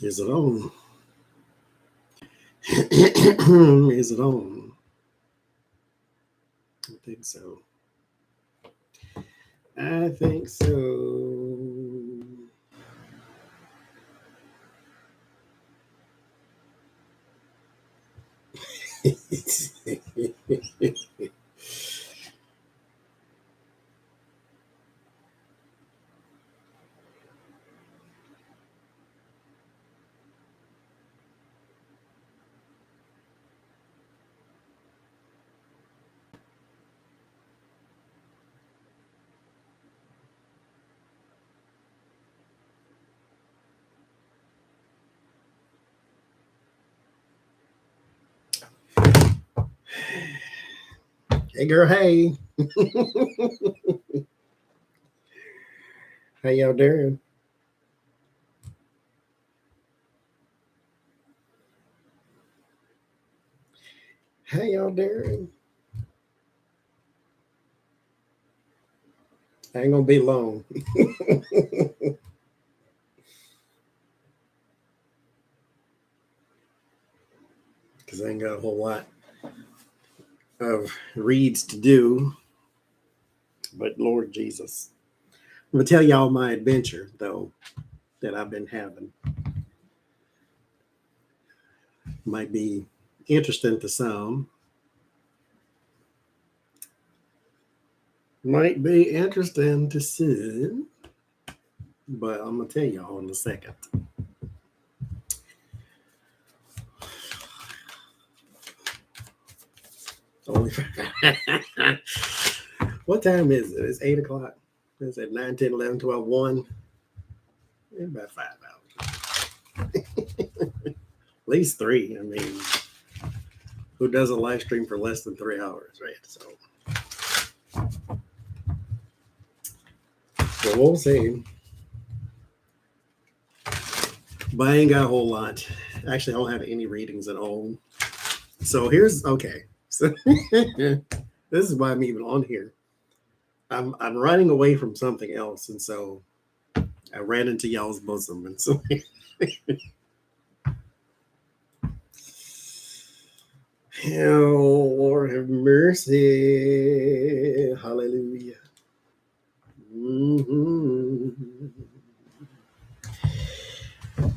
Is it on? Is it on? I think so. I think so. Hey, girl. Hey. How y'all doing? How y'all doing? I ain't gonna be long. Because I ain't got a whole lot of reads to do. But Lord Jesus. I'm gonna tell y'all my adventure though that I've been having. Might be interesting to some. Might be interesting to some. But I'm gonna tell y'all in a second. Only what time is it? It's 8 o'clock. Is it 9, 10, 11, 12, 1? About 5 hours. At least 3. I mean, who does a live stream for less than 3 hours, right? So, well, we'll see. But I ain't got a whole lot. Actually, I don't have any readings at all. So here's okay. So this is why I'm even on here. I'm running away from something else, and so I ran into y'all's bosom, and so oh, Lord have mercy, hallelujah. Mm-hmm.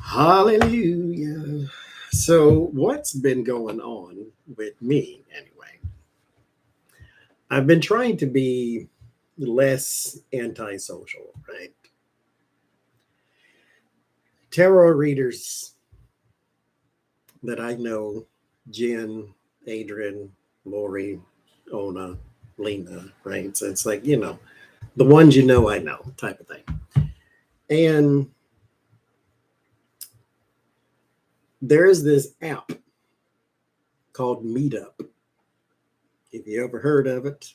Hallelujah. So what's been going on with me anyway? I've been trying to be less antisocial, right? Tarot readers that I know, Jen, Adrian, Lori, Ona, Lena, right? So it's like, the ones I know type of thing. And there's this app called Meetup. If you ever heard of it,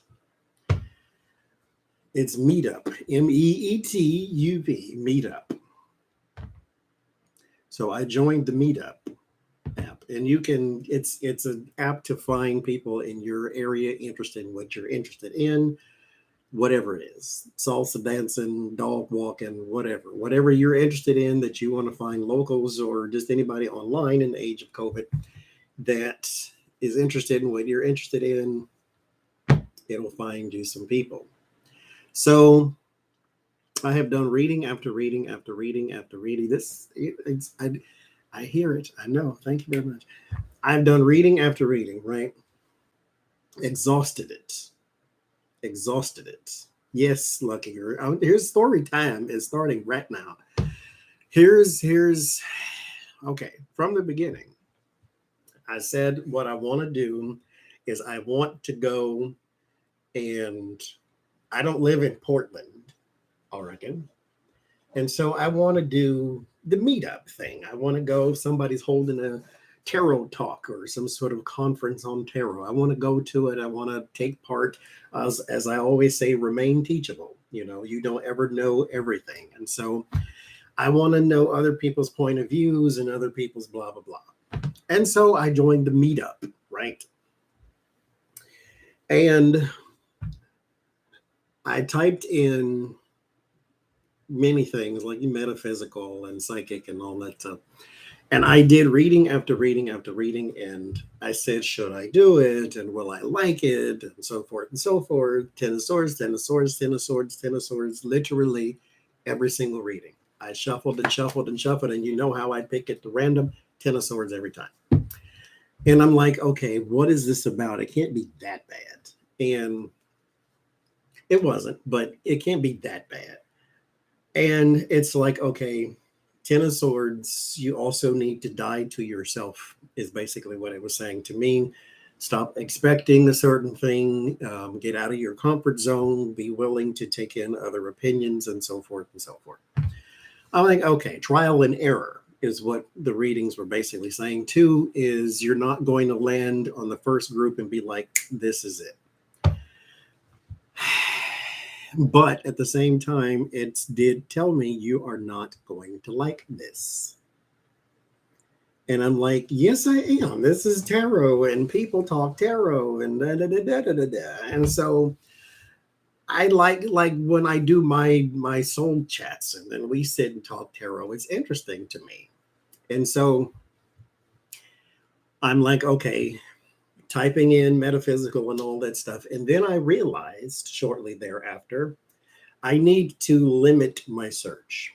it's Meetup, Meetup, Meetup. So I joined the Meetup app, and it's an app to find people in your area interested in what you're interested in, whatever it is, salsa dancing, dog walking, whatever you're interested in that you want to find locals or just anybody online in the age of COVID that is interested in what you're interested in, it'll find you some people. So I have done reading after reading after reading after reading. I hear it. I know. Thank you very much. I've done reading after reading, right? Exhausted it. Yes, Lucky girl. Here's story time is starting right now. Here's okay. From the beginning, I said what I want to do is I want to go, and I don't live in Portland, Oregon. And so I want to do the meetup thing. I want to go, somebody's holding a tarot talk or some sort of conference on tarot. I want to go to it. I want to take part. As I always say, remain teachable. You don't ever know everything. And so I want to know other people's point of views and other people's blah, blah, blah. And so I joined the meetup, right? And I typed in many things like metaphysical and psychic and all that stuff. And I did reading after reading after reading, and I said, should I do it? And will I like it? And so forth and so forth. Ten of Swords, Ten of Swords, Ten of Swords, Ten of Swords, literally every single reading. I shuffled and shuffled and shuffled, and you know how I pick it to random, Ten of Swords every time. And I'm like, okay, what is this about? It can't be that bad. And it wasn't, but it can't be that bad. And it's like, okay, Ten of Swords, you also need to die to yourself, is basically what it was saying to me. Stop expecting a certain thing, get out of your comfort zone, be willing to take in other opinions, and so forth and so forth. I'm like, okay, trial and error is what the readings were basically saying. Two is you're not going to land on the first group and be like, this is it. But at the same time, it did tell me you are not going to like this. And I'm like, yes, I am. This is tarot, and people talk tarot, and da da da da da da. And so I like when I do my soul chats, and then we sit and talk tarot. It's interesting to me, and so I'm like, okay, typing in metaphysical and all that stuff. And then I realized shortly thereafter, I need to limit my search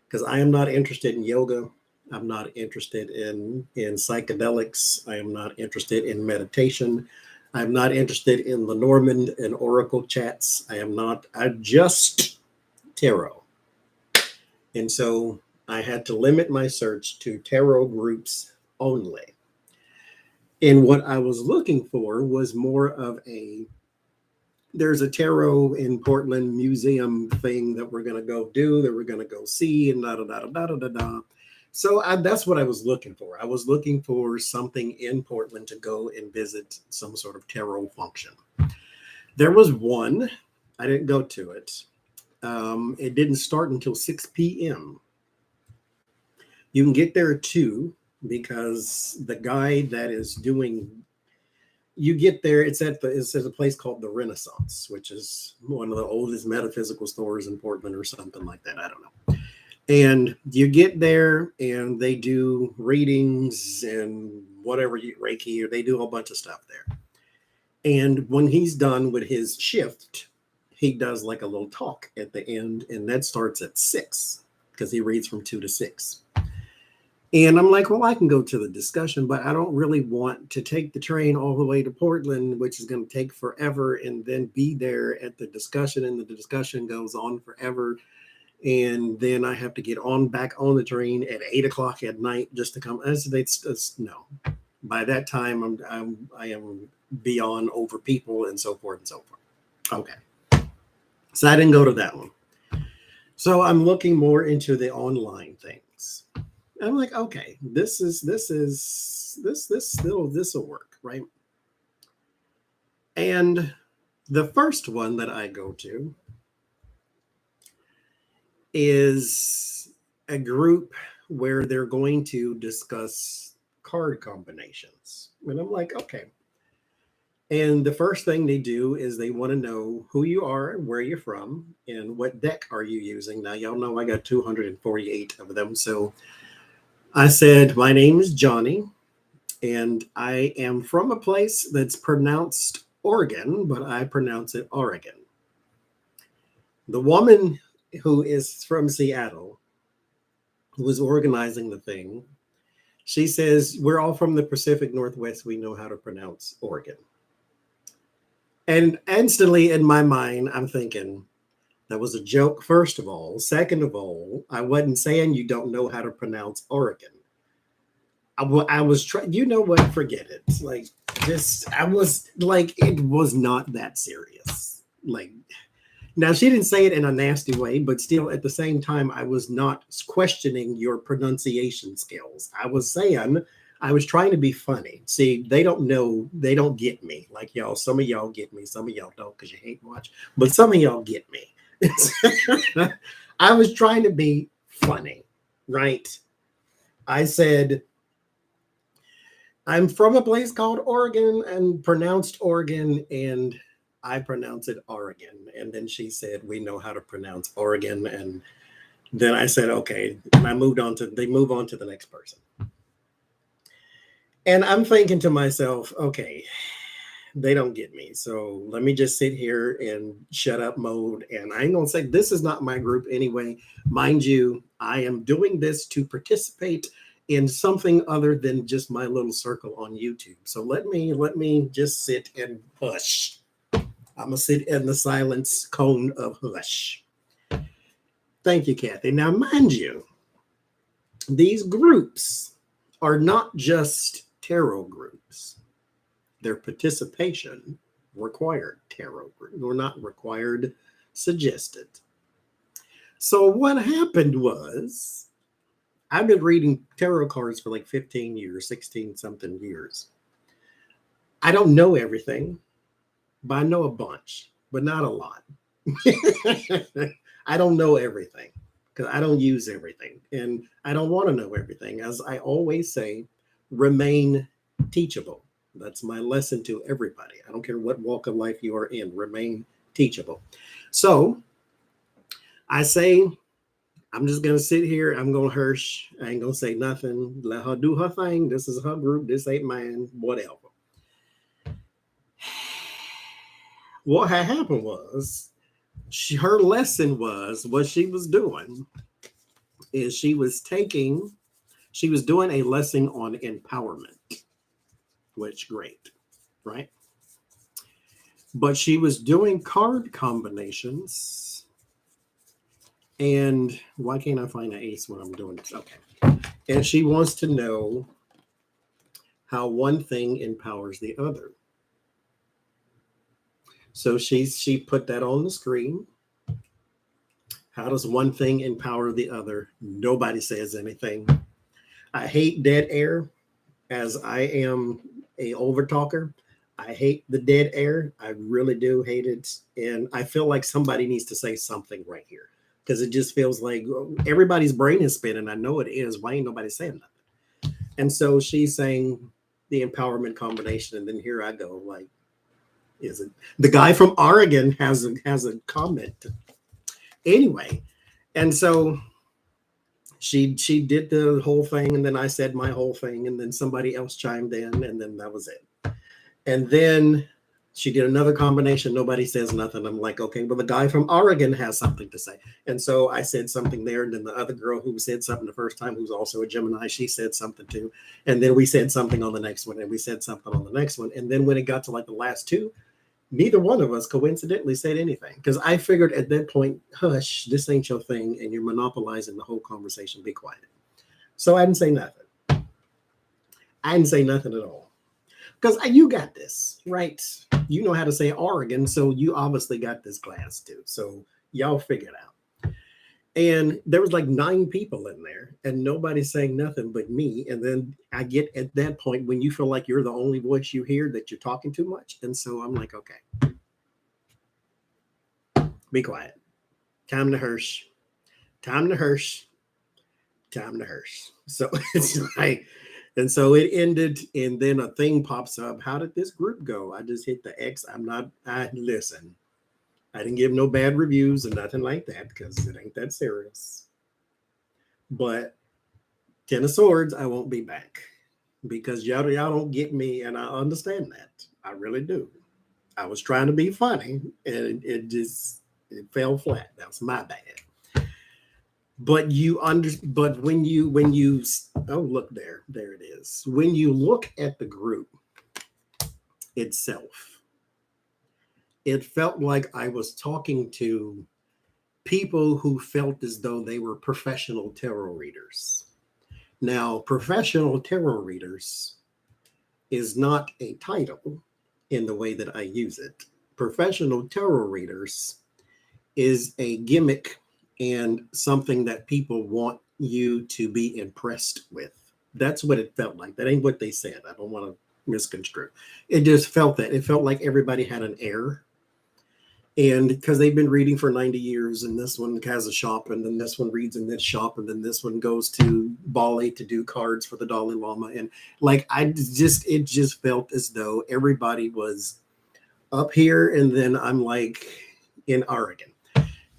because I am not interested in yoga. I'm not interested in psychedelics. I am not interested in meditation. I'm not interested in the Norman and Oracle chats. I just tarot. And so I had to limit my search to tarot groups only. And what I was looking for was more of there's a tarot in Portland museum thing that we're going to go do, that we're going to go see, and da da da da da da da. So that's what I was looking for. I was looking for something in Portland to go and visit some sort of tarot function. There was one. I didn't go to it. It didn't start until 6 p.m. You can get there at 2 because the guy that is doing, you get there, it's at a place called the Renaissance, which is one of the oldest metaphysical stores in Portland or something like that. I don't know. And you get there and they do readings and whatever, Reiki, or they do a whole bunch of stuff there. And when he's done with his shift, he does like a little talk at the end, and that starts at 6 because he reads from 2 to 6. And I'm like, well, I can go to the discussion, but I don't really want to take the train all the way to Portland, which is going to take forever, and then be there at the discussion, and the discussion goes on forever. And then I have to get back on the train at 8 o'clock at night just to come. No. By that time, I am beyond over people and so forth and so forth. Okay. So I didn't go to that one. So I'm looking more into the online things. I'm like, okay, this will work, right? And the first one that I go to is a group where they're going to discuss card combinations. And I'm like, okay. And the first thing they do is they want to know who you are and where you're from and what deck are you using. Now, y'all know I got 248 of them. So I said, my name is Johnny, and I am from a place that's pronounced Oregon, but I pronounce it Oregon. The woman who is from Seattle, who was organizing the thing, she says, we're all from the Pacific Northwest. We know how to pronounce Oregon. And instantly in my mind, I'm thinking, that was a joke, first of all. Second of all, I wasn't saying you don't know how to pronounce Oregon. I was trying, you know what? Forget it. Like, I was like, it was not that serious. Like, now she didn't say it in a nasty way, but still at the same time, I was not questioning your pronunciation skills. I was trying to be funny. See, they don't get me. Like y'all, some of y'all get me, some of y'all don't because you hate watch, but some of y'all get me. I was trying to be funny, right? I said, I'm from a place called Oregon and pronounced Oregon, and I pronounce it Oregon. And then she said, we know how to pronounce Oregon. And then I said, okay. And I moved on to, they move on to the next person. And I'm thinking to myself, okay, they don't get me. So let me just sit here and shut up mode. And I ain't going to say this is not my group anyway. Mind you, I am doing this to participate in something other than just my little circle on YouTube. So let me just sit and hush. I'm going to sit in the silence cone of hush. Thank you, Kathy. Now, mind you, these groups are not just tarot groups. Their participation required tarot group, or not required, suggested. So what happened was, I've been reading tarot cards for like 15 years, 16 something years. I don't know everything, but I know a bunch, but not a lot. I don't know everything because I don't use everything, and I don't want to know everything. As I always say, remain teachable. That's my lesson to everybody. I don't care what walk of life you are in, remain teachable. So I say, I'm just going to sit here. I'm going to hush. I ain't going to say nothing. Let her do her thing. This is her group. This ain't mine, whatever. What had happened was, her lesson was, what she was doing is she was doing a lesson on empowerment, which great, right? But she was doing card combinations. And why can't I find an ace when I'm doing this? Okay. And she wants to know how one thing empowers the other. So she put that on the screen. How does one thing empower the other? Nobody says anything. I hate dead air, as I am a overtalker. I hate the dead air. I really do hate it. And I feel like somebody needs to say something right here, because it just feels like everybody's brain is spinning. I know it is. Why ain't nobody saying nothing? And so she's saying the empowerment combination. And then here I go, like, is it the guy from Oregon has a comment anyway? And so she did the whole thing, and then I said my whole thing, and then somebody else chimed in, and then that was it. And then she did another combination. Nobody says nothing. I'm like, okay, well, the guy from Oregon has something to say. And so I said something there, and then the other girl who said something the first time, who's also a Gemini, she said something too. And then we said something on the next one, and we said something on the next one. And then when it got to like the last two, neither one of us coincidentally said anything, because I figured at that point, hush, this ain't your thing, and you're monopolizing the whole conversation. Be quiet. So I didn't say nothing. I didn't say nothing at all, because you got this, right? You know how to say Oregon, so you obviously got this class too. So y'all figure it out. And there was like 9 people in there, and nobody's saying nothing but me. And then I get at that point when you feel like you're the only voice you hear, that you're talking too much. And so I'm like, okay, be quiet. Time to hush. Time to hush. Time to hush. So it's like, and so it ended, and then a thing pops up. How did this group go? I just hit the X. Listen. I didn't give no bad reviews or nothing like that, because it ain't that serious. But 10 of Swords, I won't be back, because y'all don't get me, and I understand that. I really do. I was trying to be funny, and it fell flat. That's my bad. But when you oh, look there it is. When you look at the group itself, it felt like I was talking to people who felt as though they were professional tarot readers. Now, professional tarot readers is not a title in the way that I use it. Professional tarot readers is a gimmick and something that people want you to be impressed with. That's what it felt like. That ain't what they said. I don't want to misconstrue. It just felt that. It felt like everybody had an air. And because they've been reading for 90 years, and this one has a shop, and then this one reads in this shop, and then this one goes to Bali to do cards for the Dalai Lama. And like, it just felt as though everybody was up here, and then I'm like in Oregon.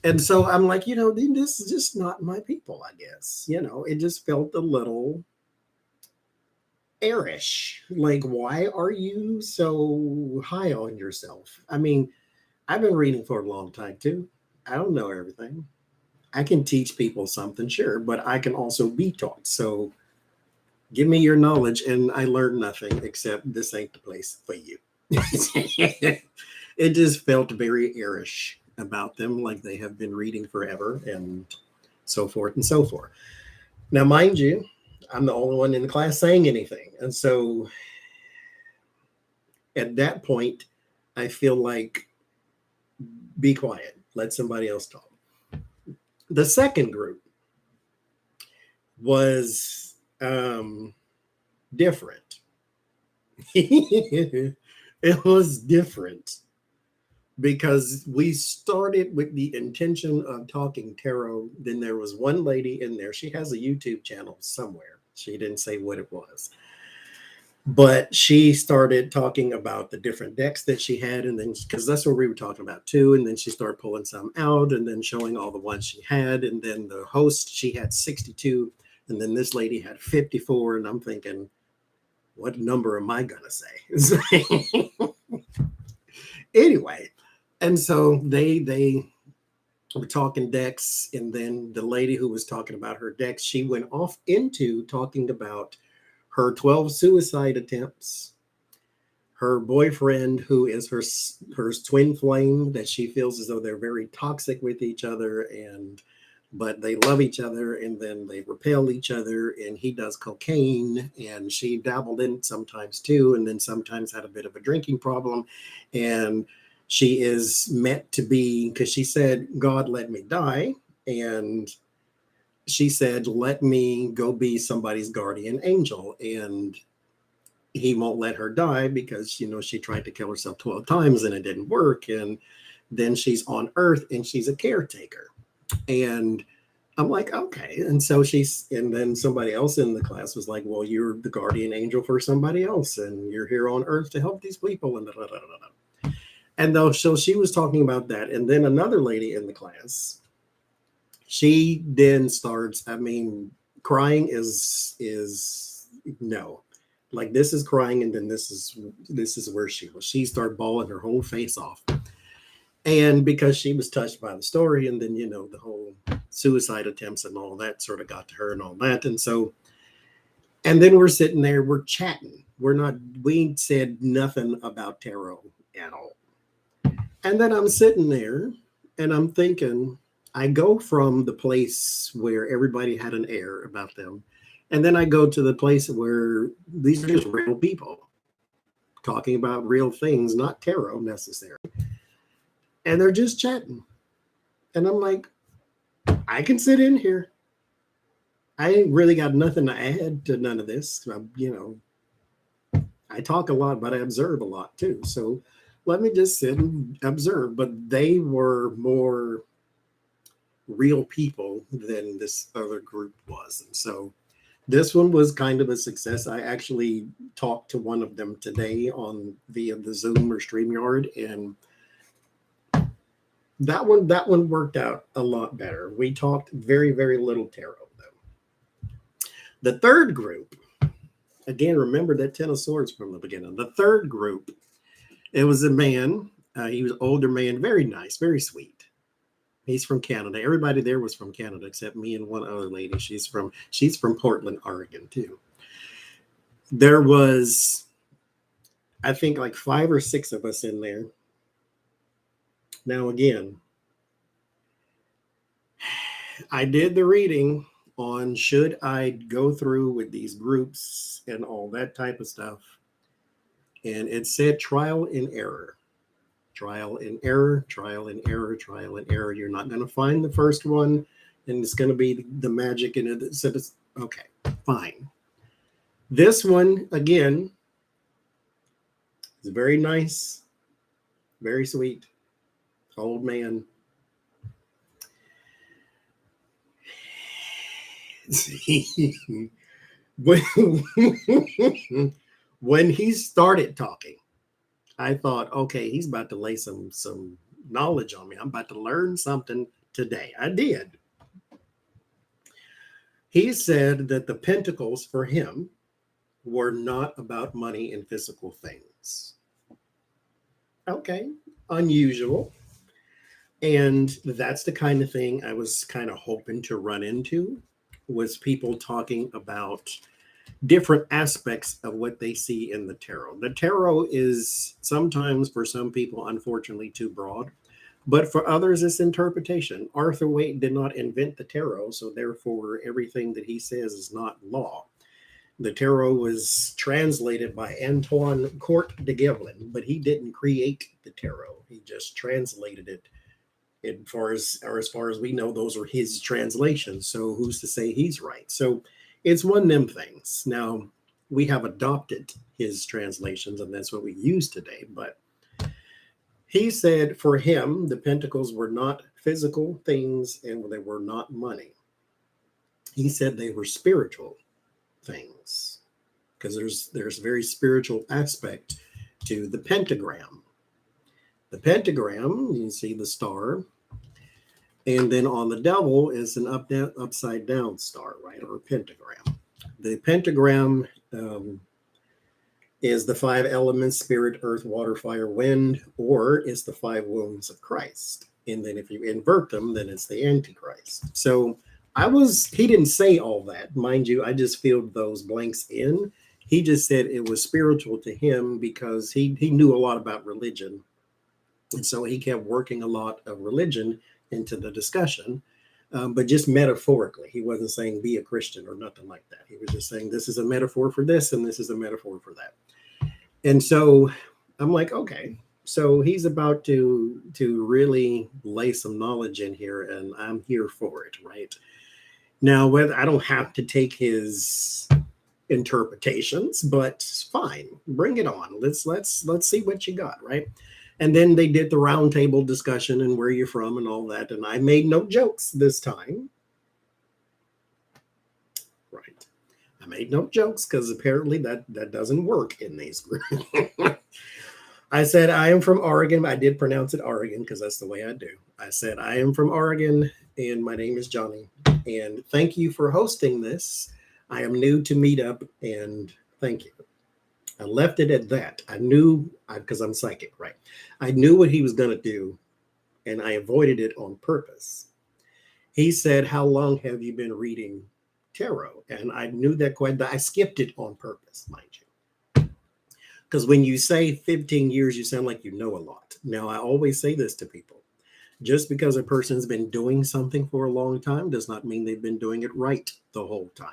And so I'm like, this is just not my people, I guess. It just felt a little airish. Like, why are you so high on yourself? I mean, I've been reading for a long time too. I don't know everything. I can teach people something, sure, but I can also be taught. So give me your knowledge, and I learned nothing except this ain't the place for you. It just felt very airish about them, like they have been reading forever and so forth and so forth. Now, mind you, I'm the only one in the class saying anything. And so at that point, I feel like, be quiet, let somebody else talk. The second group was different. It was different because we started with the intention of talking tarot. Then there was one lady in there. She has a YouTube channel somewhere. She didn't say what it was. But she started talking about the different decks that she had. And then, because that's what we were talking about too. And then she started pulling some out and then showing all the ones she had. And then the host, she had 62. And then this lady had 54. And I'm thinking, what number am I going to say? Anyway, and so they were talking decks. And then the lady who was talking about her decks, she went off into talking about her 12 suicide attempts, her boyfriend, who is her twin flame, that she feels as though they're very toxic with each other, but they love each other, and then they repel each other, and he does cocaine, and she dabbled in it sometimes too, and then sometimes had a bit of a drinking problem, and she is meant to be, because she said, God, let me die, and she said, let me go be somebody's guardian angel. And he won't let her die because, she tried to kill herself 12 times and it didn't work. And then she's on Earth and she's a caretaker. And I'm like, okay. And so and then somebody else in the class was like, well, you're the guardian angel for somebody else and you're here on Earth to help these people. And And though, so she was talking about that. And then another lady in the class, she then starts, crying is no, like this is crying. And then this is where she started bawling her whole face off. And because she was touched by the story, and then, the whole suicide attempts and all that sort of got to her and all that. And so, and then we're sitting there, we're chatting. We said nothing about tarot at all. And then I'm sitting there and I'm thinking, I go from the place where everybody had an air about them, and then I go to the place where these are just real people talking about real things, not tarot necessarily. And they're just chatting. And I'm like, I can sit in here. I ain't really got nothing to add to none of this. I talk a lot, but I observe a lot too. So let me just sit and observe. But they were more real people than this other group was. And so this one was kind of a success. I actually talked to one of them today via the Zoom or StreamYard, and that one worked out a lot better. We talked very, very little tarot though. The third group, again, remember that 10 of Swords from the beginning. The third group, it was a man. He was an older man, very nice, very sweet. He's from Canada. Everybody there was from Canada except me and one other lady. She's from Portland, Oregon too. There was, I think, like 5 or 6 of us in there. Now, again, I did the reading on should I go through with these groups and all that type of stuff. And it said trial and error. Trial and error, trial and error, trial and error. You're not going to find the first one, and it's going to be the magic in it. So it's okay, fine. This one, again, is very nice, very sweet, old man. When he started talking, I thought, okay, he's about to lay some knowledge on me. I'm about to learn something today. I did. He said that the pentacles for him were not about money and physical things. Okay, unusual. And that's the kind of thing I was kind of hoping to run into, was people talking about different aspects of what they see in the tarot. The tarot is sometimes, for some people, unfortunately, too broad, but for others, it's interpretation. Arthur Waite did not invent the tarot, so therefore, everything that he says is not law. The tarot was translated by Antoine Court de Guevelin, but he didn't create the tarot. He just translated it. As far as we know, those are his translations. So who's to say he's right? So it's one of them things. Now, we have adopted his translations, and that's what we use today. But he said for him, the pentacles were not physical things and they were not money. He said they were spiritual things, because there's a very spiritual aspect to the pentagram. The pentagram, you see the star, and then on the devil is an upside down star, right, or a pentagram. The pentagram is the 5 elements: spirit, earth, water, fire, wind, or it's the 5 wounds of Christ. And then if you invert them, then it's the Antichrist. So he didn't say all that. Mind you, I just filled those blanks in. He just said it was spiritual to him because he knew a lot about religion. And so he kept working a lot of religion into the discussion, but just metaphorically. He wasn't saying be a Christian or nothing like that. He was just saying this is a metaphor for this and this is a metaphor for that. And so I'm like, okay, so he's about to really lay some knowledge in here, and I'm here for it, right? Now, whether I don't have to take his interpretations, but fine, bring it on. Let's see what you got, right? And then they did the roundtable discussion and where you're from and all that, and I made no jokes this time. Right. I made no jokes because apparently that doesn't work in these groups. I said, I am from Oregon. I did pronounce it Oregon because that's the way I do. I said, I am from Oregon and my name is Johnny. And thank you for hosting this. I am new to Meetup and thank you. I left it at that. I knew, because I'm psychic, right? I knew what he was going to do and I avoided it on purpose. He said, how long have you been reading tarot? And I knew that quite. I skipped it on purpose, mind you. Because when you say 15 years, you sound like you know a lot. Now, I always say this to people. Just because a person's been doing something for a long time does not mean they've been doing it right the whole time.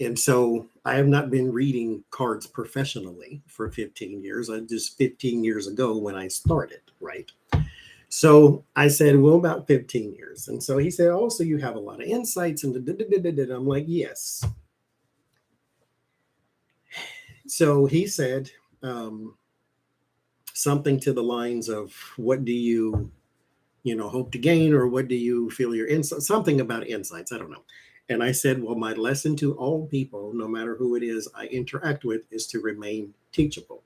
And so I have not been reading cards professionally for 15 years. I just 15 years ago when I started, right? So I said, well, about 15 years. And so he said, oh, so you have a lot of insights. And I'm like, yes. So he said something to the lines of, what do you hope to gain, or what do you feel your insight, something about insights. I don't know. And I said, well, my lesson to all people, no matter who it is I interact with, is to remain teachable.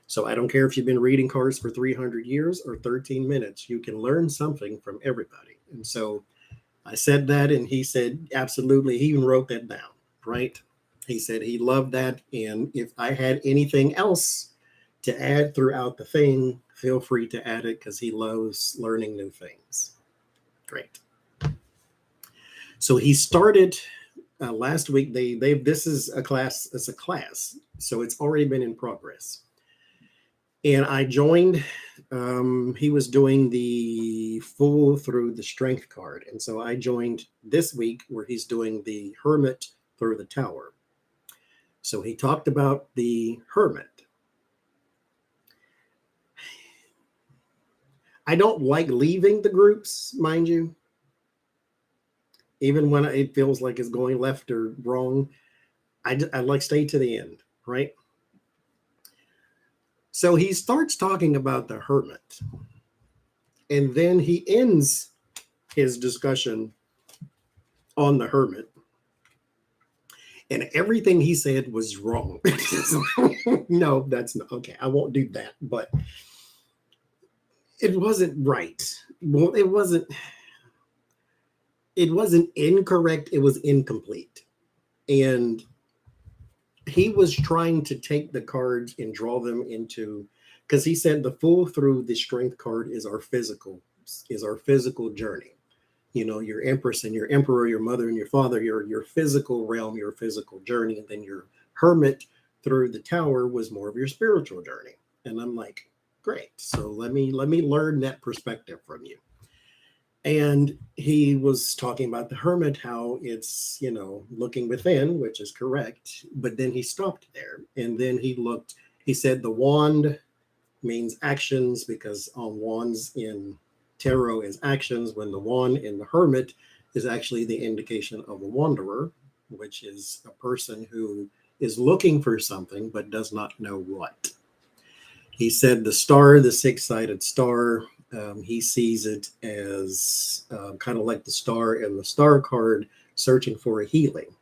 So I don't care if you've been reading cards for 300 years or 13 minutes, you can learn something from everybody. And so I said that, and he said, absolutely. He even wrote that down, right? He said he loved that. And if I had anything else to add throughout the thing, feel free to add it, because he loves learning new things. Great. So he started last week. This is a class. It's a class, so it's already been in progress. And I joined. He was doing the full through the strength card, and so I joined this week where he's doing the hermit through the tower. So he talked about the hermit. I don't like leaving the groups, mind you. Even when it feels like it's going left or wrong, I like stay to the end, right? So he starts talking about the hermit, and then he ends his discussion on the hermit. And everything he said was wrong. No, that's not okay. I won't do that. But it wasn't right. Well, it wasn't incorrect, it was incomplete. And he was trying to take the cards and draw them into, because he said the fool through the strength card is our physical journey. You know, your empress and your emperor, your mother and your father, your physical realm, your physical journey, and then your hermit through the tower was more of your spiritual journey. And I'm like, great. So let me learn that perspective from you. And he was talking about the hermit, how it's, you know, looking within, which is correct. But then he stopped there. And then he said the wand means actions, because on wands in tarot is actions, when the wand in the hermit is actually the indication of a wanderer, which is a person who is looking for something but does not know what. He said the star, the six-sided star, he sees it as kind of like the star in the star card, searching for a healing.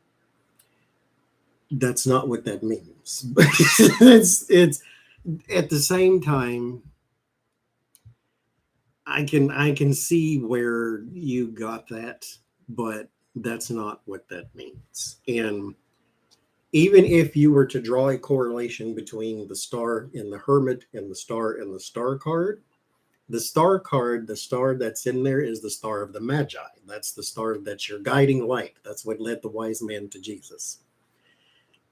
That's not what that means. it's at the same time, I can see where you got that, but that's not what that means. And even if you were to draw a correlation between the star in the hermit and the star in the star card, the star card, the star that's in there is the star of the Magi. That's the star that's your guiding light. That's what led the wise men to Jesus.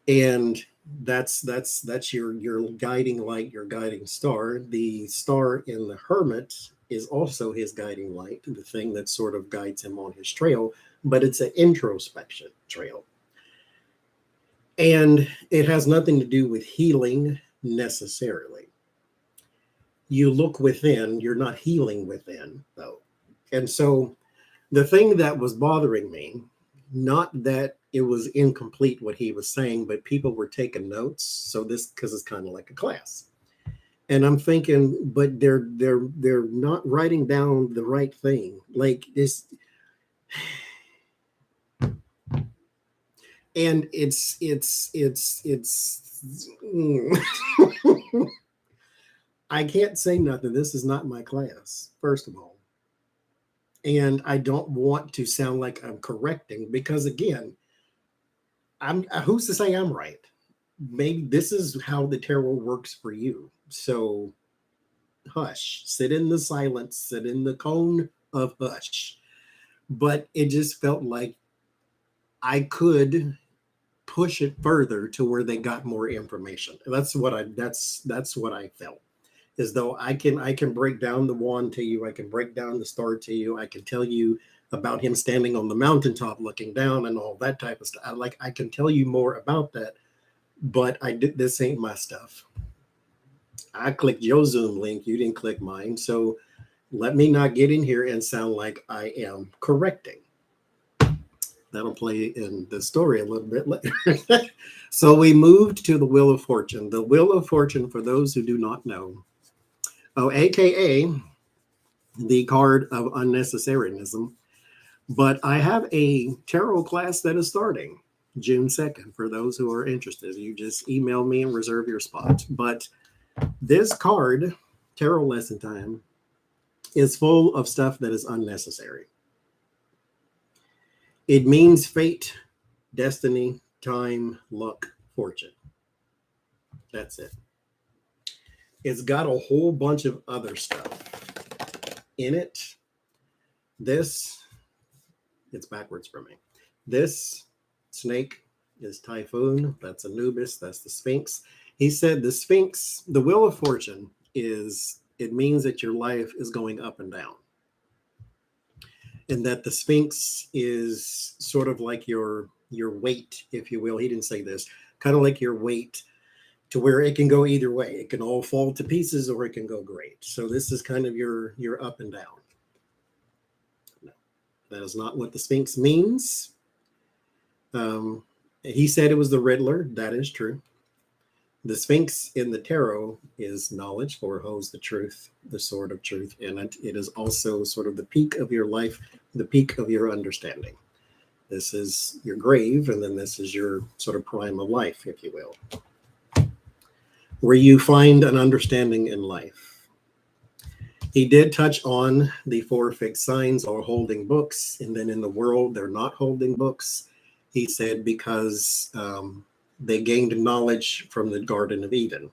And that's your guiding light, your guiding star. The star in the hermit is also his guiding light, the thing that sort of guides him on his trail, but it's an introspection trail. And it has nothing to do with healing necessarily. You look within, you're not healing within, though. And so the thing that was bothering me, not that it was incomplete what he was saying, but people were taking notes. So this, because it's kind of like a class. And I'm thinking, but they're not writing down the right thing. Like this. And it's I can't say nothing. This is not my class, first of all. And I don't want to sound like I'm correcting, because again, who's to say I'm right? Maybe this is how the tarot works for you. So hush, sit in the silence, sit in the cone of hush. But it just felt like I could push it further to where they got more information. That's what I felt. As though I can break down the wand to you, I can break down the star to you, I can tell you about him standing on the mountaintop looking down and all that type of stuff. I can tell you more about that, but this ain't my stuff. I clicked your Zoom link, you didn't click mine, so let me not get in here and sound like I am correcting. That'll play in the story a little bit later. So we moved to the Wheel of Fortune. The Wheel of Fortune, for those who do not know, AKA the card of unnecessariness. But I have a tarot class that is starting June 2nd. For those who are interested, you just email me and reserve your spot. But this card, Tarot Lesson Time, is full of stuff that is unnecessary. It means fate, destiny, time, luck, fortune. That's it. It's got a whole bunch of other stuff in it. It's backwards for me. This snake is Typhoon. That's Anubis. That's the Sphinx. He said the Sphinx, the Wheel of Fortune, it means that your life is going up and down. And that the Sphinx is sort of like your weight, if you will. He didn't say this, kind of like your weight, to where it can go either way. It can all fall to pieces or it can go great. So this is kind of your up and down. No, that is not what the Sphinx means. He said it was the Riddler. That is true. The Sphinx in the tarot is knowledge, for it holds the truth, the sword of truth in it. It is also sort of the peak of your life, the peak of your understanding. This is your grave, and then this is your sort of prime of life, if you will, where you find an understanding in life. He did touch on the four fixed signs are holding books, and then in the world, they're not holding books. He said because they gained knowledge from the Garden of Eden.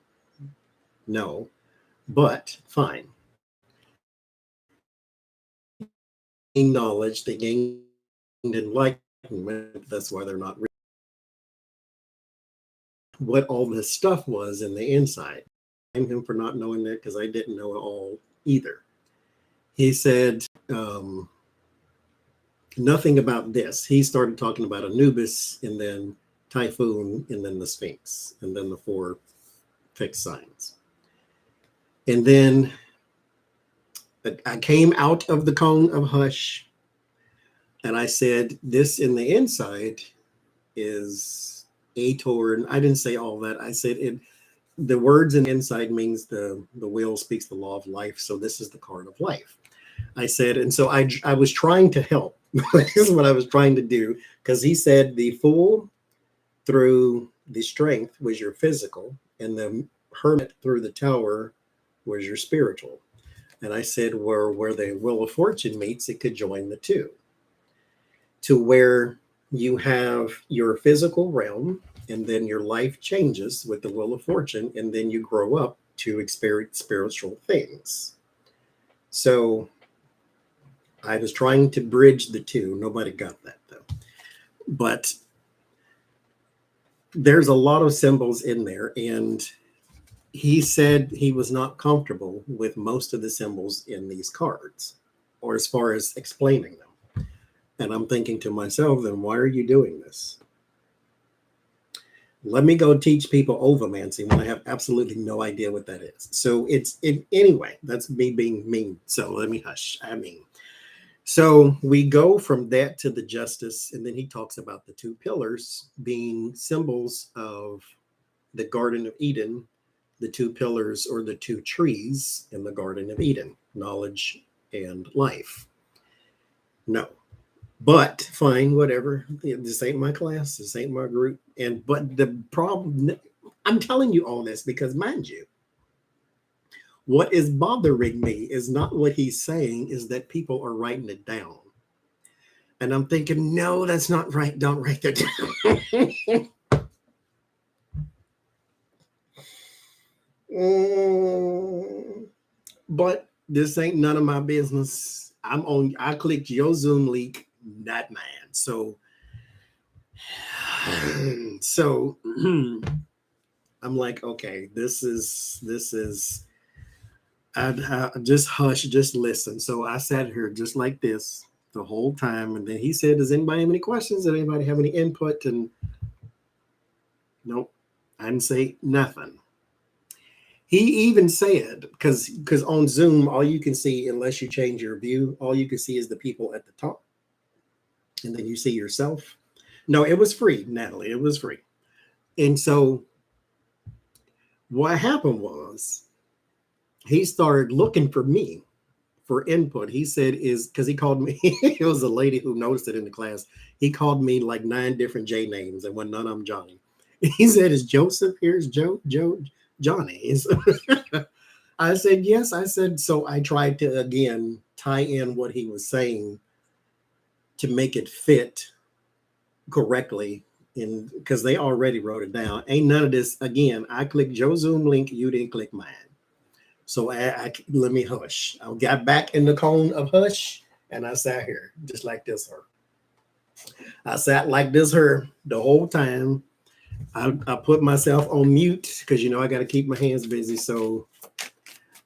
No, but fine. Knowledge, they gained enlightenment. That's why they're not reading what all this stuff was in the inside. I blame him for not knowing that because I didn't know it all either. He said nothing about this. He started talking about Anubis and then Typhoon and then the Sphinx and then the four fixed signs. And then I came out of the cone of hush and I said, this in the inside is Ator. And I didn't say all that. I said it. The words in the inside means the will speaks the law of life. So this is the card of life. I said, and so I was trying to help. This is what I was trying to do, because he said the fool through the strength was your physical, and the hermit through the tower was your spiritual. And I said, where the wheel of fortune meets, it could join the two, to where you have your physical realm, and then your life changes with the wheel of fortune, and then you grow up to experience spiritual things. So I was trying to bridge the two. Nobody got that though. But there's a lot of symbols in there, and he said he was not comfortable with most of the symbols in these cards, or as far as explaining them. And I'm thinking to myself, then why are you doing this? Let me go teach people ovomancy when I have absolutely no idea what that is. So anyway, that's me being mean. So let me hush. So we go from that to the justice, and then he talks about the two pillars being symbols of the Garden of Eden, the two pillars or the two trees in the Garden of Eden, knowledge and life. No. But fine, whatever. This ain't my class. This ain't my group. But the problem, I'm telling you all this because, mind you, what is bothering me is not what he's saying, is that people are writing it down. And I'm thinking, no, that's not right. Don't write that down. But this ain't none of my business. I clicked your Zoom link, not mine. So I'm like, okay, this is I just hush, just listen. So I sat here just like this the whole time, and then he said, does anybody have any questions? Does anybody have any input? And nope, I didn't say nothing. He even said, because on Zoom, all you can see, unless you change your view, all you can see is the people at the top. And then you see yourself. No, it was free, Natalie. It was free. And so what happened was he started looking for me for input. He said because he called me, it was a lady who noticed it in the class. He called me like 9 different J names, and when none of them Johnny. He said, is Joseph here? Is Joe, Johnny? I said, yes. I said, so I tried to, again, tie in what he was saying to make it fit correctly, because they already wrote it down. Ain't none of this. Again, I clicked Joe's Zoom link. You didn't click mine. So I let me hush. I got back in the cone of hush, and I sat here just like this her. I sat like this her the whole time. I put myself on mute because, I got to keep my hands busy. So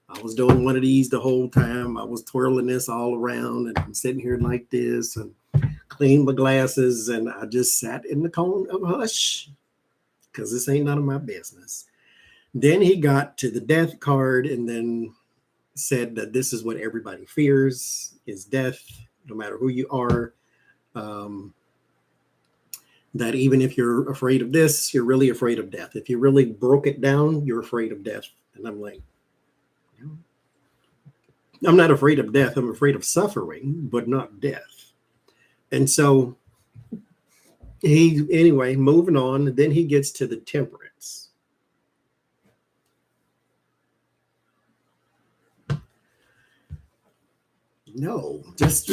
I was doing one of these the whole time. I was twirling this all around, and I'm sitting here like this and clean my glasses. And I just sat in the cone of hush because this ain't none of my business. Then he got to the death card and then said that this is what everybody fears is death, no matter who you are. That even if you're afraid of this, you're really afraid of death. If you really broke it down, you're afraid of death. And I'm like, I'm not afraid of death. I'm afraid of suffering, but not death. And so Anyway, moving on. Then he gets to the temperance. No, just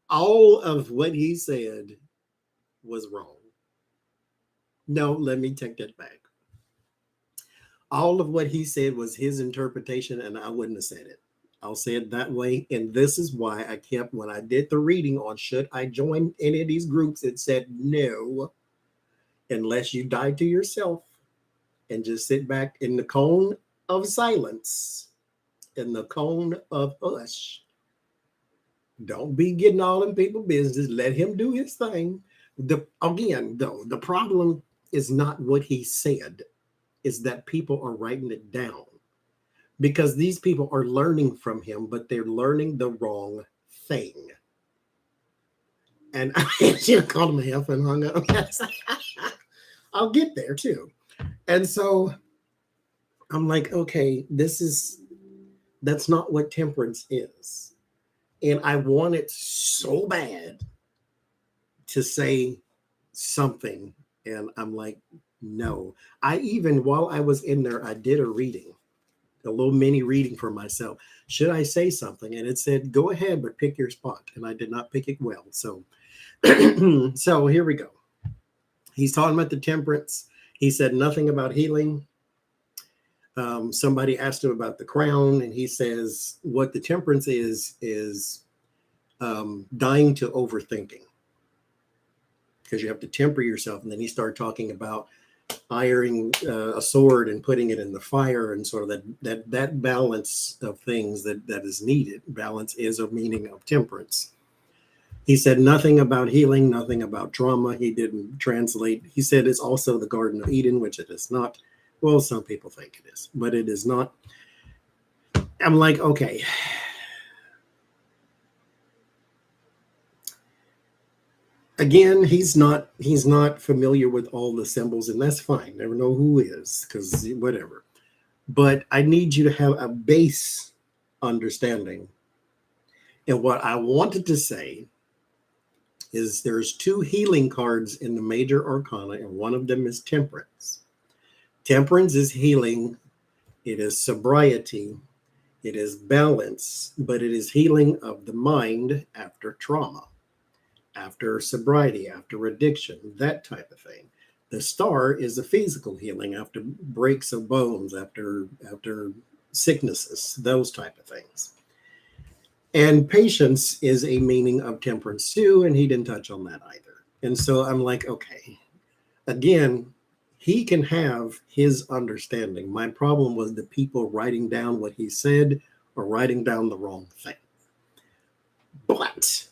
all of what he said was wrong. No, let me take that back. All of what he said was his interpretation, and I wouldn't have said it. I'll say it that way. And this is why I kept, when I did the reading on should I join any of these groups, it said no, unless you die to yourself and just sit back in the cone of silence, in the cone of hush. Don't be getting all in people's business. Let him do his thing. Again, though, the problem is not what he said, is that people are writing it down. Because these people are learning from him, but they're learning the wrong thing. And I should have called him a F and hung up. I'll get there too. And so I'm like, okay, that's not what temperance is. And I wanted so bad to say something. And I'm like, no. While I was in there, I did a reading, a little mini reading for myself. Should I say something? And it said, go ahead, but pick your spot. And I did not pick it well. So, so here we go. He's talking about the temperance. He said nothing about healing. Somebody asked him about the crown, and he says what the temperance is dying to overthinking, because you have to temper yourself. And then he started talking about ironing a sword and putting it in the fire, and sort of that balance of things that is needed. Balance is a meaning of temperance. He said nothing about healing, nothing about trauma. He didn't translate. He said it's also the Garden of Eden, which it is not. Well, some people think it is, but it is not. I'm like, okay. Again, he's not familiar with all the symbols, and that's fine. Never know who is, because whatever. But I need you to have a base understanding. And what I wanted to say is there's 2 healing cards in the major arcana, and one of them is temperance. Temperance is healing. It is sobriety. It is balance, but it is healing of the mind after trauma, after sobriety, after addiction, that type of thing. The star is a physical healing after breaks of bones, after sicknesses, those type of things. And patience is a meaning of temperance too, and he didn't touch on that either. And so I'm like, okay, again, he can have his understanding. My problem was the people writing down what he said or writing down the wrong thing. But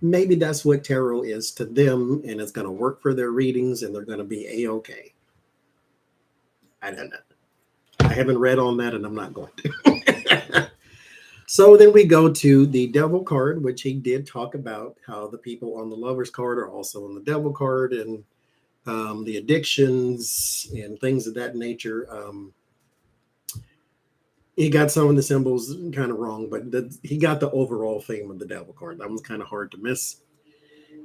maybe that's what tarot is to them, and it's going to work for their readings, and they're going to be A-okay. I don't know. I haven't read on that, and I'm not going to. So then we go to the devil card, which he did talk about how the people on the lover's card are also on the devil card, and the addictions and things of that nature. He got some of the symbols kind of wrong, but he got the overall theme of the devil card. That was kind of hard to miss.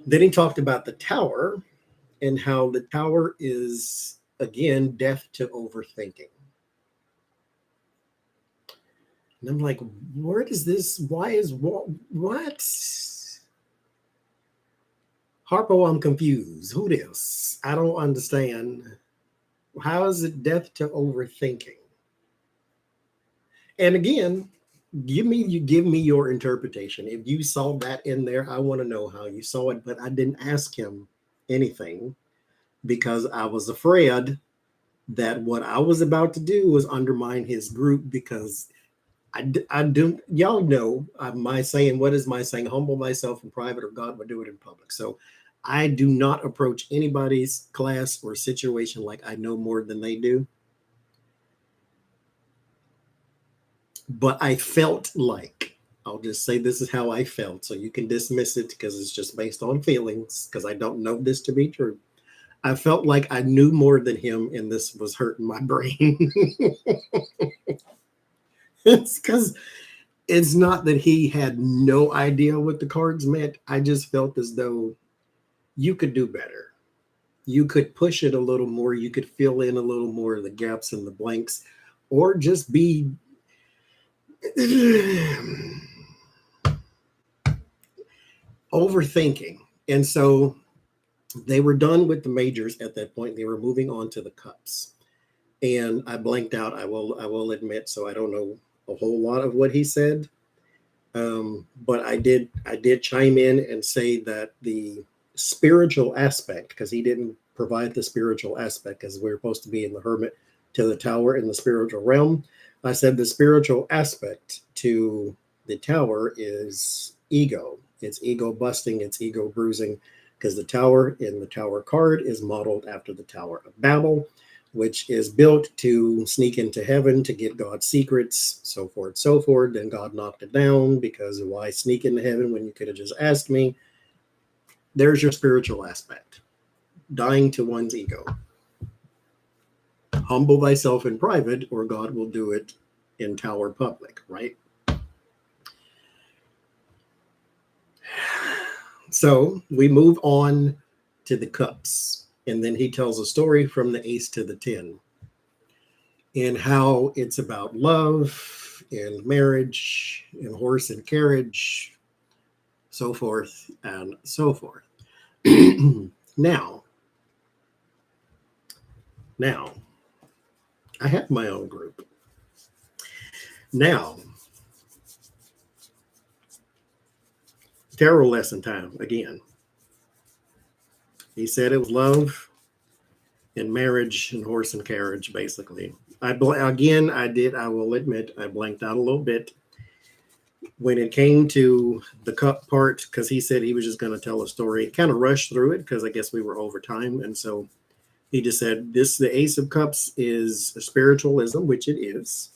Then he talked about the tower and how the tower is, again, death to overthinking. And I'm like, where does this, why is what? Harpo, I'm confused. Who this? I don't understand. How is it death to overthinking? And again, give me your interpretation. If you saw that in there, I want to know how you saw it. But I didn't ask him anything because I was afraid that what I was about to do was undermine his group, because I do, y'all know my saying, what is my saying? Humble myself in private, or God will do it in public. So I do not approach anybody's class or situation like I know more than they do. But I felt like, I'll just say this is how I felt, so you can dismiss it because it's just based on feelings, because I don't know this to be true. I felt like I knew more than him, and this was hurting my brain. It's because It's not that he had no idea what the cards meant. I just felt as though you could do better. You could push it a little more. You could fill in a little more of the gaps and the blanks, or just be overthinking. And so they were done with the majors at that point. They were moving on to the cups. And I blanked out, I will admit, so I don't know a whole lot of what he said. But I did chime in and say that the spiritual aspect, because he didn't provide the spiritual aspect, because we were supposed to be in the hermit to the tower in the spiritual realm. I said the spiritual aspect to the tower is ego. It's ego busting, it's ego bruising, because the tower in the tower card is modeled after the Tower of Babel, which is built to sneak into heaven to get God's secrets, so forth, so forth. Then God knocked it down because why sneak into heaven when you could have just asked me? There's your spiritual aspect. Dying to one's ego. Humble thyself in private, or God will do it in tower public, right? So we move on to the cups. And then he tells a story from the ace to the 10 and how it's about love and marriage and horse and carriage, so forth and so forth. Now, I have my own group. Now, tarot lesson time again. He said it was love and marriage and horse and carriage, basically. I will admit, I blanked out a little bit when it came to the cup part, because he said he was just going to tell a story. Kind of rushed through it because I guess we were over time. And so he just said the Ace of Cups is spiritualism, which it is.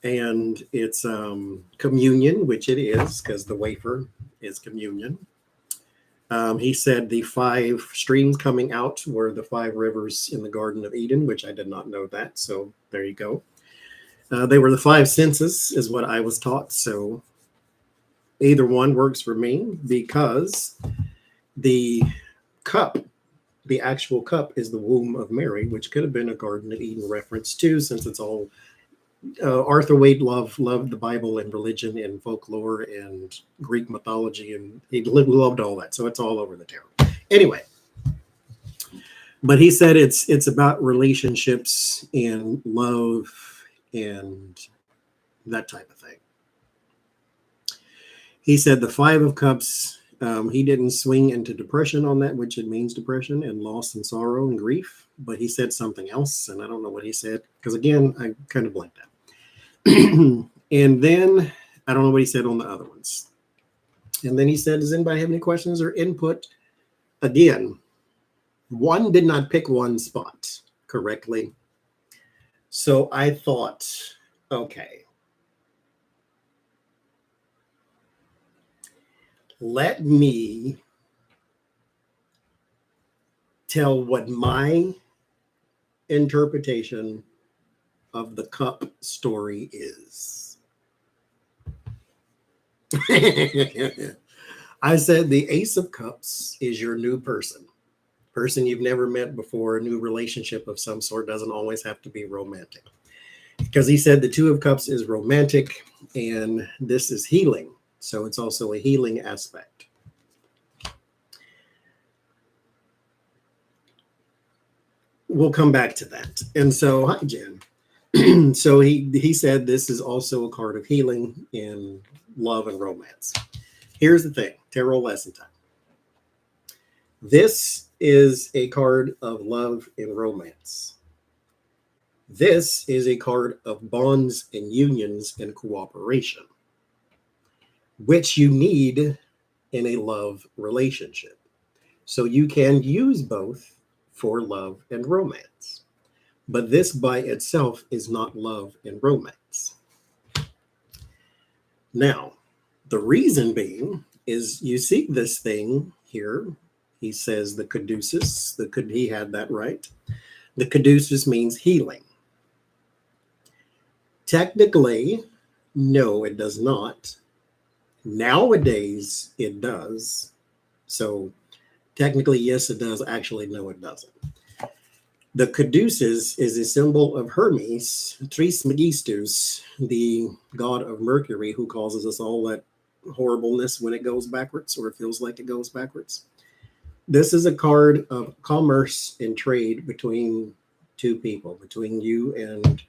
And it's communion, which it is, because the wafer is communion. He said the 5 streams coming out were the 5 rivers in the Garden of Eden, which I did not know that. So there you go. They were the 5 senses, is what I was taught. So either one works for me, because the cup, the actual cup, is the womb of Mary, which could have been a Garden of Eden reference too, since it's all Arthur Wade loved the Bible and religion and folklore and Greek mythology, and he loved all that. So it's all over the tarot. Anyway, but he said it's about relationships and love and that type of thing. He said the 5 of Cups, he didn't swing into depression on that, which it means depression and loss and sorrow and grief, but he said something else, and I don't know what he said, because again, I kind of blanked out. And then I don't know what he said on the other ones. And then he said, does anybody have any questions or input? Again, one did not pick one spot correctly. So I thought, okay, let me tell what my interpretation of the cup story is. I said the Ace of Cups is your new person you've never met before. A new relationship of some sort, doesn't always have to be romantic, because he said the 2 of Cups is romantic and this is healing, so it's also a healing aspect. We'll come back to that. And so, hi Jen. So he said this is also a card of healing in love and romance. Here's the thing, tarot lesson time. This is a card of love and romance. This is a card of bonds and unions and cooperation, which you need in a love relationship. So you can use both for love and romance. But this by itself is not love and romance. Now, the reason being is you see this thing here. He says the caduceus, he had that right. The caduceus means healing. Technically, No, it does not. Nowadays, it does. So technically, yes, it does. Actually, no, it doesn't. The caduceus is a symbol of Hermes, Trismegistus, the god of Mercury, who causes us all that horribleness when it goes backwards or it feels like it goes backwards. This is a card of commerce and trade between two people, between you and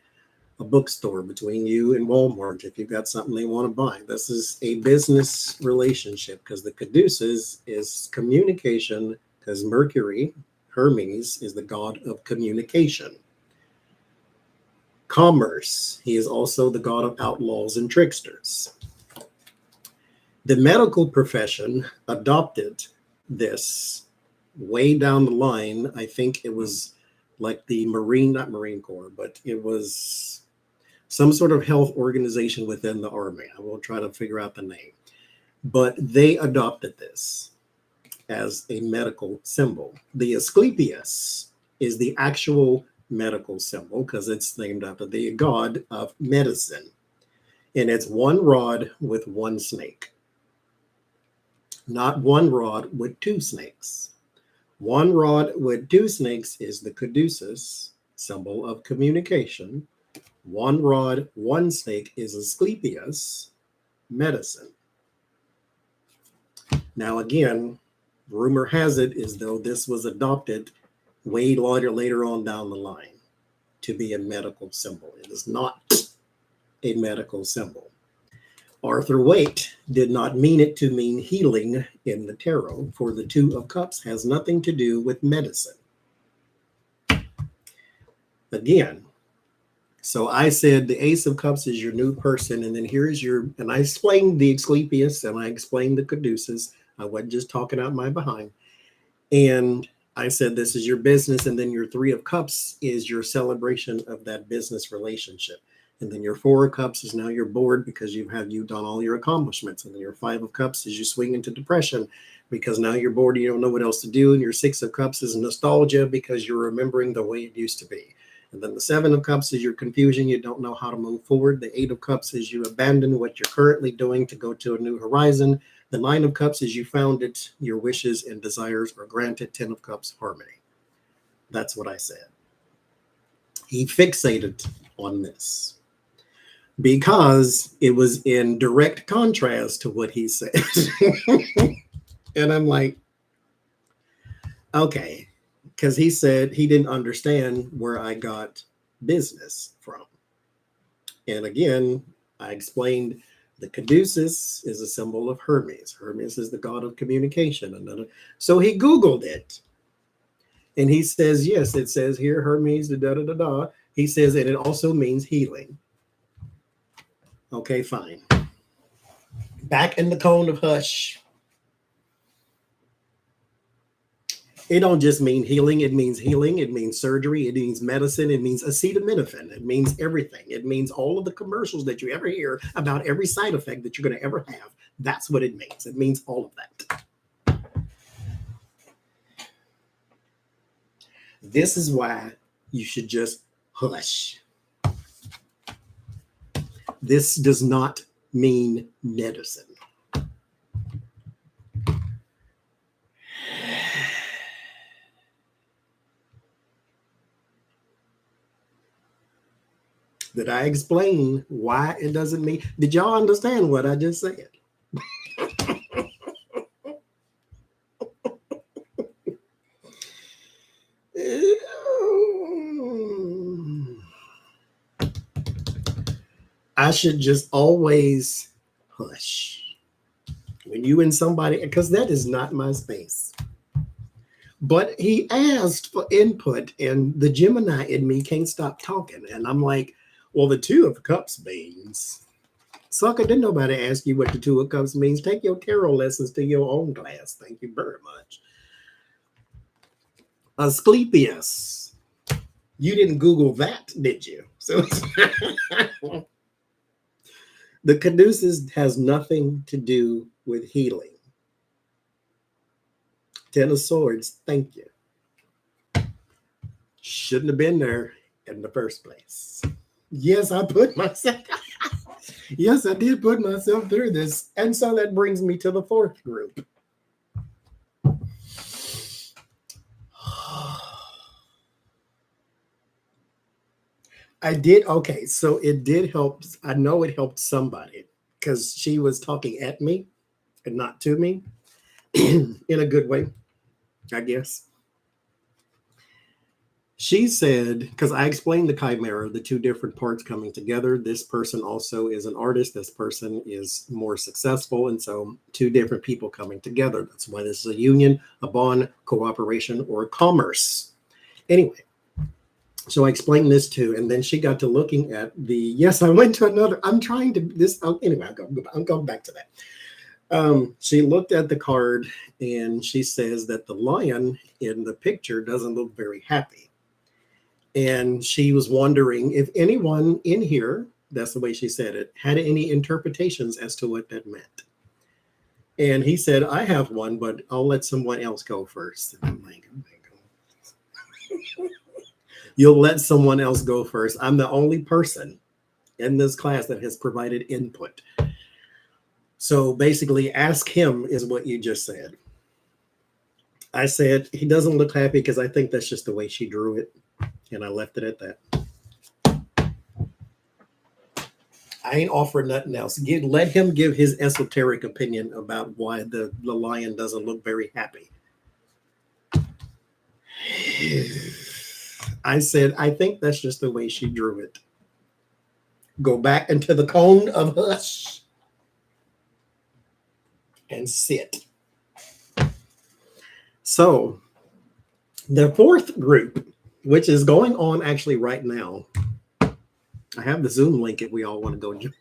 a bookstore, between you and Walmart. If you've got something they want to buy, this is a business relationship because the caduceus is communication, because Mercury, Hermes, is the god of communication. Commerce. He is also the god of outlaws and tricksters. The medical profession adopted this way down the line. I think it was like the not Marine Corps, but it was some sort of health organization within the Army. I will try to figure out the name. But they adopted this as a medical symbol. The Asclepius is the actual medical symbol because it's named after the god of medicine. And it's one rod with one snake. Not one rod with two snakes. One rod with two snakes is the caduceus, symbol of communication. One rod, one snake is Asclepius, medicine. Now again, rumor has it as though this was adopted way later on down the line to be a medical symbol. It is not a medical symbol. Arthur Waite did not mean it to mean healing in the tarot, for the Two of Cups has nothing to do with medicine. Again, so I said the Ace of Cups is your new person, and then here's your, and I explained the Asclepius and I explained the caduceus. I wasn't just talking out my behind. And I said this is your business, and then your Three of Cups is your celebration of that business relationship. And then your Four of Cups is now your board because you've done all your accomplishments. And then your Five of Cups is you swing into depression because now you're bored and you don't know what else to do. And your Six of Cups is nostalgia because you're remembering the way it used to be. And then the Seven of Cups is your confusion. You don't know how to move forward. The Eight of Cups is you abandon what you're currently doing to go to a new horizon. The Nine of Cups is you found it. Your wishes and desires are granted. 10 of Cups, harmony. That's what I said. He fixated on this because it was in direct contrast to what he said. And I'm like, okay, because he said he didn't understand where I got business from. And again, I explained the caduceus is a symbol of Hermes. Hermes is the god of communication. So he Googled it. And he says, yes, it says here, Hermes, da-da-da-da. He says, and it also means healing. Okay, fine. Back in the cone of hush. It don't just mean healing. It means healing. It means surgery. It means medicine. It means acetaminophen. It means everything. It means all of the commercials that you ever hear about every side effect that you're going to ever have. That's what it means. It means all of that. This is why you should just hush. This does not mean medicine. Did I explain why it doesn't mean? Did y'all understand what I just said? I should just always hush when you and somebody, because that is not my space. But he asked for input, and the Gemini in me can't stop talking. And I'm like, well, the Two of Cups means, sucker, didn't nobody ask you what the Two of Cups means? Take your tarot lessons to your own class. Thank you very much. Asclepius. You didn't Google that, did you? So the caduceus has nothing to do with healing. 10 of Swords, thank you. Shouldn't have been there in the first place. Yes, I put myself. Yes, I did put myself through this. And so that brings me to the fourth group. I did. Okay. So it did help. I know it helped somebody because she was talking at me and not to me in a good way, I guess. She said, because I explained the chimera, the two different parts coming together. This person also is an artist. This person is more successful. And so, two different people coming together. That's why this is a union, a bond, cooperation, or commerce. Anyway, so I explained this too. And then she got to looking at the, yes, I went to another, I'm trying to, this, anyway, I'm going back to that. She looked at the card and she says that the lion in the picture doesn't look very happy. And she was wondering if anyone in here, that's the way she said it, had any interpretations as to what that meant. And he said, I have one, but I'll let someone else go first. And I'm like, oh, you'll let someone else go first. I'm the only person in this class that has provided input. So basically, ask him is what you just said. I said, he doesn't look happy because I think that's just the way she drew it. And I left it at that. I ain't offering nothing else. Let him give his esoteric opinion about why the lion doesn't look very happy. I said, I think that's just the way she drew it. Go back into the cone of hush and sit. So the fourth group, which is going on actually right now. I have the Zoom link if we all want to go join.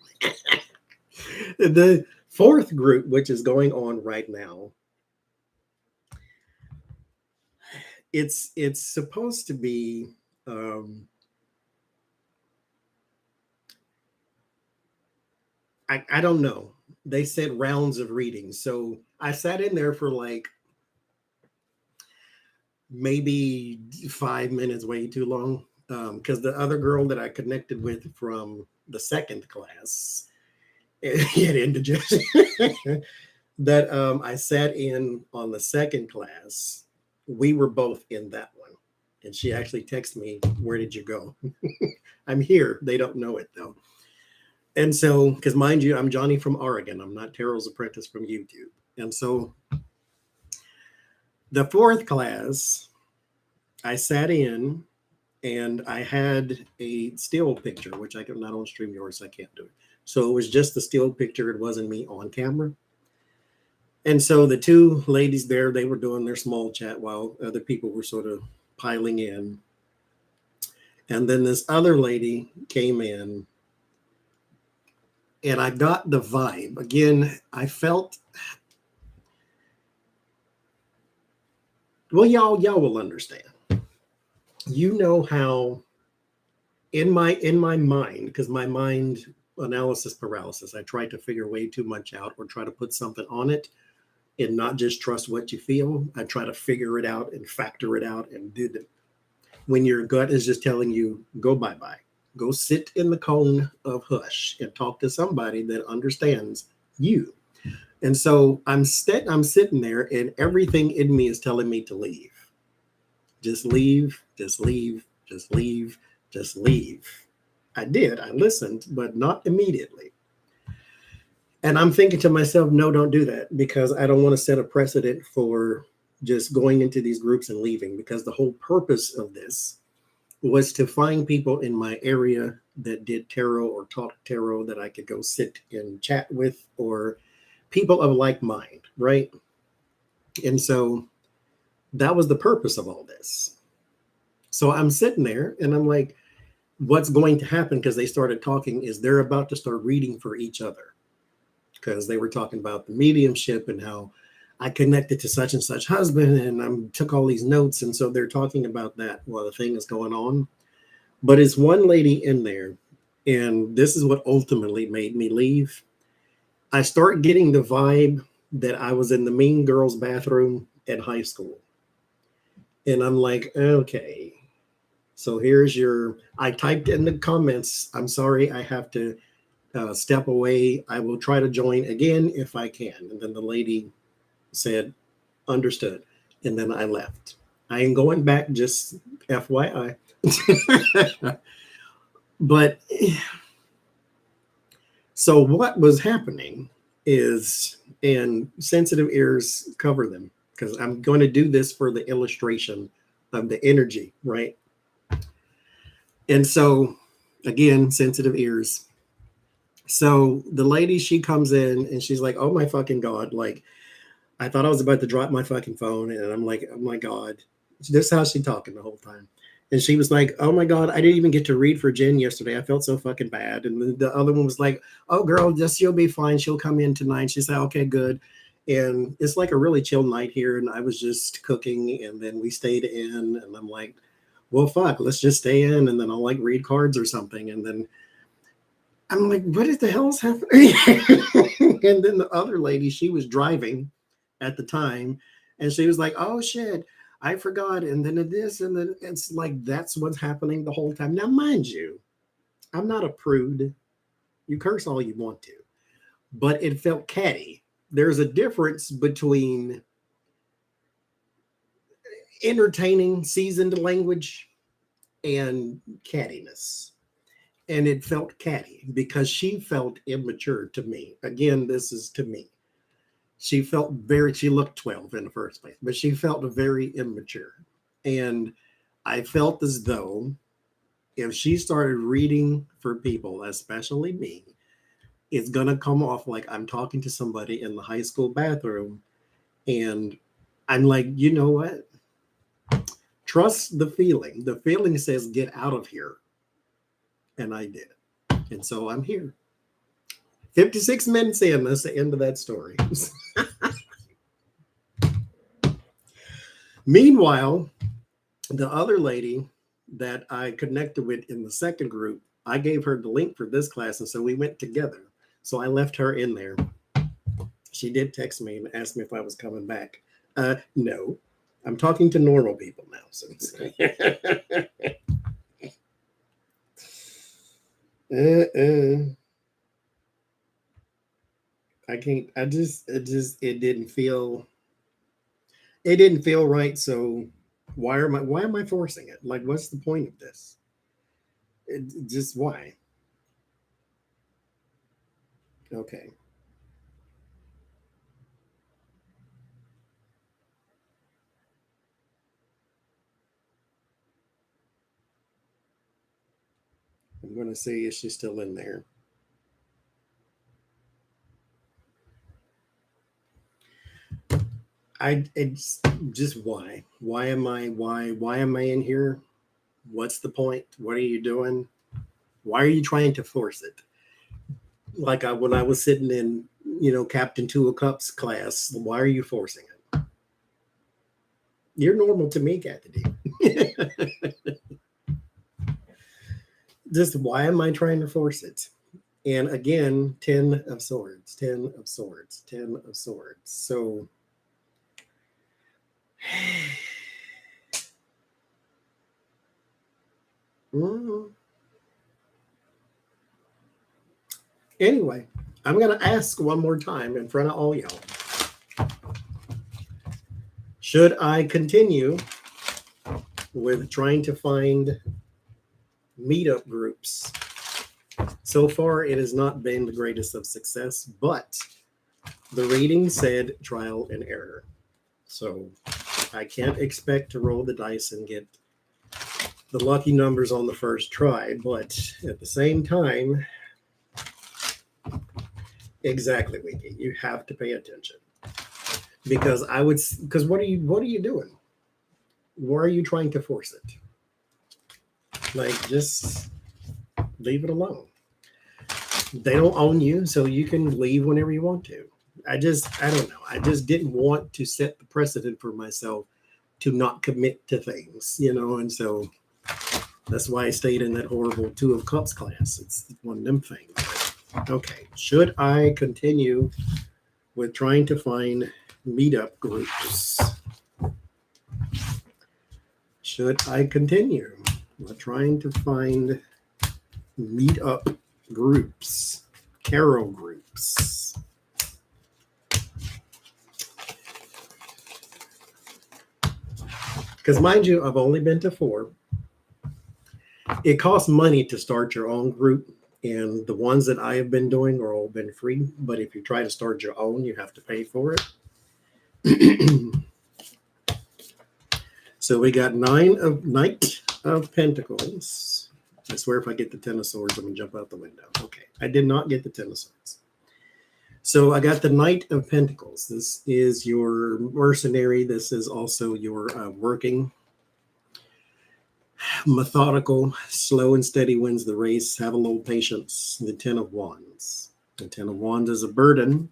The fourth group, which is going on right now, it's supposed to be I don't know. They said rounds of readings. So I sat in there for like maybe 5 minutes, way too long. Because the other girl that I connected with from the second class had indigestion that I sat in on the second class. We were both in that one. And she actually texted me, where did you go? I'm here. They don't know it though. And so, because mind you, I'm Johnny from Oregon. I'm not Tarot's Apprentice from YouTube. And so the fourth class, I sat in and I had a still picture, which I can not on StreamYard, so I can't do it. So it was just the still picture. It wasn't me on camera. And so the two ladies there, they were doing their small chat while other people were sort of piling in. And then this other lady came in and I got the vibe. Again, I felt, well, y'all will understand. You know how in my mind, because my mind analysis paralysis, I try to figure way too much out or try to put something on it and not just trust what you feel. I try to figure it out and factor it out and do that. When your gut is just telling you, go bye-bye, go sit in the cone of hush and talk to somebody that understands you. And so I'm sitting there and everything in me is telling me to leave. Just leave, just leave, just leave, just leave. I did. I listened, but not immediately. And I'm thinking to myself, no, don't do that, because I don't want to set a precedent for just going into these groups and leaving, because the whole purpose of this was to find people in my area that did tarot or taught tarot that I could go sit and chat with, or people of like mind, right? And so that was the purpose of all this. So I'm sitting there and I'm like, what's going to happen? Because they started talking is they're about to start reading for each other, because they were talking about the mediumship and how I connected to such and such husband and I took all these notes. And so they're talking about that while the thing is going on. But it's one lady in there, and this is what ultimately made me leave. I start getting the vibe that I was in the Mean Girls bathroom at high school. And I'm like, okay, so here's I typed in the comments, I'm sorry, I have to step away. I will try to join again if I can. And then the lady said, understood. And then I left. I ain't going back, just FYI. But so what was happening is, and sensitive ears cover them, because I'm going to do this for the illustration of the energy, right? And so, again, sensitive ears. So the lady, she comes in and she's like, oh my fucking God. Like, I thought I was about to drop my fucking phone. And I'm like, oh my God. This is how she talking the whole time. And she was like, oh my God, I didn't even get to read for Jen yesterday. I felt so fucking bad. And the other one was like, oh girl, just you'll be fine. She'll come in tonight. She said, okay, good. And it's like a really chill night here. And I was just cooking, and then we stayed in, and I'm like, well, fuck, let's just stay in. And then I'll like read cards or something. And then I'm like, what the hell is happening? And then the other lady, she was driving at the time, and she was like, oh shit, I forgot. And then it is, and then it's like, that's what's happening the whole time. Now, mind you, I'm not a prude. You curse all you want to, but it felt catty. There's a difference between entertaining, seasoned language and cattiness. And it felt catty because she felt immature to me. Again, this is to me. She felt she looked 12 in the first place, but she felt very immature. And I felt as though if she started reading for people, especially me, it's going to come off like I'm talking to somebody in the high school bathroom. And I'm like, you know what? Trust the feeling. The feeling says, get out of here. And I did. And so I'm here. 56 minutes in, that's the end of that story. Meanwhile, the other lady that I connected with in the second group, I gave her the link for this class, and so we went together. So I left her in there. She did text me and ask me if I was coming back. No, I'm talking to normal people now. So. I can't. It didn't feel right. So why am I forcing it? Like, what's the point of this? Just why? Okay. I'm going to see if she's still in there. It's just why? Why am I in here? What's the point? What are you doing? Why are you trying to force it? Like when I was sitting in, Captain Two of Cups class, why are you forcing it? You're normal to me, Kathy. Just why am I trying to force it? And again, 10 of swords, 10 of swords, 10 of swords. So anyway, I'm going to ask one more time in front of all y'all. Should I continue with trying to find meetup groups? So far, it has not been the greatest of success, but the reading said trial and error. So I can't expect to roll the dice and get the lucky numbers on the first try, but at the same time, exactly, Wiki, you have to pay attention. Because what are you doing? Why are you trying to force it? Like, just leave it alone. They don't own you, so you can leave whenever you want to. I don't know. I just didn't want to set the precedent for myself to not commit to things, and so that's why I stayed in that horrible Two of Cups class. It's one of them things. But, okay, should I continue with trying to find meetup groups? Should I continue with trying to find meetup groups? Tarot groups. Because mind you, I've only been to 4. It costs money to start your own group, and the ones that I have been doing are all been free. But if you try to start your own, you have to pay for it. So we got Knight of Pentacles. I swear if I get the 10 of Swords, I'm going to jump out the window. Okay, I did not get the 10 of Swords. So I got the Knight of Pentacles. This is your mercenary. This is also your working. Methodical, slow and steady wins the race. Have a little patience. The 10 of Wands. The 10 of Wands is a burden.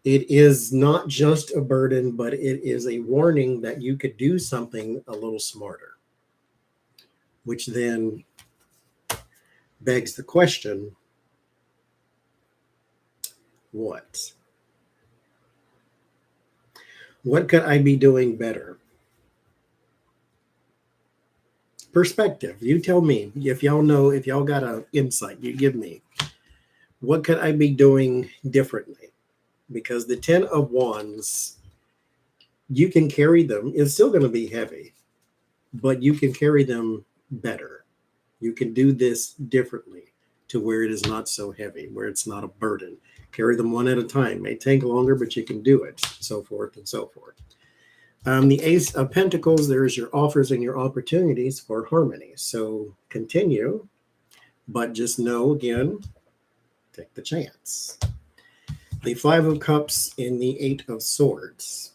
It is not just a burden, but it is a warning that you could do something a little smarter, which then begs the question, what? What could I be doing better? Perspective. You tell me. If y'all know, if y'all got an insight, you give me. What could I be doing differently? Because the 10 of Wands, you can carry them. It's still going to be heavy, but you can carry them better. You can do this differently to where it is not so heavy, where it's not a burden. Carry them one at a time. May take longer, but you can do it, so forth and so forth. The Ace of Pentacles, there's your offers and your opportunities for harmony. So continue, but just know, again, take the chance. The 5 of Cups and the 8 of Swords.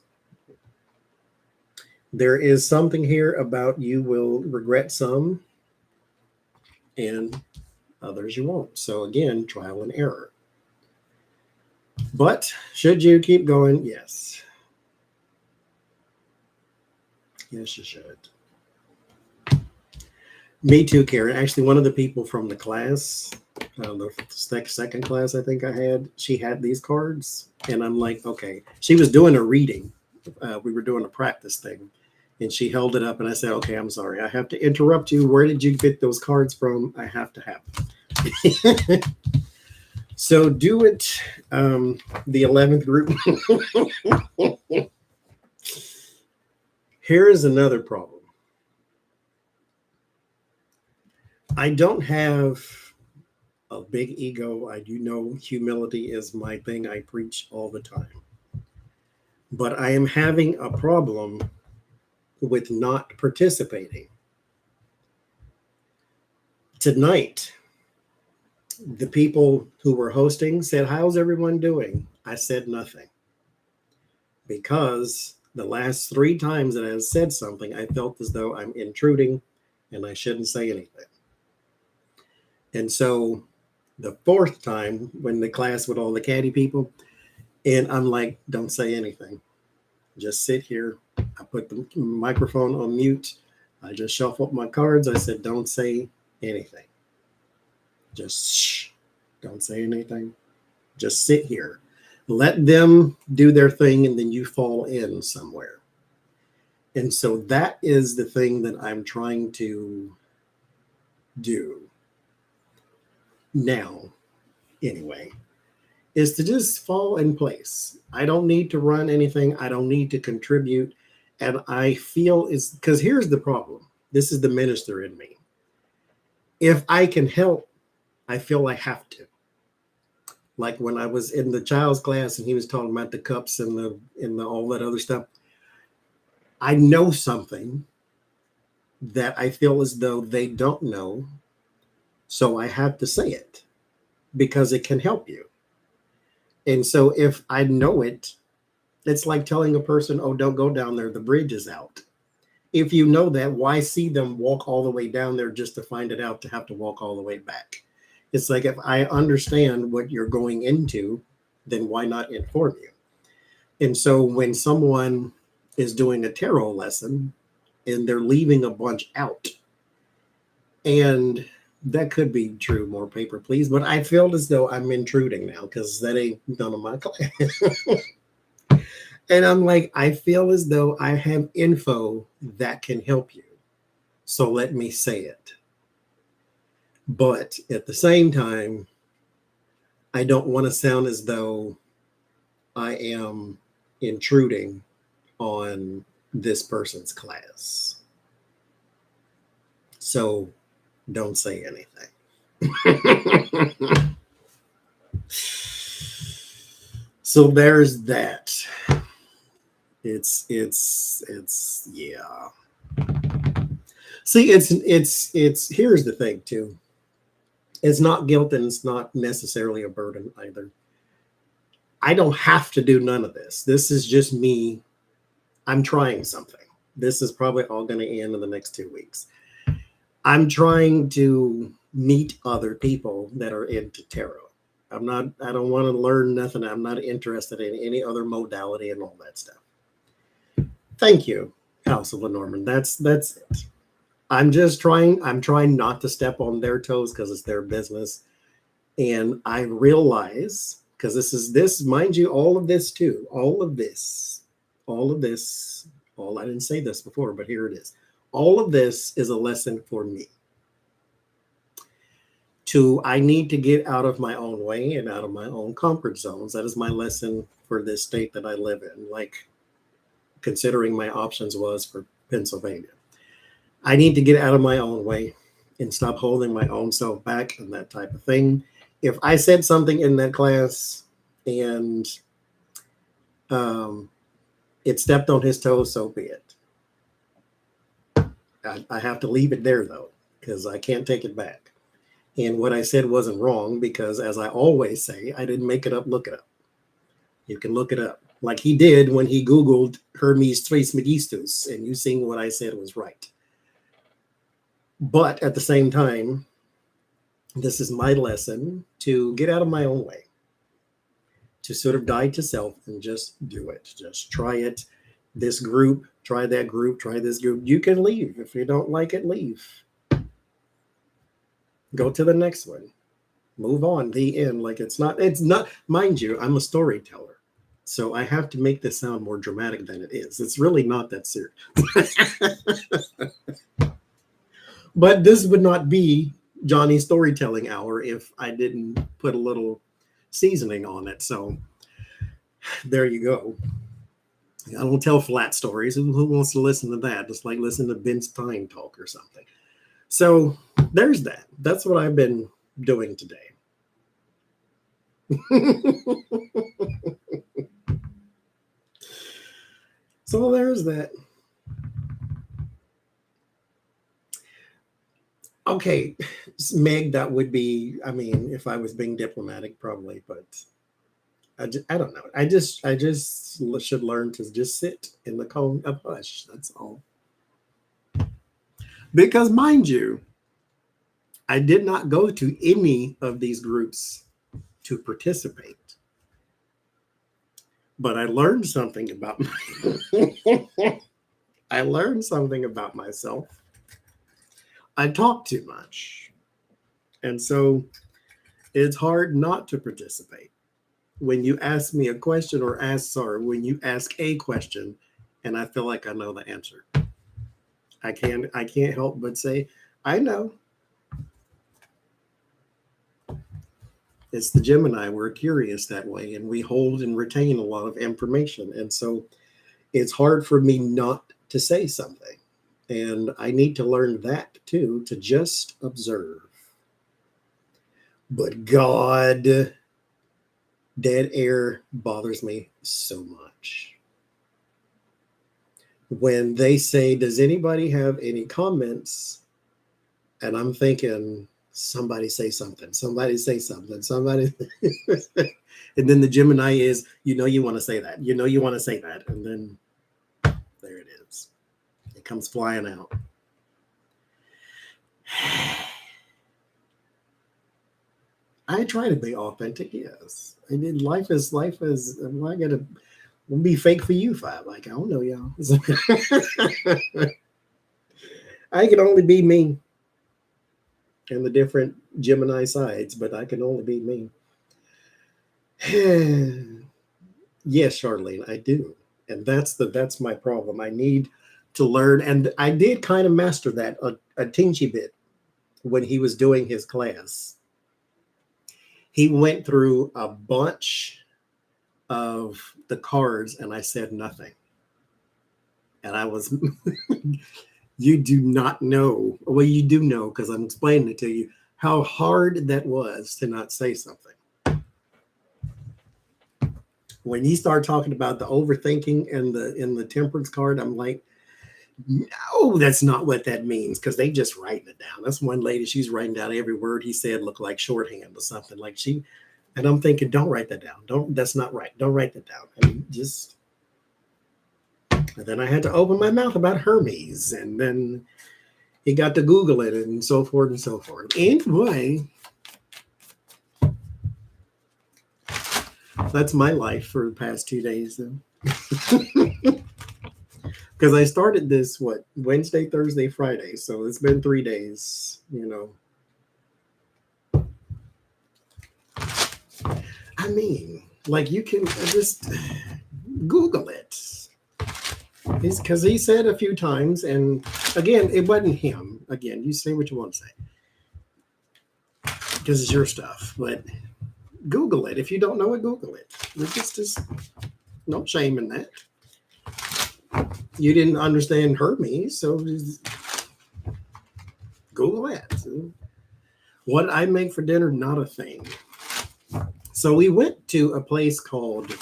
There is something here about you will regret some and others you won't. So again, trial and error. But should you keep going? Yes. Yes, you should. Me too, Karen. Actually, one of the people from the class, the second class I think I had, she had these cards. And I'm like, okay. She was doing a reading. We were doing a practice thing. And she held it up and I said, okay, I'm sorry. I have to interrupt you. Where did you get those cards from? I have to have them. So do it, the 11th group. Here is another problem. I don't have a big ego. I do know humility is my thing. I preach all the time. But I am having a problem with not participating. Tonight, the people who were hosting said, how's everyone doing? I said nothing. Because the last 3 times that I have said something, I felt as though I'm intruding and I shouldn't say anything. And so the 4th time, when the class with all the caddy people, and I'm like, don't say anything. Just sit here. I put the microphone on mute. I just shuffled my cards. I said, don't say anything. Just shh. Don't say anything. Just sit here. Let them do their thing, and then you fall in somewhere. And so that is the thing that I'm trying to do now, anyway, is to just fall in place. I don't need to run anything. I don't need to contribute. And I feel is because here's the problem. This is the minister in me. If I can help, I feel I have to. Like when I was in the child's class and he was talking about the cups and the all that other stuff. I know something that I feel as though they don't know. So I have to say it because it can help you. And so if I know it, it's like telling a person, oh, don't go down there. The bridge is out. If you know that, why see them walk all the way down there just to find it out to have to walk all the way back? It's like if I understand what you're going into, then why not inform you? And so when someone is doing a tarot lesson and they're leaving a bunch out, and that could be true, more paper, please, but I feel as though I'm intruding now because that ain't none of my class. And I'm like, I feel as though I have info that can help you. So let me say it. But at the same time, I don't want to sound as though I am intruding on this person's class. So don't say anything. So there's that. It's yeah. See, it's here's the thing too. It's not guilt and it's not necessarily a burden either. I don't have to do none of this. This is just me. I'm trying something. This is probably all going to end in the next 2 weeks. I'm trying to meet other people that are into tarot. I don't want to learn nothing. I'm not interested in any other modality and all that stuff. Thank you, House of Lenormand. That's it. I'm trying not to step on their toes because it's their business. And I realize, because this, mind you, all of this, I didn't say this before, but here it is. All of this is a lesson for me. I need to get out of my own way and out of my own comfort zones. That is my lesson for this state that I live in. Like, considering my options was for Pennsylvania. I need to get out of my own way and stop holding my own self back and that type of thing. If I said something in that class and it stepped on his toes, so be it. I have to leave it there, though, because I can't take it back. And what I said wasn't wrong because, as I always say, I didn't make it up. Look it up. You can look it up. Like he did when he Googled Hermes Trismegistus, and you seeing what I said was right. But at the same time, this is my lesson to get out of my own way, to sort of die to self and just do it. Just try it. This group, try that group, try this group. You can leave. If you don't like it, leave. Go to the next one. Move on. The end. Like it's not, mind you, I'm a storyteller. So I have to make this sound more dramatic than it is. It's really not that serious. But this would not be Johnny's storytelling hour if I didn't put a little seasoning on it. So there you go. I don't tell flat stories. Who wants to listen to that? Just like listen to Ben Stein talk or something. So there's that. That's what I've been doing today. So there's that. Okay, Meg, that would be, I mean, if I was being diplomatic, probably, but I don't know. I just should learn to just sit in the cone of hush. That's all. Because mind you, I did not go to any of these groups to participate. But I learned something about I learned something about myself. I talk too much. And so it's hard not to participate. When you ask me a question when you ask a question and I feel like I know the answer. I can't help but say, I know. It's the Gemini. We're curious that way and we hold and retain a lot of information. And so it's hard for me not to say something. And I need to learn that too, to just observe. But God, dead air bothers me so much. When they say, does anybody have any comments? And I'm thinking, somebody say something, somebody. And then the Gemini is, you want to say that, you want to say that. And then there it is. It comes flying out. I try to be authentic, yes. I mean, life is. I gotta be fake for you, Five. Like I don't know, y'all. I can only be me, and the different Gemini sides, but I can only be me. Yes, Charlene, I do, and that's my problem. I need to learn, and I did kind of master that a teensy bit when he was doing his class. He went through a bunch of the cards and I said nothing. And I was, you do not know, well, you do know because I'm explaining it to you, how hard that was to not say something. When you start talking about the overthinking and the temperance card, I'm like, no, that's not what that means, because they just writing it down. That's one lady, she's writing down every word he said, looked like shorthand or something. Like she, and I'm thinking, don't write that down. Don't, that's not right. Don't write that down. I mean, just, and then I had to open my mouth about Hermes, and then he got to Google it and so forth and so forth. Anyway, that's my life for the past 2 days then. Because I started this, what, Wednesday, Thursday, Friday. So it's been 3 days, you know. I mean, like, you can just Google it. Because he said a few times, and again, it wasn't him. Again, you say what you want to say. Because it's your stuff. But Google it. If you don't know it, Google it. It's just no shame in that. You didn't understand Hermes, so just Google that. What I make for dinner, not a thing. So we went to a place called,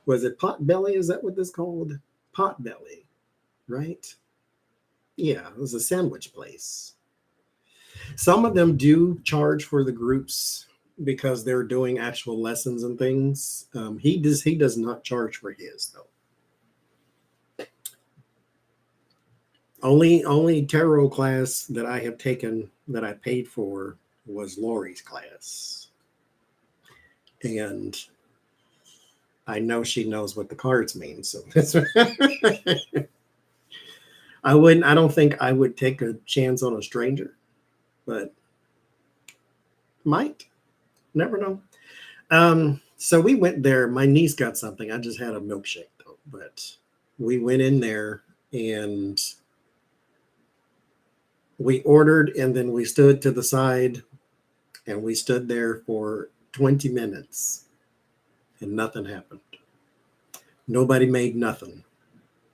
was it Potbelly? Is that what this called? Potbelly, right? Yeah, it was a sandwich place. Some of them do charge for the groups because they're doing actual lessons and things. He does not charge for his though. Only tarot class that I have taken that I paid for was Lori's class. And I know she knows what the cards mean. So that's I don't think I would take a chance on a stranger, but might. Never know. So we went there. My niece got something. I just had a milkshake though, but we went in there and we ordered, and then we stood to the side and we stood there for 20 minutes and nothing happened. Nobody made nothing.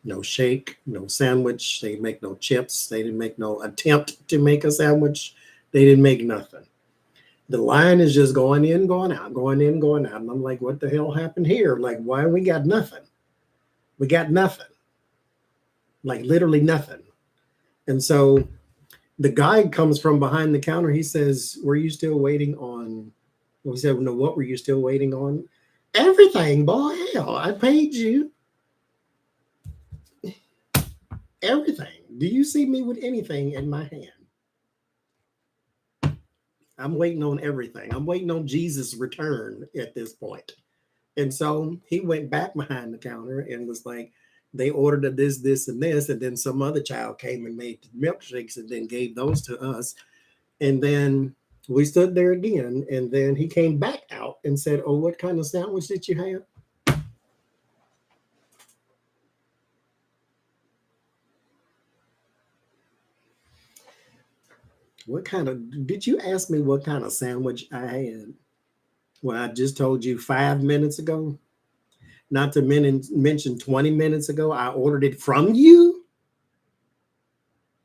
No shake, no sandwich. They didn't make no chips. They didn't make no attempt to make a sandwich. They didn't make nothing. The line is just going in, going out, going in, going out. And I'm like, what the hell happened here? Like, why we got nothing? We got nothing. Like literally nothing. And so the guy comes from behind the counter. He says, were you still waiting on? We said, no, what were you still waiting on? Everything, boy. Hell, I paid you. Everything. Do you see me with anything in my hand? I'm waiting on everything. I'm waiting on Jesus' return at this point. And so he went back behind the counter and was like, they ordered this, this, and this. And then some other child came and made milkshakes and then gave those to us. And then we stood there again. And then he came back out and said, oh, what kind of sandwich did you have? What kind of, did you ask me what kind of sandwich I had? Well, I just told you 5 minutes ago. Not to mention 20 minutes ago, I ordered it from you.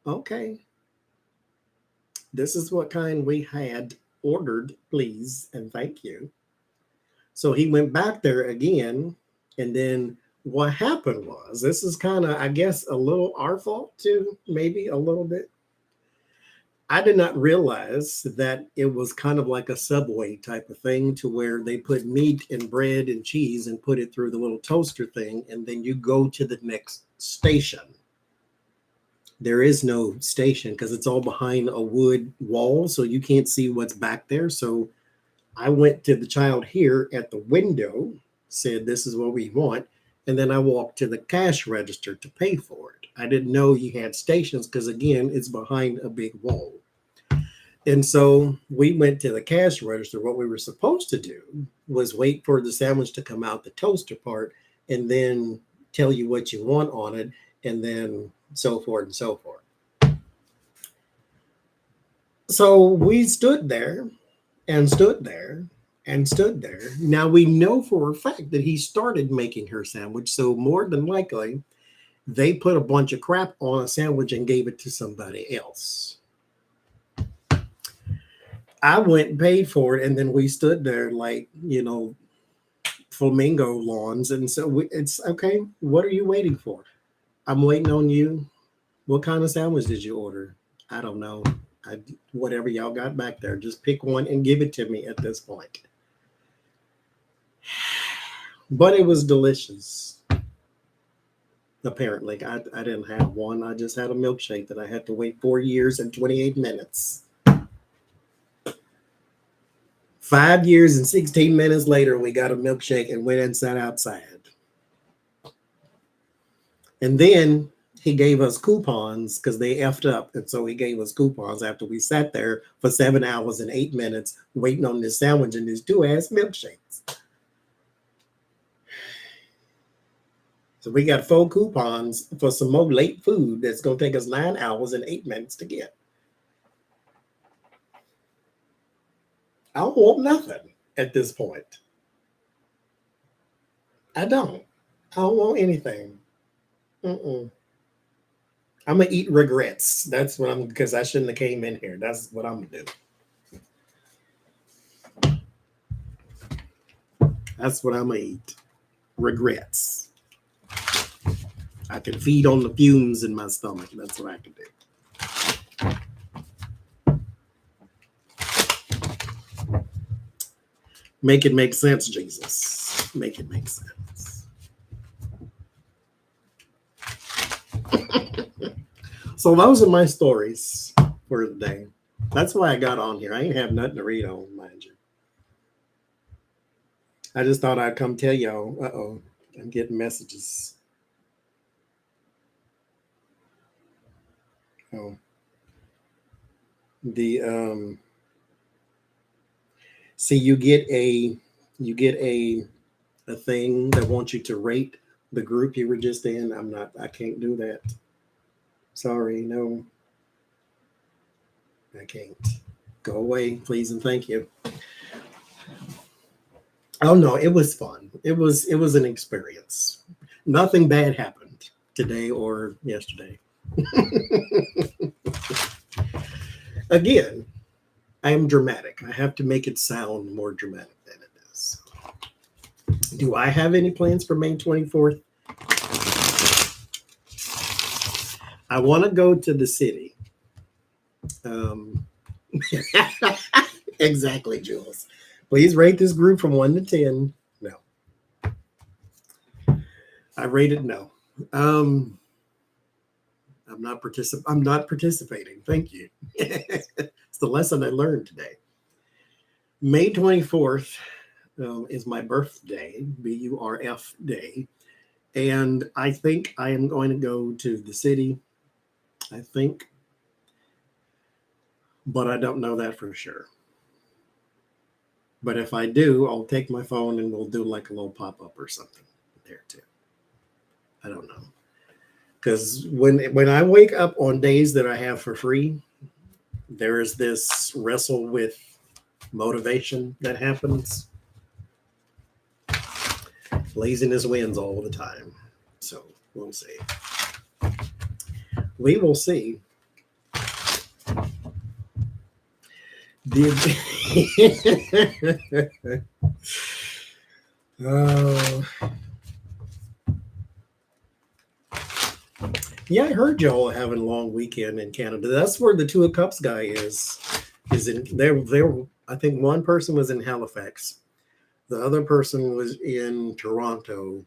Okay. This is what kind we had ordered, please, and thank you. So he went back there again. And then what happened was, this is kind of, I guess, a little our fault too, maybe a little bit. I did not realize that it was kind of like a Subway type of thing, to where they put meat and bread and cheese and put it through the little toaster thing. And then you go to the next station. There is no station because it's all behind a wood wall. So you can't see what's back there. So I went to the child here at the window, said, this is what we want. And then I walked to the cash register to pay for it. I didn't know you had stations because, again, it's behind a big wall. And so we went to the cash register. What we were supposed to do was wait for the sandwich to come out, the toaster part, and then tell you what you want on it, and then so forth and so forth. So we stood there, and stood there and stood there. Now we know for a fact that he started making her sandwich. So more than likely, they put a bunch of crap on a sandwich and gave it to somebody else. I went and paid for it, and then we stood there like, flamingo lawns. And so it's okay. What are you waiting for? I'm waiting on you. What kind of sandwich did you order? I don't know. Whatever y'all got back there, just pick one and give it to me at this point. But it was delicious. Apparently, I didn't have one. I just had a milkshake that I had to wait 4 years and 28 minutes. 5 years and 16 minutes later, we got a milkshake and went and sat outside. And then he gave us coupons because they effed up. And so he gave us coupons after we sat there for 7 hours and 8 minutes waiting on this sandwich and these 2-ass milkshakes. So we got 4 coupons for some more late food that's going to take us 9 hours and 8 minutes to get. I don't want nothing at this point. I don't want anything. I'm going to eat regrets. That's what because I shouldn't have came in here. That's what I'm going to do. That's what I'm going to eat. Regrets. I can feed on the fumes in my stomach. That's what I can do. Make it make sense, Jesus. Make it make sense. So those are my stories for the day. That's why I got on here. I ain't have nothing to read on, mind you. I just thought I'd come tell y'all, uh-oh, I'm getting messages. Oh. See, you get a thing that wants you to rate the group you were just in. I can't do that. Sorry, no. I can't. Go away, please and thank you. Oh no, it was fun. It was an experience. Nothing bad happened today or yesterday. Again, I am dramatic. I have to make it sound more dramatic than it is. Do I have any plans for May 24th? I want to go to the city. Exactly, Jules. Please rate this group from 1 to 10. No. I rated no. I'm not participating. Thank you. It's the lesson I learned today. May 24th is my birthday, BURF day. And I think I am going to go to the city. I think. But I don't know that for sure. But if I do, I'll take my phone and we'll do like a little pop-up or something there too. I don't know. Because when I wake up on days that I have for free, there is this wrestle with motivation that happens. Laziness wins all the time. So we'll see. We will see. Yeah, I heard y'all having a long weekend in Canada. That's where the Two of Cups guy is in there. I think one person was in Halifax. The other person was in Toronto.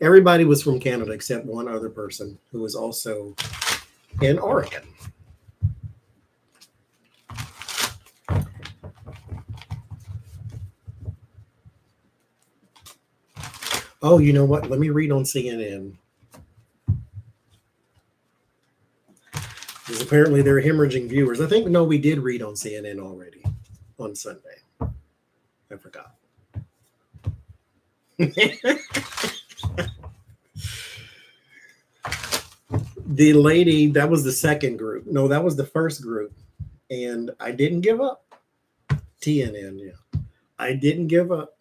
Everybody was from Canada except one other person who was also in Oregon. Oh, you know what? Let me read on CNN. Because apparently they're hemorrhaging viewers. I think, no, we did read on CNN already on Sunday. I forgot. The lady, that was the second group. No, that was the first group. And I didn't give up. TNN, yeah. I didn't give up.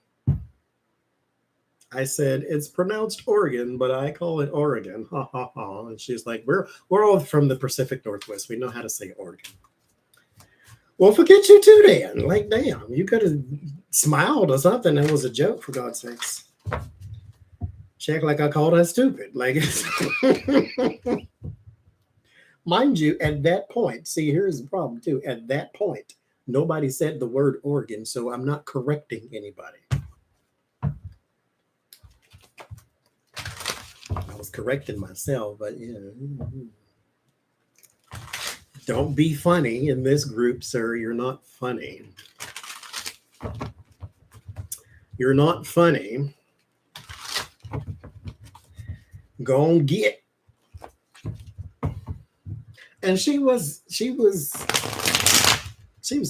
I said, it's pronounced Oregon, but I call it Oregon. Ha ha ha. And she's like, we're all from the Pacific Northwest. We know how to say Oregon. Well, forget you too, Dan. Like, damn, you could have smiled or something. That was a joke, for God's sakes. Check like I called her stupid. Like, mind you, at that point, see, here's the problem too. At that point, nobody said the word Oregon, so I'm not correcting anybody. I was correcting myself, but yeah. Don't be funny in this group, sir. You're not funny. You're not funny. Go on, get. And she was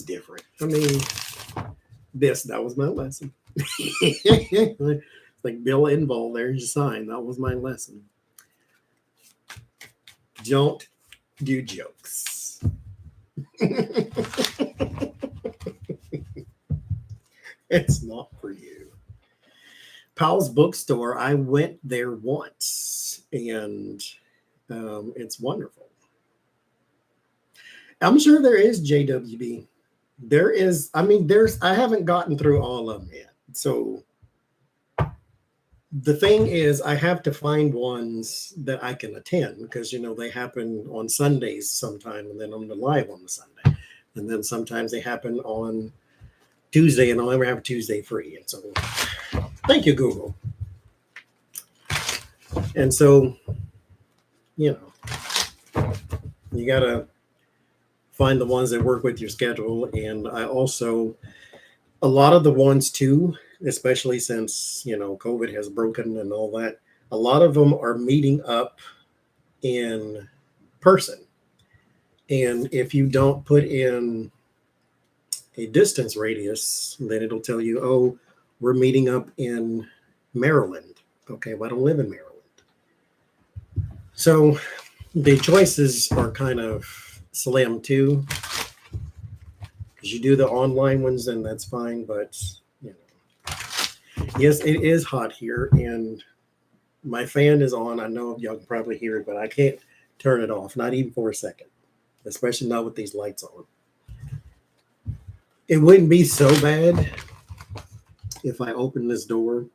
different. I mean, that was my lesson. Like Bill Inval, there's your sign. That was my lesson. Don't do jokes. It's not for you. Powell's Bookstore, I went there once, and it's wonderful. I'm sure there is JWB. There is, I mean, I haven't gotten through all of them yet. So the thing is, I have to find ones that I can attend because, you know, they happen on Sundays sometime, and then I'm live on the Sunday. And then sometimes they happen on Tuesday, and I'll never have a Tuesday free. And so, thank you, Google. And so, you know, you got to find the ones that work with your schedule. And I also, a lot of the ones too, especially since, you know, COVID has broken and all that, a lot of them are meeting up in person. And if you don't put in a distance radius, then it'll tell you, oh, we're meeting up in Maryland. Okay, well, I don't live in Maryland. So the choices are kind of slim too. Because you do the online ones, then that's fine. But, you know, yes, it is hot here, and my fan is on. I know y'all can probably hear it, but I can't turn it off, not even for a second, especially not with these lights on. It wouldn't be so bad if I opened this door,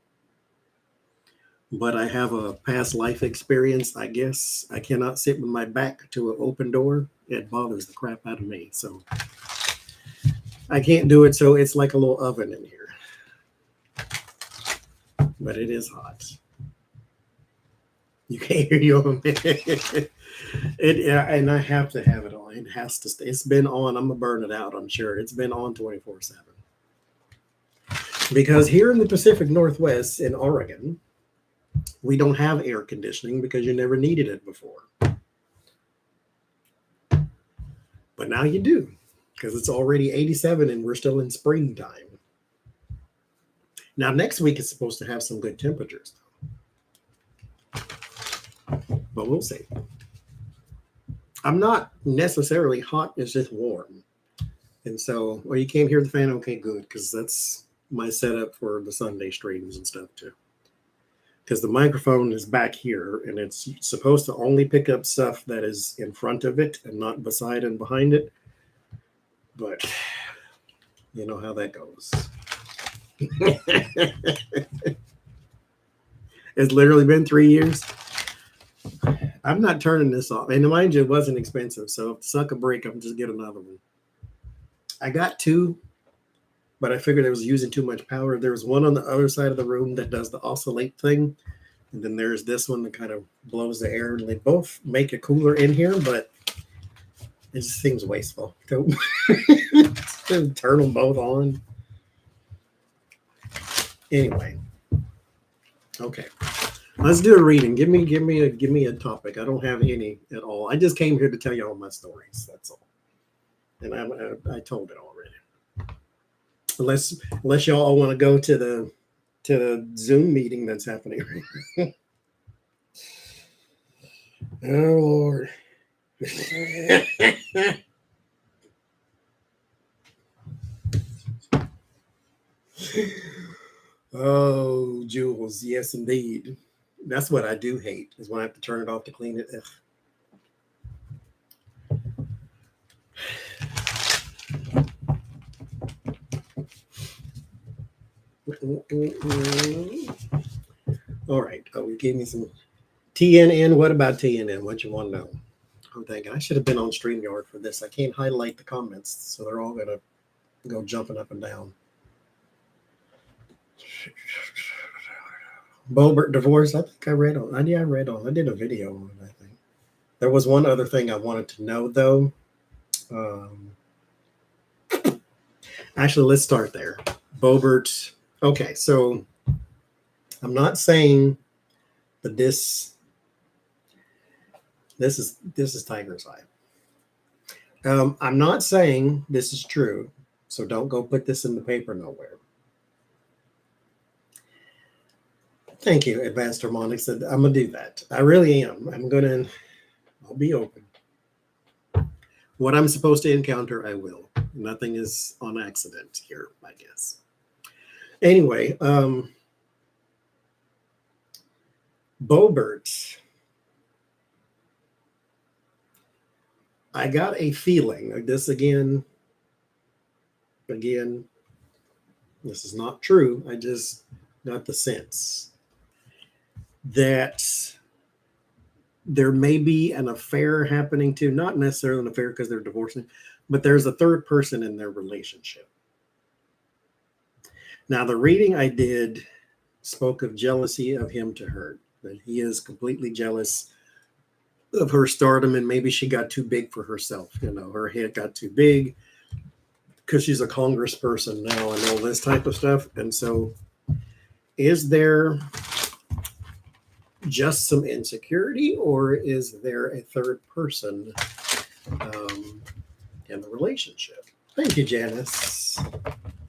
but I have a past life experience, I guess. I cannot sit with my back to an open door. It bothers the crap out of me. So I can't do it. So it's like a little oven in here. But it is hot. You can't hear you. And I have to have it on. It has to stay. It's been on. I'm going to burn it out, I'm sure. It's been on 24/7. Because here in the Pacific Northwest in Oregon, we don't have air conditioning because you never needed it before. But now you do, because it's already 87 and we're still in springtime. Now, next week is supposed to have some good temperatures, but we'll see. I'm not necessarily hot, it's just warm. And so, well, you can't hear the fan? Okay, good, because that's my setup for the Sunday streams and stuff too. Because the microphone is back here, and it's supposed to only pick up stuff that is in front of it and not beside and behind it. But you know how that goes. It's literally been 3 years. I'm not turning this off. And mind you, it wasn't expensive. So if suck a break, I'm just get another one. I got two, but I figured I was using too much power. There was one on the other side of the room that does the oscillate thing. And then there's this one that kind of blows the air. And they both make it cooler in here, but it just seems wasteful. Turn them both on. Anyway. Okay. Let's do a reading. Give me a topic. I don't have any at all. I just came here to tell you all my stories. That's all. And I told it already. Unless y'all all want to go to the Zoom meeting that's happening. Oh Lord. videos. Yes, indeed. That's what I do hate, is when I have to turn it off to clean it. Ugh. All right. Oh, you gave me some TNN. What about TNN? What you want to know? I'm thinking I should have been on StreamYard for this. I can't highlight the comments, so they're all going to go jumping up and down. Bobert divorce. I think I read on. I read on. I did a video on it, I think. There was one other thing I wanted to know, though. Actually, let's start there. Bobert. Okay, so I'm not saying that this is Tiger's Eye. I'm not saying this is true, so don't go put this in the paper nowhere. Thank you, Advanced Harmonics. I'm gonna do that. I really am. I'll be open. What I'm supposed to encounter, I will. Nothing is on accident here, I guess. Anyway, Bobert. I got a feeling like this again, this is not true. I just got the sense that there may be an affair happening too, not necessarily an affair because they're divorcing, but there's a third person in their relationship. Now, the reading I did spoke of jealousy of him to her, that he is completely jealous of her stardom, and maybe she got too big for herself. You know, her head got too big because she's a congressperson now and all this type of stuff. And so is there just some insecurity, or is there a third person in the relationship? Thank you, Janice.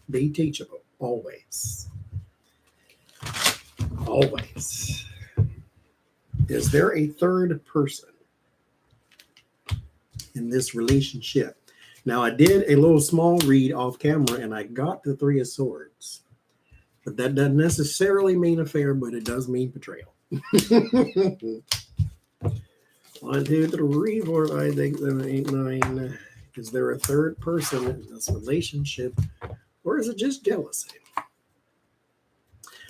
Be teachable, always. Always. Is there a third person in this relationship? Now, I did a little small read off camera, and I got the Three of Swords. But that doesn't necessarily mean affair, but it does mean betrayal. 1, 2, 3, 4, 5, 6, 7, 8, 9. Is there a third person in this relationship, or is it just jealousy?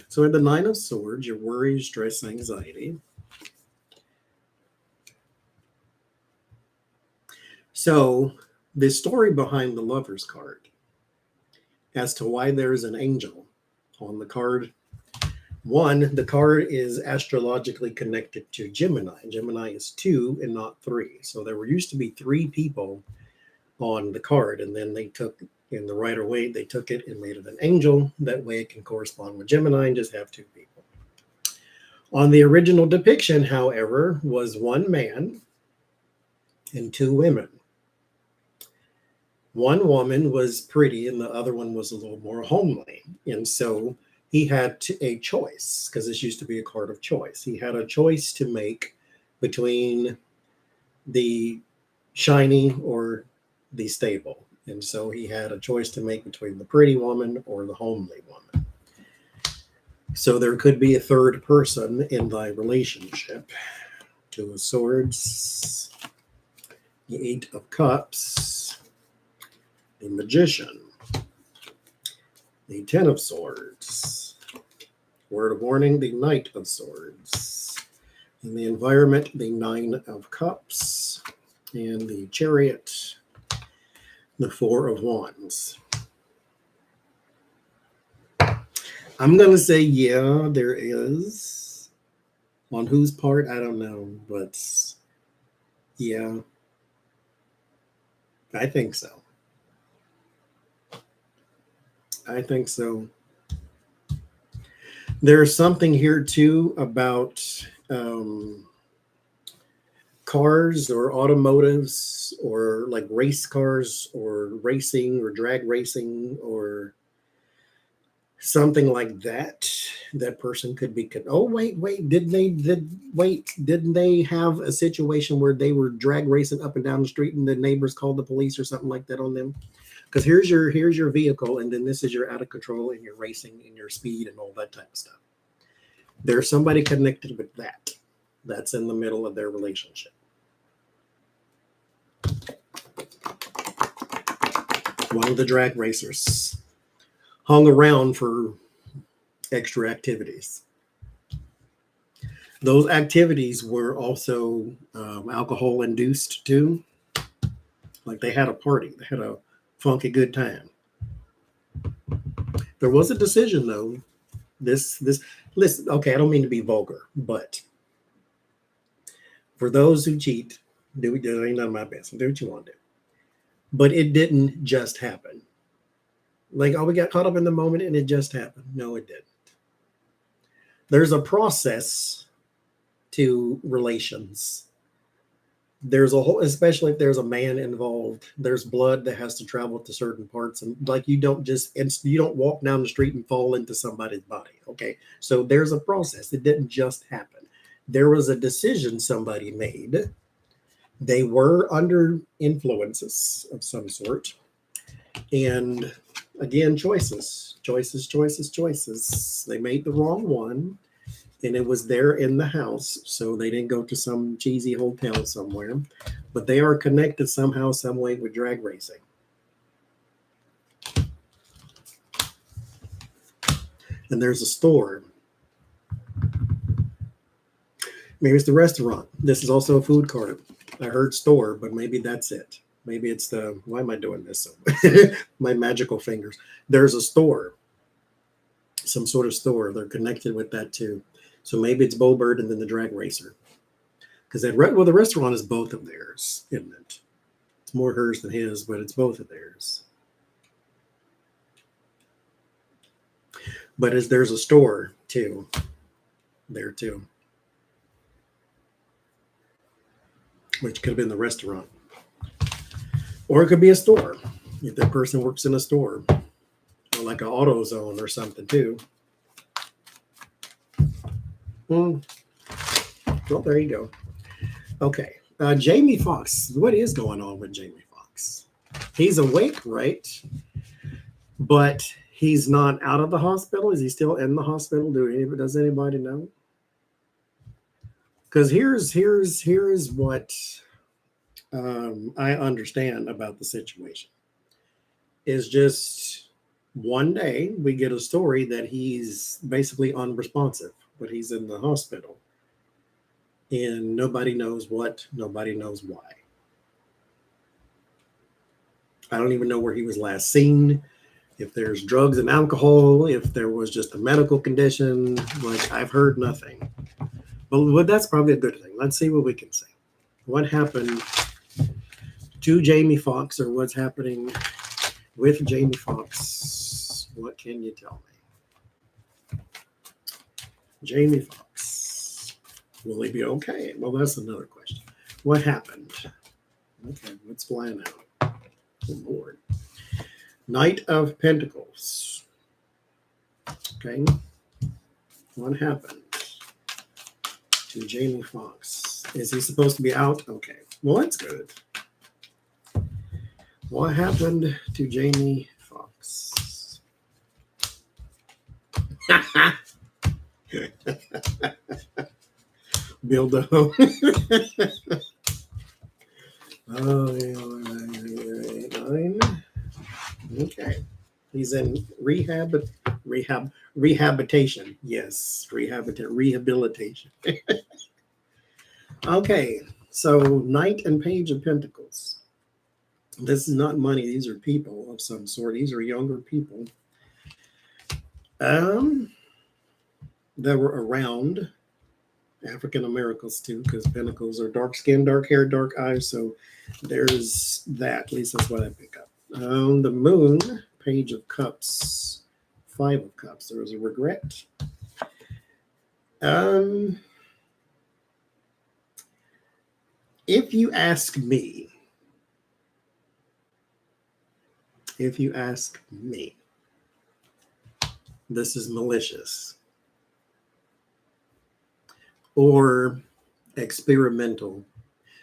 So in the 9 of Swords, your worries, stress, anxiety. So the story behind the Lover's card as to why there's an angel on the card. 1, the card is astrologically connected to Gemini. Gemini is 2 and not 3. So there used to be 3 people on the card, and then they took, in the Rider-Waite, they took it and made it an angel. That way it can correspond with Gemini and just have 2 people. On the original depiction, however, was 1 man and 2 women. 1 woman was pretty and the other one was a little more homely. And so he had a choice, because this used to be a card of choice. He had a choice to make between the shiny or the stable. And so he had a choice to make between the pretty woman or the homely woman. So there could be a third person in thy relationship. 2 of Swords, the 8 of Cups, the Magician, the 10 of Swords, word of warning, the Knight of Swords, in the environment, the 9 of Cups, and the Chariot, the 4 of Wands. I'm going to say, yeah, there is. On whose part, I don't know, but yeah, I think so. I think so. There's something here too about cars or automotives, or like race cars or racing or drag racing or something like that. That person could be. Oh, wait! Didn't they have a situation where they were drag racing up and down the street and the neighbors called the police or something like that on them? Because here's your vehicle, and then this is your out of control and your racing and your speed and all that type of stuff. There's somebody connected with that. That's in the middle of their relationship. One of the drag racers hung around for extra activities. Those activities were also alcohol induced too. Like they had a party, they had a funky good time. There was a decision though. This listen, okay, I don't mean to be vulgar, but for those who cheat, do it ain't none of my business. Do what you want to do. But it didn't just happen. Like, oh, we got caught up in the moment and it just happened. No, it didn't. There's a process to relations. There's a whole, especially if there's a man involved, there's blood that has to travel to certain parts. And like, you don't walk down the street and fall into somebody's body. Okay. So there's a process. It didn't just happen. There was a decision somebody made. They were under influences of some sort. And again, choices. They made the wrong one. And it was there in the house, so they didn't go to some cheesy hotel somewhere. But they are connected somehow, some way with drag racing. And there's a store. Maybe it's the restaurant. This is also a food cart. I heard store, but maybe that's it. Maybe it's the, why am I doing this? My magical fingers. There's a store, some sort of store. They're connected with that too. So maybe it's Bowbird and then the drag racer. Because the restaurant is both of theirs, isn't it? It's more hers than his, but it's both of theirs. But there's a store too. There too. Which could have been the restaurant. Or it could be a store. If that person works in a store. Or like an AutoZone or something too. Well, there you go. Okay. Jamie Foxx. What is going on with Jamie Foxx? He's awake, right? But he's not out of the hospital. Is he still in the hospital? Does anybody know? Because here's what I understand about the situation. Is just one day we get a story that he's basically unresponsive, but he's in the hospital. And nobody knows what, nobody knows why. I don't even know where he was last seen, if there's drugs and alcohol, if there was just a medical condition. Like, I've heard nothing. But that's probably a good thing. Let's see what we can say. What happened to Jamie Foxx, or what's happening with Jamie Foxx? What can you tell me? Jamie Foxx. Will he be okay? Well, that's another question. What happened? Okay, let's plan out. Good Lord. Knight of Pentacles. Okay. What happened to Jamie Foxx? Is he supposed to be out? Okay. Well, that's good. What happened to Jamie Foxx? Build a home. Oh, yeah. Okay. He's in rehabilitation. Yes, rehabilitation. Okay, so Knight and Page of Pentacles. This is not money. These are people of some sort. These are younger people that were around. African Americans too, because Pentacles are dark skin, dark hair, dark eyes. So there's that. At least that's what I pick up. The Moon, Page of Cups, Five of Cups. There was a regret. If you ask me, this is malicious or experimental,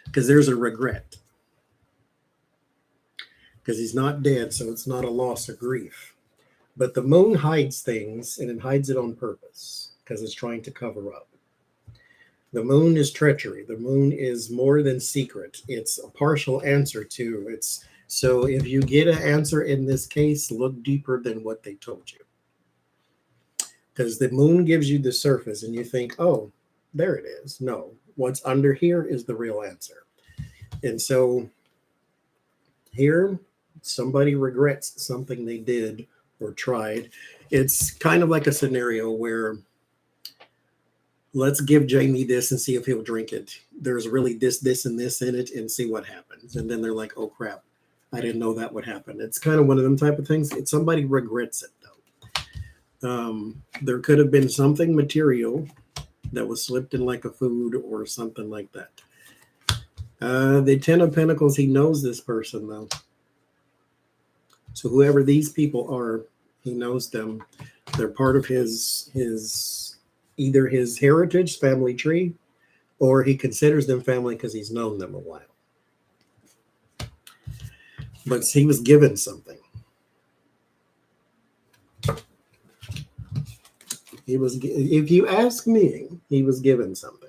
because there's a regret. Because he's not dead, so it's not a loss or grief. But the Moon hides things, and it hides it on purpose. because it's trying to cover up. The moon is treachery. The moon is more than secret. It's a partial answer to it's. So if you get an answer in this case, look deeper than what they told you. Because the moon gives you the surface and you think, oh, there it is. No, what's under here is the real answer. And so here, somebody regrets something they did or tried. It's kind of like a scenario where let's give Jamie this and see if he'll drink it. There's really this, and this in it and see what happens. And then they're like, oh, crap, I didn't know that would happen. It's kind of one of them type of things. Somebody regrets it, though. There could have been something material that was slipped in like a food or something like that. The 10 of Pentacles, he knows this person, though. So whoever these people are, he knows them. They're part of his either his heritage, family tree, or he considers them family because he's known them a while. But he was given something. If you ask me, he was given something.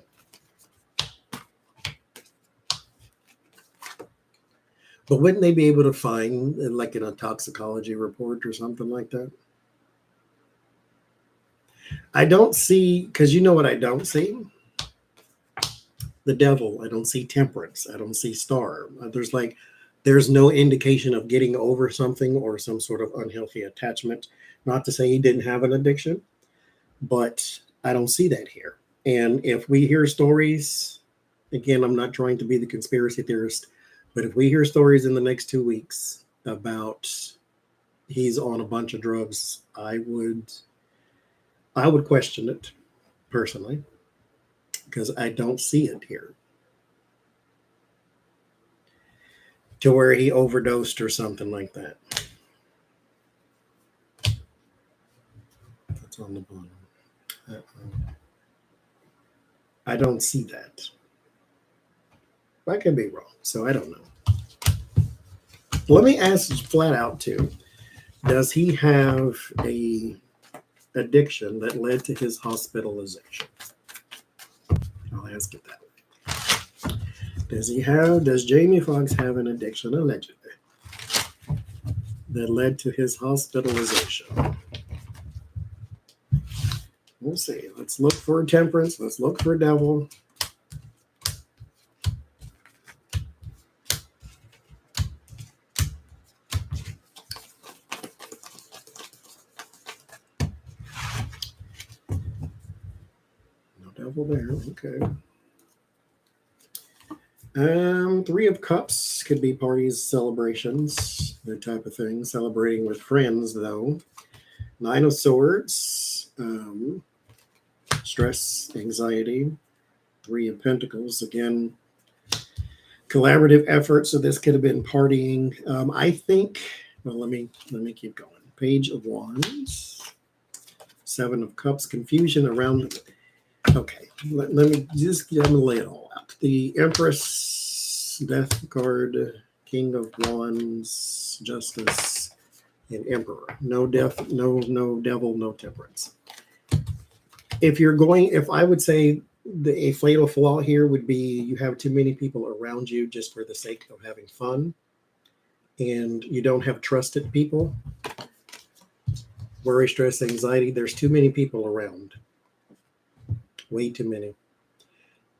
But wouldn't they be able to find, like in a toxicology report or something like that? I don't see, because you know what I don't see? The devil. I don't see temperance. I don't see star. There's no indication of getting over something or some sort of unhealthy attachment. Not to say he didn't have an addiction, but I don't see that here. And if we hear stories, again, I'm not trying to be the conspiracy theorist, but if we hear stories in the next 2 weeks about he's on a bunch of drugs, I would question it personally because I don't see it here. To where he overdosed or something like that. That's on the bottom. I don't see that. I could be wrong, so I don't know. Let me ask flat out too. Does he have a addiction that led to his hospitalization? I'll ask it that way. Does Jamie Foxx have an addiction, allegedly, that led to his hospitalization? We'll see. Let's look for temperance. Let's look for devil. Devil there. Okay. 3 of Cups could be parties, celebrations, that type of thing. Celebrating with friends, though. 9 of Swords. Stress, anxiety. 3 of Pentacles. Again, collaborative effort. So this could have been partying. I think. Well, let me keep going. Page of Wands. 7 of Cups. Confusion around. Okay, let me just lay it all out. The Empress, Death card, King of Wands, Justice, and Emperor. No death, no devil, no temperance. If I would say a fatal flaw here would be you have too many people around you just for the sake of having fun, and you don't have trusted people. Worry, stress, anxiety. There's too many people around. Way too many.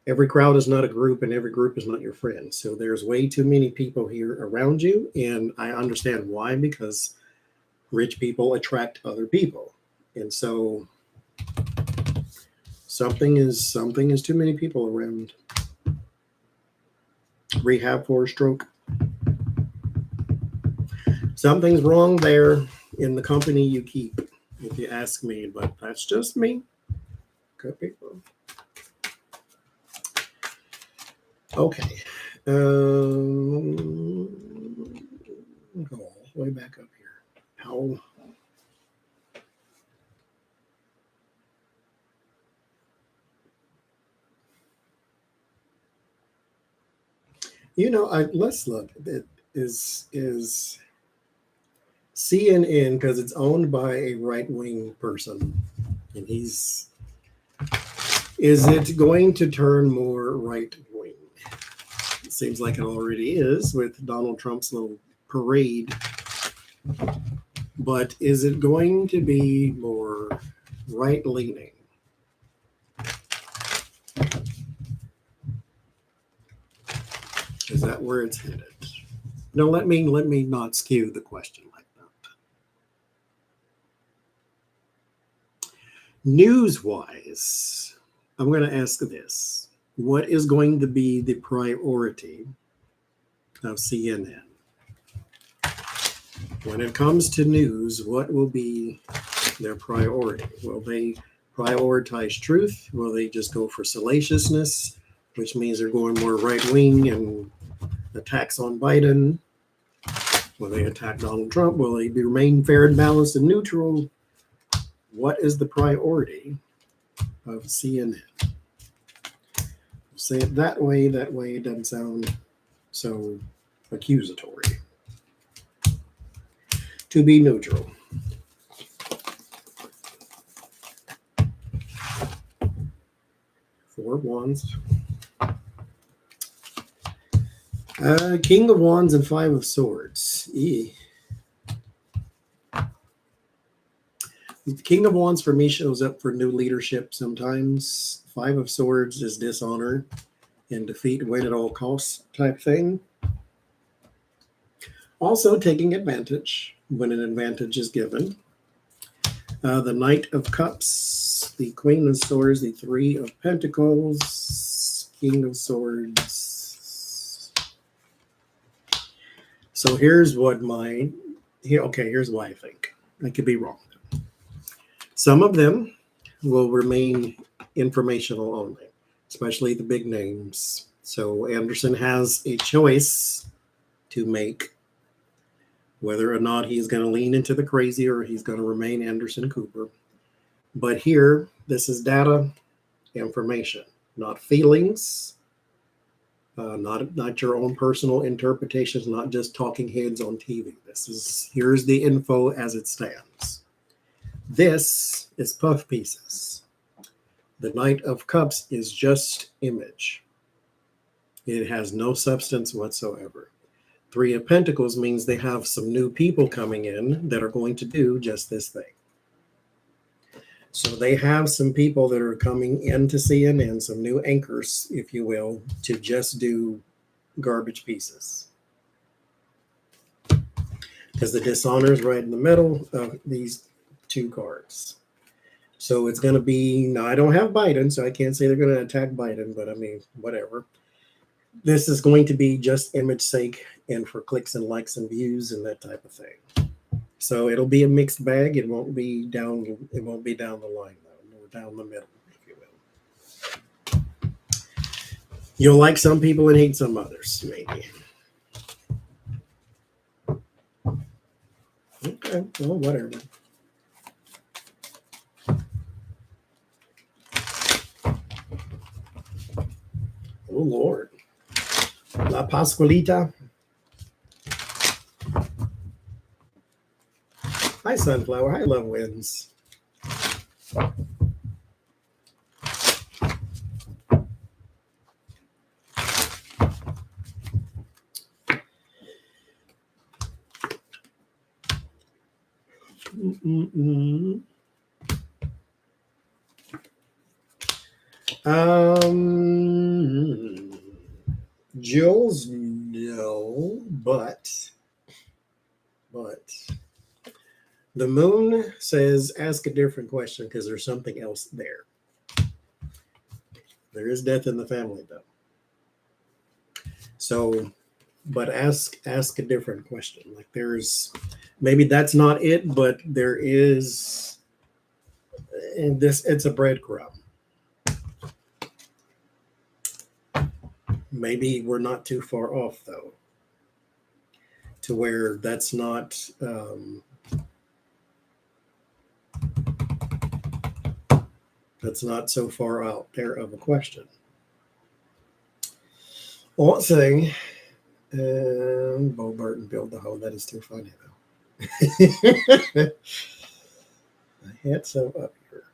Every crowd is not a group, and every group is not your friend. So there's way too many people here around you, and I understand why, because rich people attract other people. And so something is too many people around. Rehab for a stroke. Something's wrong there in the company you keep, if you ask me, but that's just me. Could be wrong. Okay. Go all the way back up here. How? Let's look. It is CNN because it's owned by a right-wing person, and he's Is it going to turn more right wing? It seems like it already is with Donald Trump's little parade. But is it going to be more right leaning? Is that where it's headed? No, let me not skew the question like that. News-wise, I'm going to ask this. What is going to be the priority of CNN? When it comes to news, what will be their priority? Will they prioritize truth? Will they just go for salaciousness, which means they're going more right-wing and attacks on Biden? Will they attack Donald Trump? Will they remain fair and balanced and neutral? What is the priority of CNN? Say it that way it doesn't sound so accusatory. To be neutral. Four of Wands. King of Wands and Five of Swords. The King of Wands for me shows up for new leadership sometimes. Five of Swords is dishonor and defeat, win at all costs type thing. Also taking advantage when an advantage is given. The Knight of Cups, the Queen of Swords, the Three of Pentacles, King of Swords. So here's what here's why I think. I could be wrong. Some of them will remain informational only, especially the big names. So Anderson has a choice to make whether or not he's going to lean into the crazy or he's going to remain Anderson Cooper. But here, this is data, information, not feelings, not your own personal interpretations, not just talking heads on TV. Here's the info as it stands. This is puff pieces. The Knight of Cups is just image. It has no substance whatsoever. Three of Pentacles means they have some new people coming in that are going to do just this thing. So they have some people that are coming into CNN, some new anchors, if you will, to just do garbage pieces. Because the dishonor is right in the middle of these two cards. So it's going to be, now I don't have Biden, so I can't say they're going to attack Biden, but I mean, whatever. This is going to be just image sake and for clicks and likes and views and that type of thing. So it'll be a mixed bag. It won't be down the line though, or down the middle, if you will. You'll like some people and hate some others, maybe. Okay, well, whatever. Oh Lord. La Pascualita. Hi, Sunflower. Hi, Love Winds. Jules, no, but the moon says ask a different question because there's something else there. There is death in the family though. So, but ask a different question. Like there's, maybe that's not it, but there is, in this, it's a breadcrumb. Maybe we're not too far off though, to where that's not, that's not so far out there of a question. One thing, Bo Burton build the hoe. That is too funny though. I had some up here.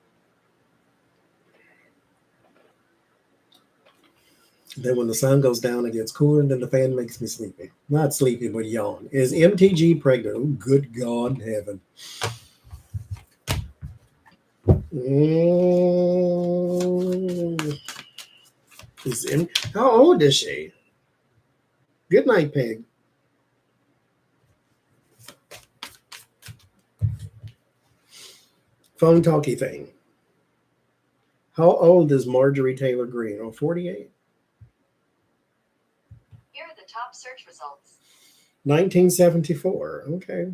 Then when the sun goes down, it gets cooler, and then the fan makes me sleepy. Not sleepy, but yawn. Is MTG pregnant? Oh, good God in heaven. How old is she? Good night, Peg. Phone talkie thing. How old is Marjorie Taylor Greene? Oh, 48? Here are the top search results. 1974. Okay.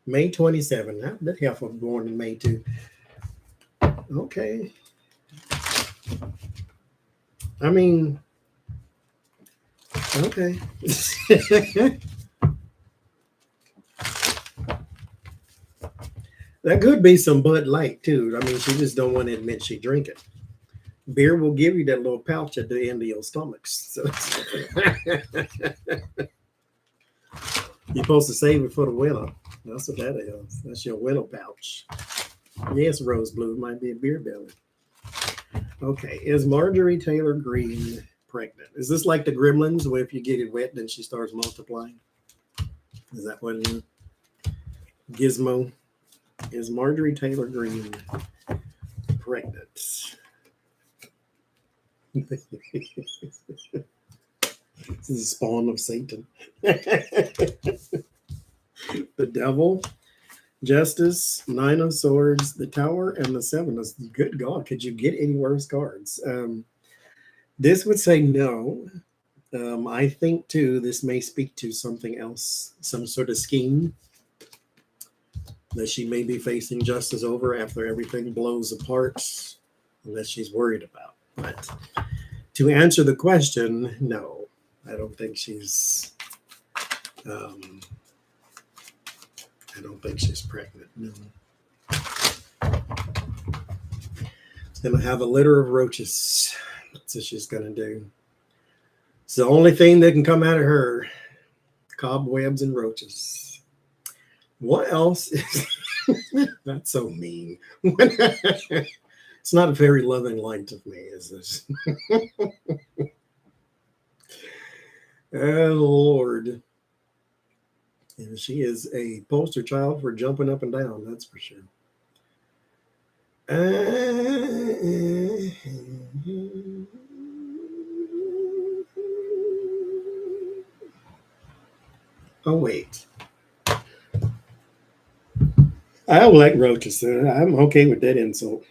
May 27. That half was born in May too. Okay. I mean, okay. That could be some Bud Light too. I mean, she just don't want to admit she drink it. Beer will give you that little pouch at the end of your stomachs. So you're supposed to save it for the winter. That's what that is. That's your winter pouch. Yes, Rose Blue might be a beer belly. Okay, is Marjorie Taylor Greene pregnant? Is this like the Gremlins, where if you get it wet, then she starts multiplying? Is that what it is? Gizmo. Is Marjorie Taylor Greene pregnant? This is a spawn of Satan. The Devil, Justice, Nine of Swords, the Tower, and the Seven. Good God, could you get any worse cards? This would say no. I think too, this may speak to something else, some sort of scheme that she may be facing justice over after everything blows apart, and that she's worried about. But to answer the question, no, I don't think she's. I don't think she's pregnant. No. She's gonna have a litter of roaches. That's what she's gonna do. It's the only thing that can come out of her: cobwebs and roaches. What else? That's so mean. It's not a very loving light of me, is this? Oh, Lord. And she is a poster child for jumping up and down, that's for sure. Oh, wait. I don't like roaches. I'm okay with that insult.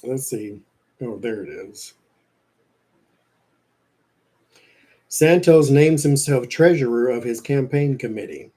Let's see. Oh, there it is. Santos names himself treasurer of his campaign committee.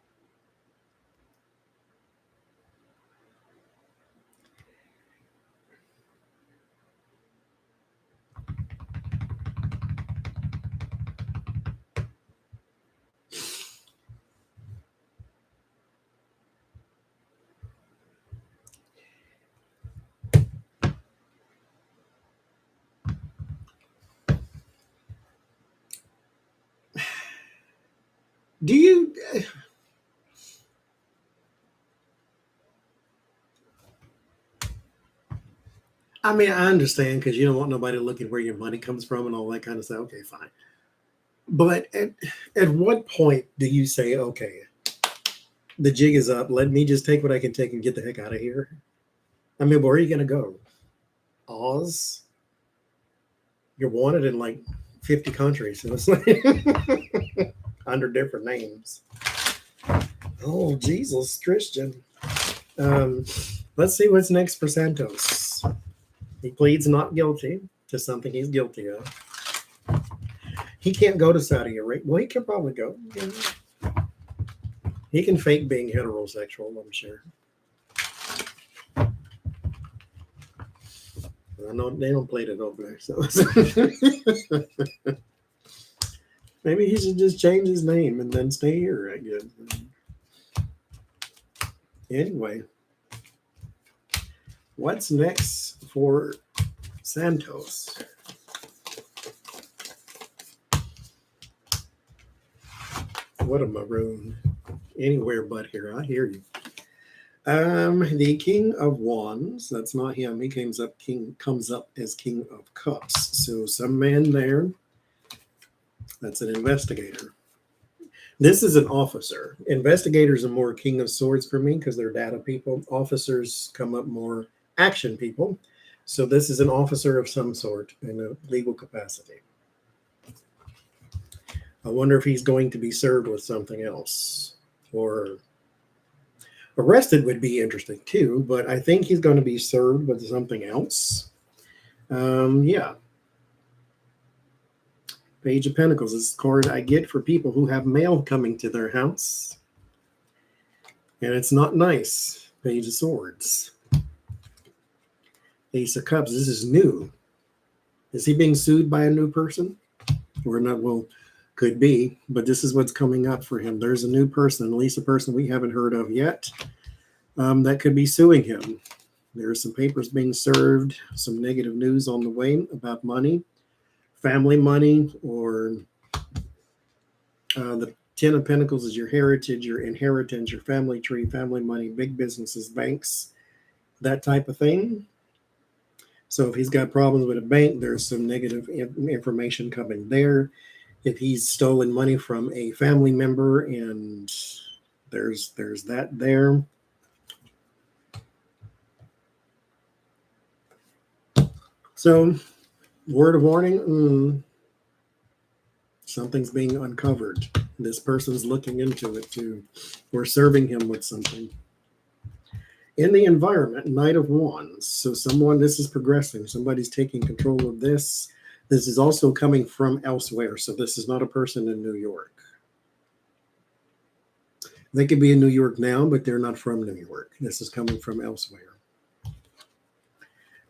Do you? I mean, I understand because you don't want nobody looking where your money comes from and all that kind of stuff. Okay, fine. But at what point do you say, okay, the jig is up. Let me just take what I can take and get the heck out of here? I mean, where are you going to go? Oz? You're wanted in like 50 countries. So it's like under different names. Oh, Jesus, Christian. Let's see what's next for Santos. He pleads not guilty to something he's guilty of. He can't go to Saudi Arabia. Well, he can probably go. He can fake being heterosexual, I'm sure. I know they don't play it over there, so maybe he should just change his name and then stay here, I guess. Anyway, what's next for Santos? What a maroon. Anywhere but here. I hear you. The King of Wands. That's not him. He comes up as King of Cups. So some man there. That's an investigator. This is an officer. Investigators are more King of Swords for me because they're data people. Officers come up more action people. So this is an officer of some sort in a legal capacity. I wonder if he's going to be served with something else, or arrested would be interesting too, but I think he's going to be served with something else. Yeah. Page of Pentacles is the card I get for people who have mail coming to their house. And it's not nice. Page of Swords. Ace of Cups. This is new. Is he being sued by a new person? Or not? Well, could be, but this is what's coming up for him. There's a new person, at least a person we haven't heard of yet, that could be suing him. There are some papers being served, some negative news on the way about money, family money, or the Ten of Pentacles is your heritage, your inheritance, your family tree, family money, big businesses, banks, that type of thing. So if he's got problems with a bank, there's some negative information coming there. If he's stolen money from a family member, and there's that there. So, word of warning, something's being uncovered. This person's looking into it too, or serving him with something. In the environment, Knight of Wands. So this is progressing. Somebody's taking control of this. This is also coming from elsewhere. So this is not a person in New York. They could be in New York now, but they're not from New York. This is coming from elsewhere.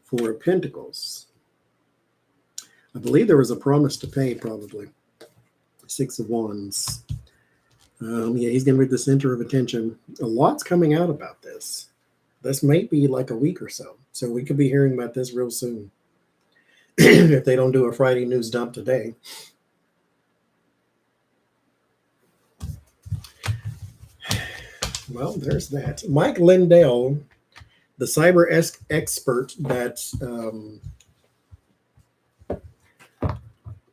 Four of Pentacles. I believe there was a promise to pay, probably. Six of Wands. Yeah, he's going to be the center of attention. A lot's coming out about this. This might be like a week or so. So we could be hearing about this real soon. If they don't do a Friday news dump today. Well, there's that. Mike Lindell, the cyber expert that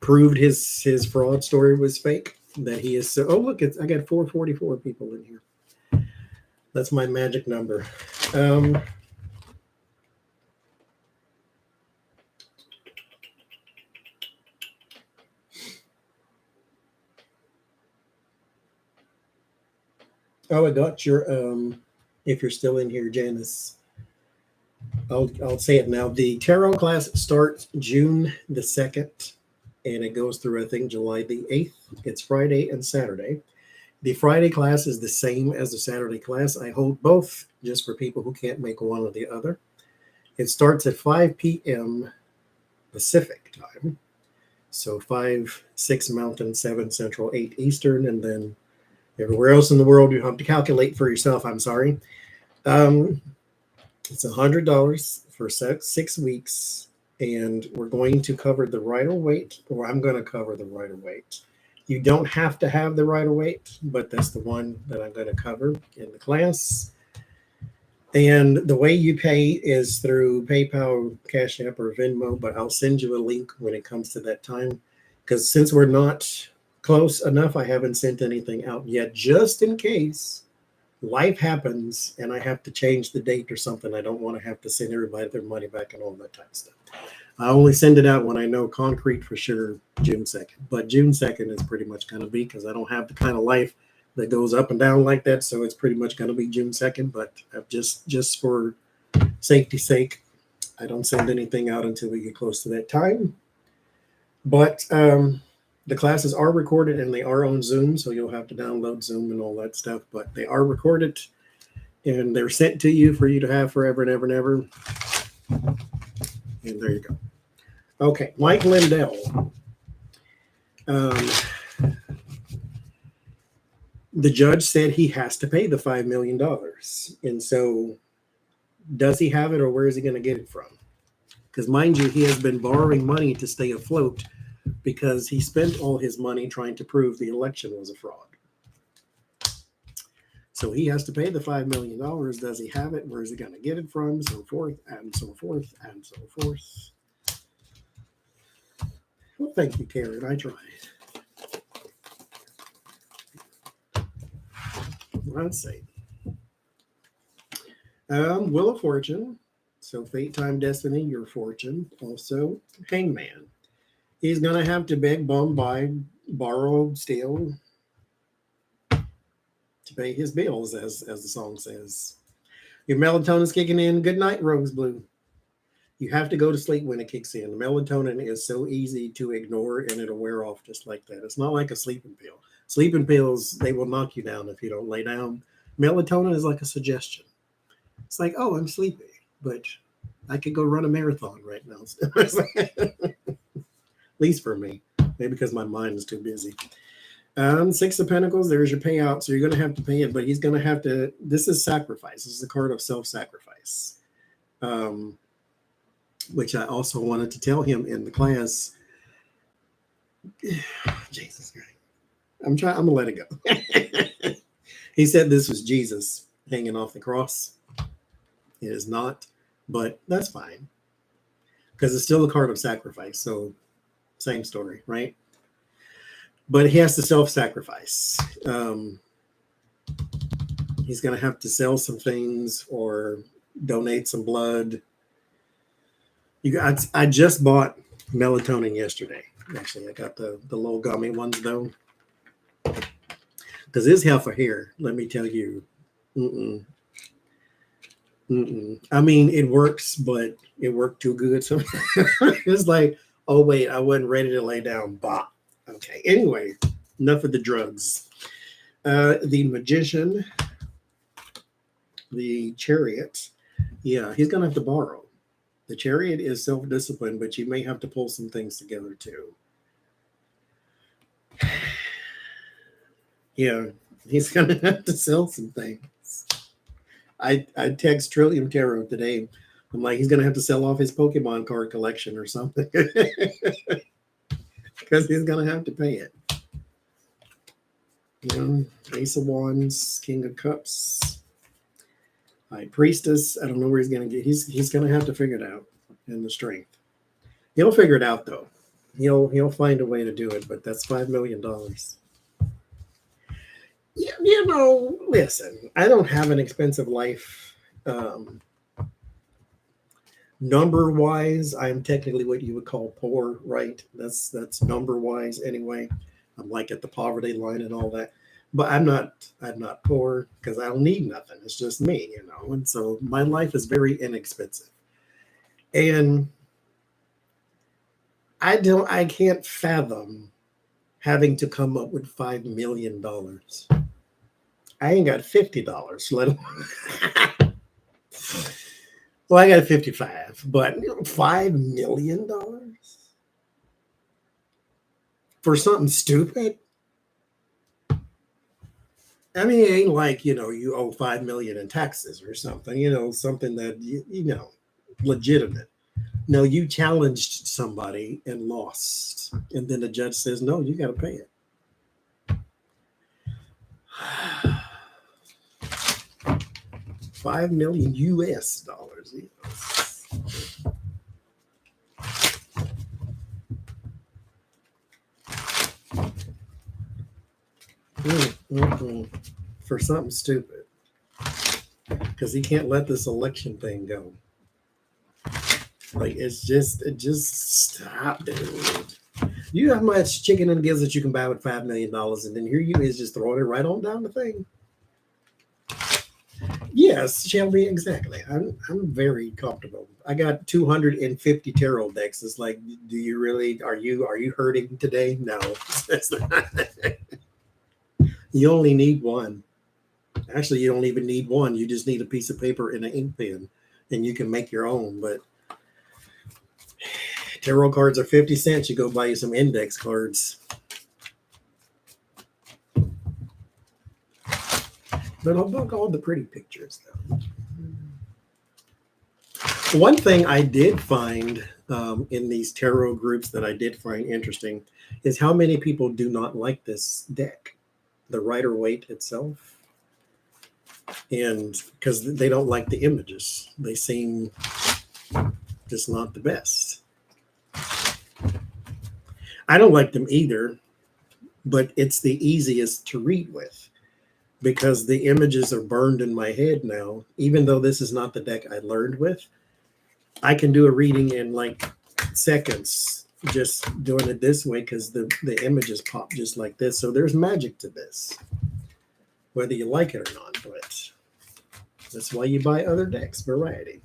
proved his fraud story was fake. That he is so. Oh, look! I got 444 people in here. That's my magic number. Oh, I got your, if you're still in here, Janice, I'll say it now. The tarot class starts June the 2nd, and it goes through, I think, July the 8th. It's Friday and Saturday. The Friday class is the same as the Saturday class. I hold both just for people who can't make one or the other. It starts at 5 p.m. Pacific time. So 6 Mountain, 7 Central, 8 Eastern, and then everywhere else in the world, you have to calculate for yourself. I'm sorry. It's $100 for 6 weeks, and we're going to cover the Rider-Waite, or I'm going to cover the Rider-Waite. You don't have to have the Rider-Waite, but that's the one that I'm going to cover in the class. And the way you pay is through PayPal, Cash App, or Venmo, but I'll send you a link when it comes to that time, because since we're not close enough, I haven't sent anything out yet, just in case life happens and I have to change the date or something. I don't want to have to send everybody their money back and all that type of stuff. I only send it out when I know concrete for sure June 2nd. But June 2nd is pretty much going to be, because I don't have the kind of life that goes up and down like that. So it's pretty much going to be June 2nd. But just for safety's sake, I don't send anything out until we get close to that time. But the classes are recorded and they are on Zoom, so you'll have to download Zoom and all that stuff. But they are recorded and they're sent to you for you to have forever and ever and ever. And there you go. Okay, Mike Lindell. The judge said he has to pay the $5 million. And so does he have it, or where is he going to get it from? Because mind you, he has been borrowing money to stay afloat, because he spent all his money trying to prove the election was a fraud. So he has to pay the $5 million. Does he have it? Where is he going to get it from? So forth and so forth and so forth. Well, thank you, Karen. I tried. Let's see. Wheel of Fortune. So fate, time, destiny, your fortune. Also, Hangman. He's going to have to beg, bum, buy, borrow, steal to pay his bills, as the song says. Your melatonin's kicking in. Good night, Rose Blue. You have to go to sleep when it kicks in. The melatonin is so easy to ignore, and it'll wear off just like that. It's not like a sleeping pill. Sleeping pills, they will knock you down if you don't lay down. Melatonin is like a suggestion. It's like, oh, I'm sleepy, but I could go run a marathon right now. At least for me. Maybe because my mind is too busy. Six of Pentacles, there's your payout. So you're going to have to pay it, but he's going to have to. This is sacrifice. This is a card of self-sacrifice, which I also wanted to tell him in the class. Jesus Christ. I'm going to let it go. He said this was Jesus hanging off the cross. It is not, but that's fine because it's still a card of sacrifice. So same story, right? But he has to self-sacrifice. He's going to have to sell some things or donate some blood. I just bought melatonin yesterday. Actually, I got the little gummy ones though. Because his health of hair, let me tell you, I mean, it works, but it worked too good. So it's like, oh, wait, I wasn't ready to lay down. Bah. Okay. Anyway, enough of the drugs. The Magician, the Chariot. Yeah, he's going to have to borrow. The Chariot is self-discipline, but you may have to pull some things together too. Yeah, he's going to have to sell some things. I text Trillium Tarot today. I'm like, he's going to have to sell off his Pokemon card collection or something. Because he's going to have to pay it. You know, Ace of Wands, King of Cups, High Priestess. I don't know where he's going to get. He's going to have to figure it out in the strength. He'll figure it out, though. He'll find a way to do it, but that's $5 million. You know, listen, I don't have an expensive life. Number-wise, I'm technically what you would call poor, right? That's number-wise anyway. I'm like at the poverty line and all that. But I'm not poor because I don't need nothing. It's just me, you know. And so my life is very inexpensive. And I can't fathom having to come up with $5 million. I ain't got $50, let alone. Well, I got 55, but $5 million for something stupid. I mean, it ain't like, you know, you owe $5 million in taxes or something, you know, something that, you know, legitimate. No, you challenged somebody and lost. And then the judge says, no, you got to pay it. $5 million US dollars. For something stupid. Because he can't let this election thing go. Like, it just stop, dude. You know how much chicken and gizzards that you can buy with $5 million, and then here you is just throwing it right on down the thing. Yes, Shelby, exactly. I'm very comfortable. I got 250 tarot decks. It's like, do you really, are you hurting today? No. You only need one. Actually, you don't even need one. You just need a piece of paper and an ink pen, and you can make your own. But tarot cards are 50 cents. You go buy you some index cards. But I'll book all the pretty pictures, though. One thing I did find in these tarot groups that I did find interesting is how many people do not like this deck, the Rider-Waite itself. And because they don't like the images, they seem just not the best. I don't like them either, but it's the easiest to read with because the images are burned in my head now. Even though this is not the deck I learned with, I can do a reading in like seconds just doing it this way because the images pop just like this. So there's magic to this, whether you like it or not. But that's why you buy other decks, variety.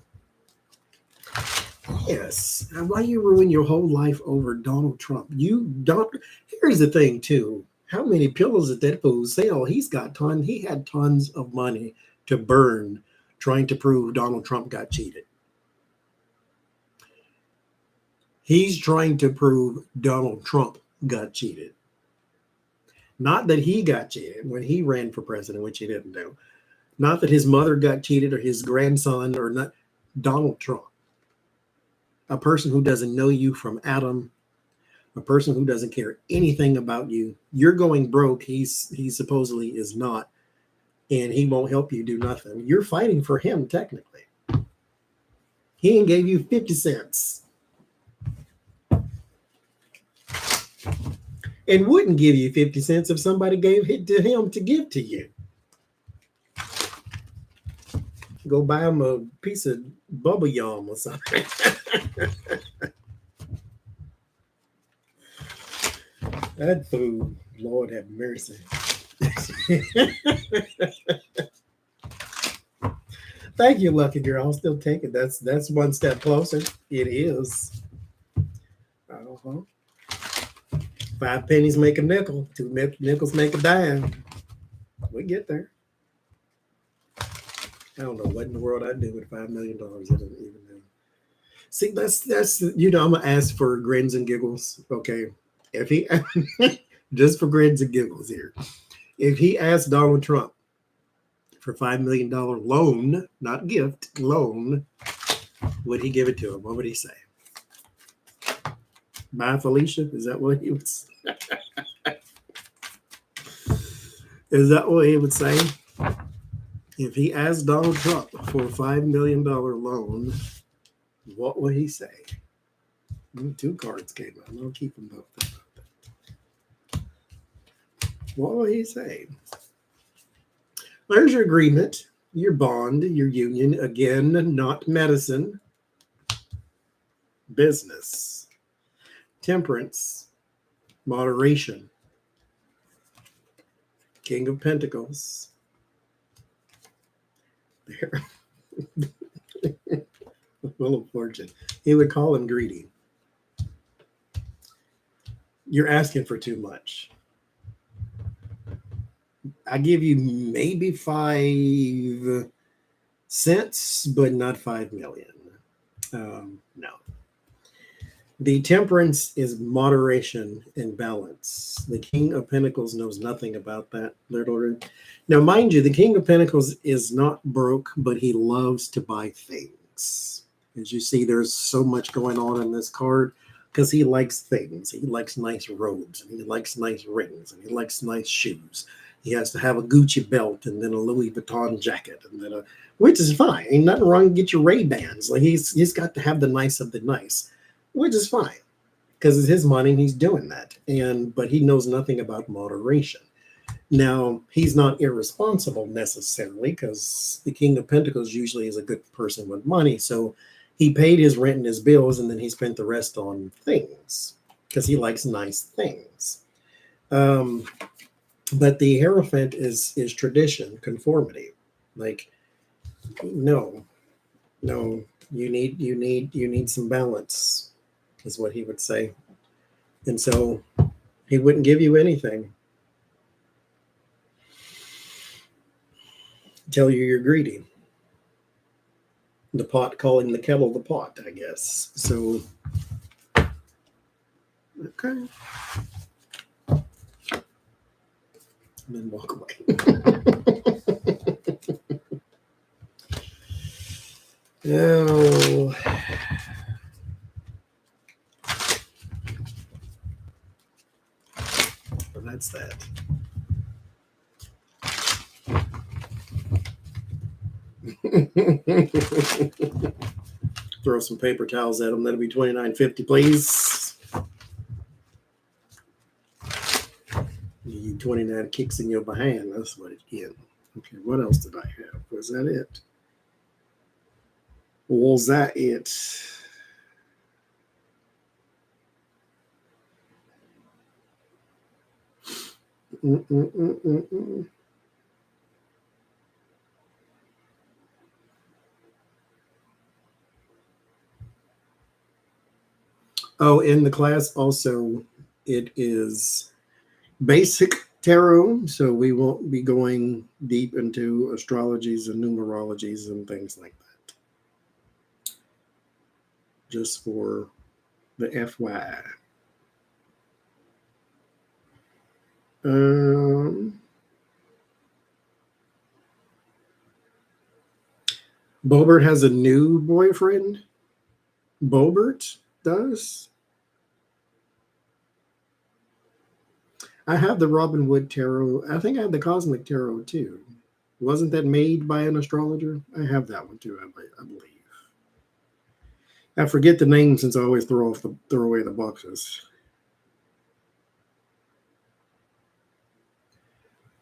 Yes. And why you ruin your whole life over Donald Trump? You don't. Here's the thing, too. How many pillows did that fool sell? He had tons of money to burn trying to prove Donald Trump got cheated. He's trying to prove Donald Trump got cheated. Not that he got cheated when he ran for president, which he didn't do. Not that his mother got cheated or his grandson or not. Donald Trump. A person who doesn't know you from Adam, a person who doesn't care anything about you. You're going broke. He supposedly is not, and he won't help you do nothing. You're fighting for him technically. He ain't gave you 50 cents. And wouldn't give you 50 cents if somebody gave it to him to give to you. Go buy him a piece of bubble yum or something. That food, Lord have mercy. Thank you, lucky girl. I'll still take it. That's one step closer. It is. 5 pennies make a nickel. 2 nickels make a dime. We get there. I don't know what in the world I'd do with $5 million. I don't even know. See, that's I'm gonna ask for grins and giggles. Okay. If he just for grins and giggles here. If he asked Donald Trump for $5 million loan, not gift, loan, would he give it to him? What would he say? Bye, Felicia? Is that what he would say? Is that what he would say? If he asked Donald Trump for a $5 million loan, what would he say? 2 cards came out. I'll keep them both. What will he say? There's your agreement, your bond, your union. Again, not medicine. Business. Temperance. Moderation. King of Pentacles. There. Wheel of Fortune. He would call him greedy. You're asking for too much. I give you maybe 5 cents, but not 5 million. No. The Temperance is moderation and balance. The King of Pentacles knows nothing about that. Now, mind you, the King of Pentacles is not broke, but he loves to buy things. As you see, there's so much going on in this card because he likes things. He likes nice robes, and he likes nice rings, and he likes nice shoes. He has to have a Gucci belt and then a Louis Vuitton jacket, and then which is fine. Ain't nothing wrong to get your Ray-Bans. Like he's got to have the nice of the nice, which is fine because it's his money and he's doing that. But he knows nothing about moderation. Now, he's not irresponsible necessarily because the King of Pentacles usually is a good person with money. So he paid his rent and his bills, and then he spent the rest on things because he likes nice things. But the Hierophant is tradition, conformity. Like, no, you need some balance, is what he would say. And so he wouldn't give you anything. Tell you you're greedy. The pot calling the kettle the pot, I guess. So, okay. And then walk away. Oh. Well, that's that. Throw some paper towels at them. That'll be $29.50, please. You 29 kicks in your behind. That's what it is. Okay, what else did I have? Was that it? Was that it? Oh, in the class also, it is basic tarot, so we won't be going deep into astrologies and numerologies and things like that. Just for the FYI. Bobert has a new boyfriend. Bobert does. I have the Robin Wood Tarot. I think I have the Cosmic Tarot too. Wasn't that made by an astrologer? I have that one too, I believe. I forget the name since I always throw away the boxes.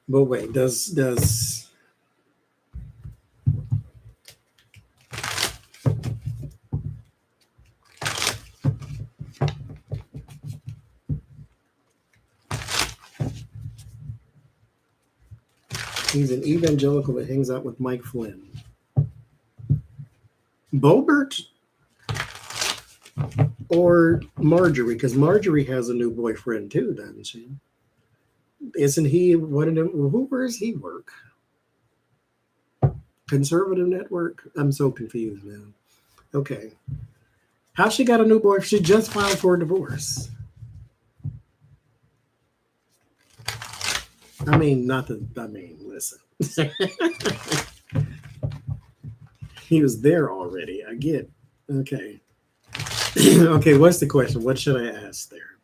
But wait, does he's an evangelical that hangs out with Mike Flynn. Bobert or Marjorie? Because Marjorie has a new boyfriend too, doesn't she? Isn't he one of them? Where does he work? Conservative Network? I'm so confused now. Okay. How she got a new boyfriend? She just filed for a divorce. I mean, listen. He was there already. I get. Okay. Okay, what's the question? What should I ask there?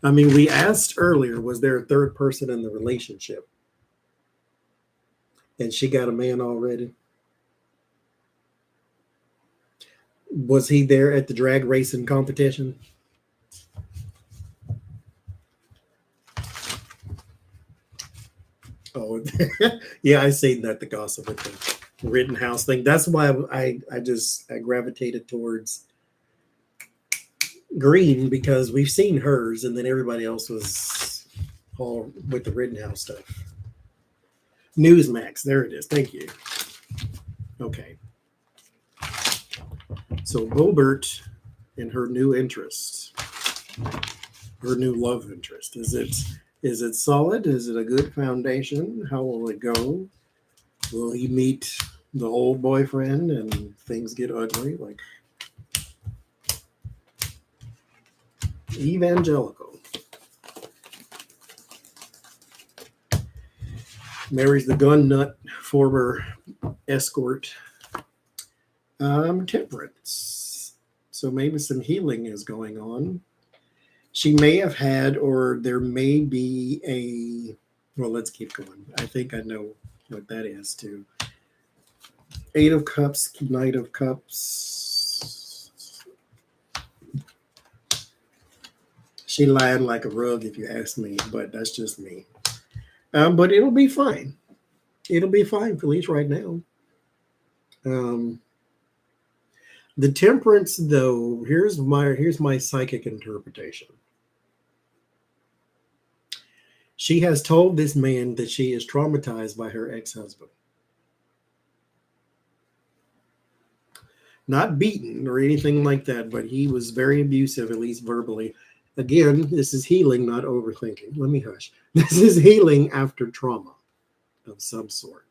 I mean, we asked earlier, was there a third person in the relationship? And she got a man already? Was he there at the drag racing competition? Oh, yeah, I seen that, the gossip with the Rittenhouse thing. That's why I gravitated towards Green, because we've seen hers, and then everybody else was all with the Rittenhouse stuff. Newsmax, there it is. Thank you. Okay. So Bobert and her new interest, her new love interest. Is it solid? Is it a good foundation? How will it go? Will he meet the old boyfriend and things get ugly? Like evangelical. Marries the gun nut former escort. Temperance. So maybe some healing is going on. She may have had, or there may be a, well, let's keep going. I think I know what that is too. 8 of Cups, Knight of Cups. She lying like a rug, if you ask me, but that's just me. But it'll be fine. It'll be fine, for at least right now. The Temperance, though, here's my psychic interpretation. She has told this man that she is traumatized by her ex-husband. Not beaten or anything like that, but he was very abusive, at least verbally. Again, this is healing, not overthinking. Let me hush. This is healing after trauma of some sort.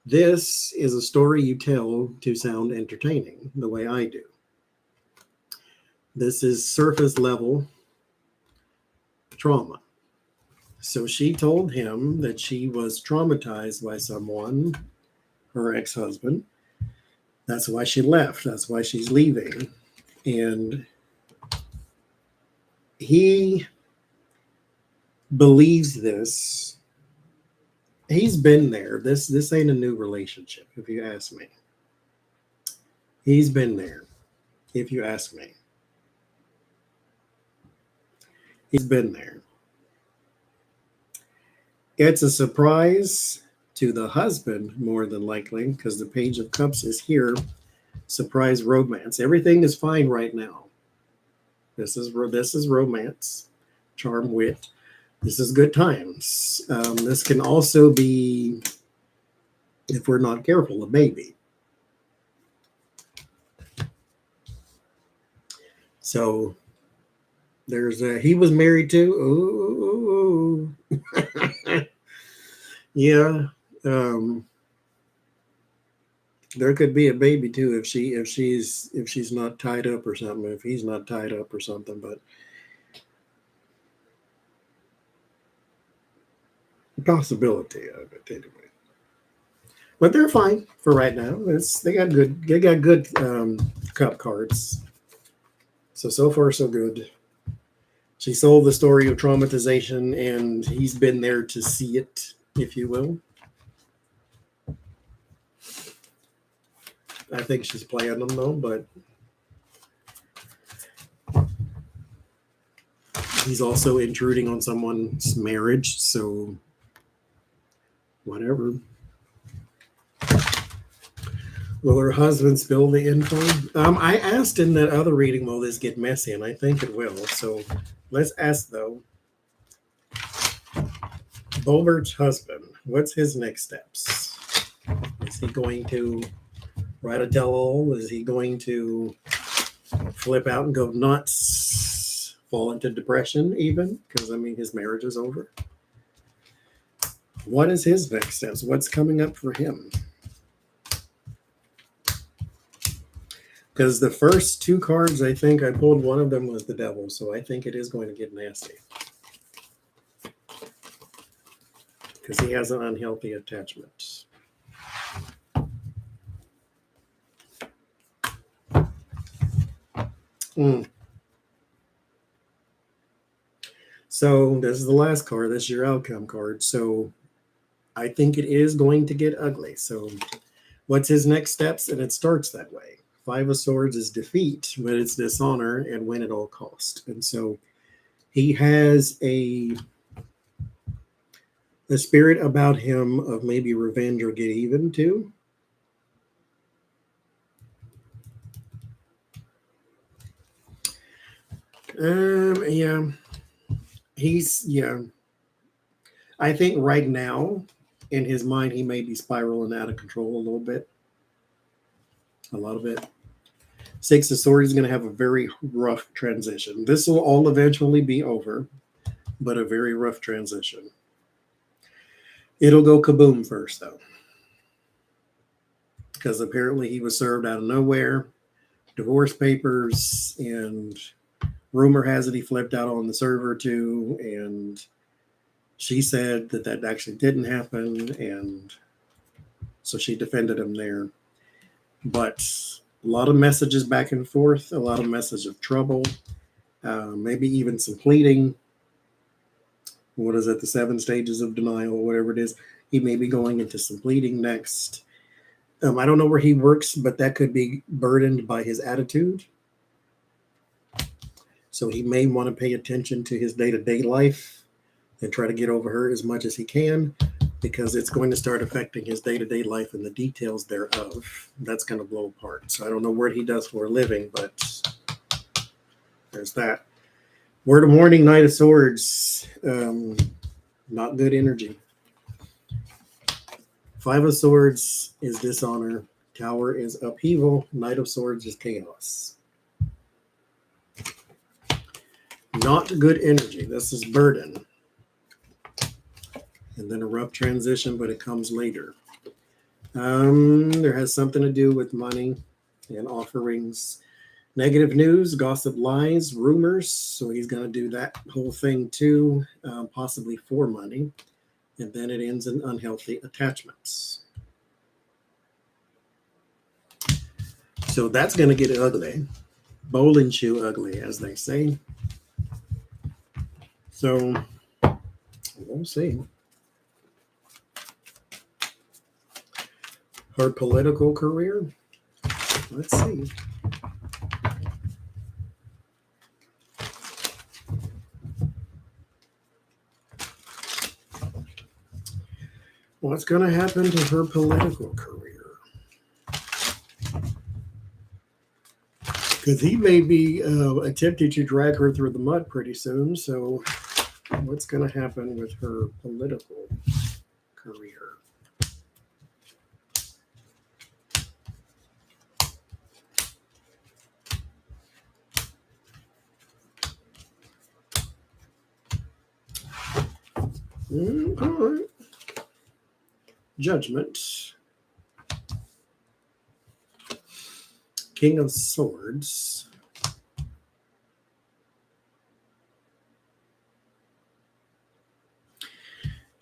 This is a story you tell to sound entertaining, the way I do. This is surface level trauma. So she told him that she was traumatized by someone, her ex-husband. That's why she left. That's why she's leaving. And he believes this. he's been there. This ain't a new relationship, if you ask me. He's been there, if you ask me. He's been there. It's a surprise to the husband, more than likely, because the Page of Cups is here. Surprise romance. Everything is fine right now. This is romance, charm, wit. This is good times. This can also be, if we're not careful, a baby. So there's he was married to. Ooh. Yeah. There could be a baby too if she's not tied up or something. If he's not tied up or something, but possibility of it anyway. But they're fine for right now. They got good cup cards. So far so good. She sold the story of traumatization, and he's been there to see it, if you will. I think she's playing them though, but he's also intruding on someone's marriage, so whatever. Will her husband spill the info? I asked in that other reading, will this get messy? And I think it will. So let's ask, though. Bobert's husband, what's his next steps? Is he going to write a tell-all? Is he going to flip out and go nuts? Fall into depression even? Because, I mean, his marriage is over. What is his next steps? What's coming up for him? Because the first two cards, I think I pulled, one of them was the devil. So I think it is going to get nasty. Because he has an unhealthy attachment. So this is the last card. This is your outcome card. So I think it is going to get ugly. So what's his next steps? And it starts that way. Five of Swords is defeat, but it's dishonor and win at all cost. And so he has a spirit about him of maybe revenge or get even too. Yeah. I think right now in his mind, he may be spiraling out of control a little bit. A lot of it. Six of Swords is going to have a very rough transition. This will all eventually be over, but a very rough transition. It'll go kaboom first, though. Because apparently he was served out of nowhere. Divorce papers, and rumor has it he flipped out on the server too, and she said that actually didn't happen, and so she defended him there. But a lot of messages back and forth, a lot of message of trouble, maybe even some pleading. What is it? The 7 stages of denial, whatever it is. He may be going into some pleading next. I don't know where he works, but that could be burdened by his attitude. So he may want to pay attention to his day-to-day life and try to get over her as much as he can, because it's going to start affecting his day-to-day life and the details thereof. That's going to blow apart. So I don't know what he does for a living, but there's that. Word of warning, Knight of Swords. Not good energy. 5 of Swords is dishonor. Tower is upheaval. Knight of Swords is chaos. Not good energy. This is burden. And then a rough transition, but it comes later. There has something to do with money and offerings. Negative news, gossip, lies, rumors. So he's going to do that whole thing too, possibly for money. And then it ends in unhealthy attachments. So that's going to get ugly. Bowl and chew ugly, as they say. So we'll see. Her political career. Let's see. What's going to happen to her political career? Because he may be attempting to drag her through the mud pretty soon. So, what's going to happen with her political career? All right. Judgment. King of Swords.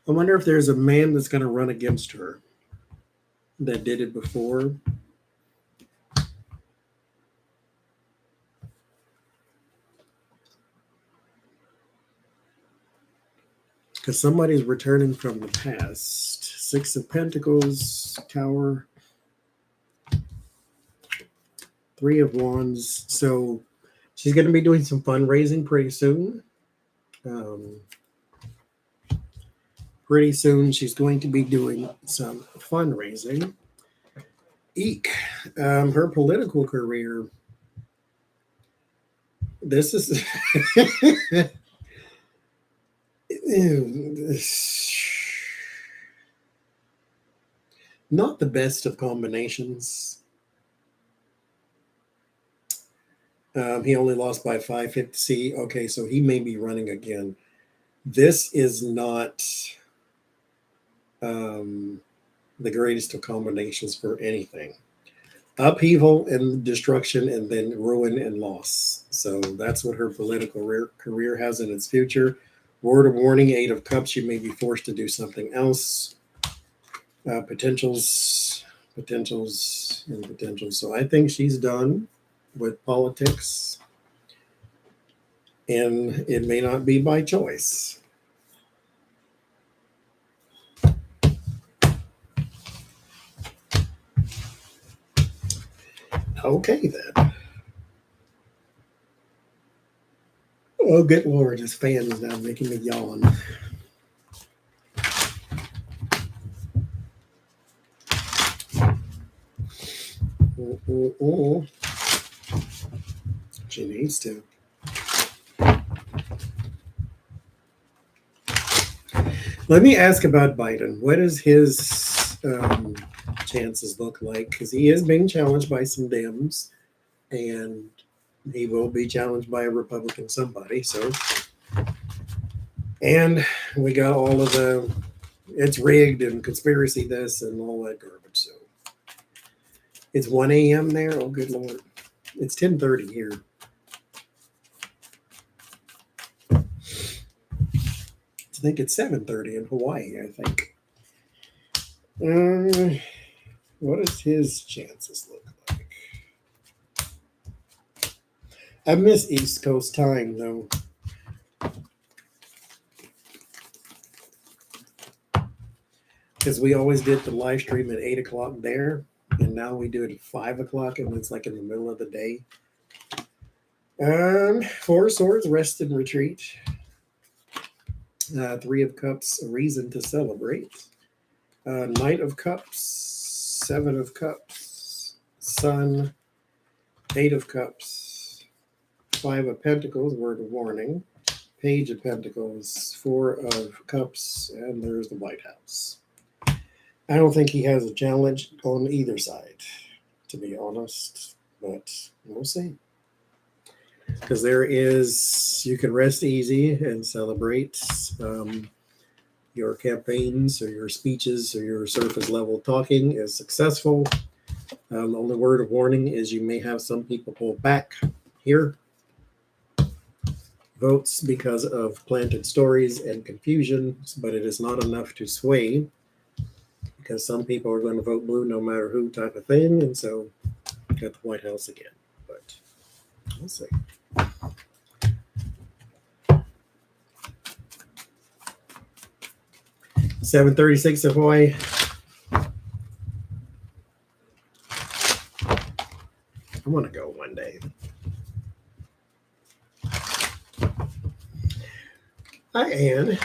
I wonder if there's a man that's going to run against her that did it before. Because somebody's returning from the past. Six of Pentacles, Tower, Three of Wands. So she's going to be doing some fundraising pretty soon. Pretty soon she's going to be doing some fundraising. Eek. Her political career. This is... not the best of combinations. He only lost by 550. Okay, so he may be running again. This is not the greatest of combinations for anything. Upheaval and destruction, and then ruin and loss. So that's what her political career has in its future. Word of warning, Eight of Cups, you may be forced to do something else. Potentials. So I think she's done with politics. And it may not be by choice. Okay, then. Oh, good Lord, this fan is now making me yawn. She needs to. Let me ask about Biden. What does his chances look like? Because he is being challenged by some Dems, and he will be challenged by a Republican somebody. So, and we got all of the it's rigged and conspiracy this and all that garbage. So it's 1 a.m. there. Oh, good Lord. It's 10:30 here. I think it's 7:30 in Hawaii, I think. What does his chances look like? I miss East Coast time, though. Because we always did the live stream at 8 o'clock there, and now we do it at 5 o'clock, and it's like in the middle of the day. Four of Swords, rest and retreat. Three of Cups, a reason to celebrate. Knight of Cups, Seven of Cups, Sun, Eight of Cups, Five of Pentacles, word of warning, Page of Pentacles, Four of Cups, and there's the White House. I don't think he has a challenge on either side, to be honest, but we'll see. Because there is, you can rest easy and celebrate your campaigns or your speeches or your surface level talking is successful. The only word of warning is you may have some people pull back here. Votes because of planted stories and confusion, but it is not enough to sway because some people are going to vote blue no matter who type of thing. And so got the White House again, but we'll see. $7.36 of Hawaii. want to go one day. Hi, Anne.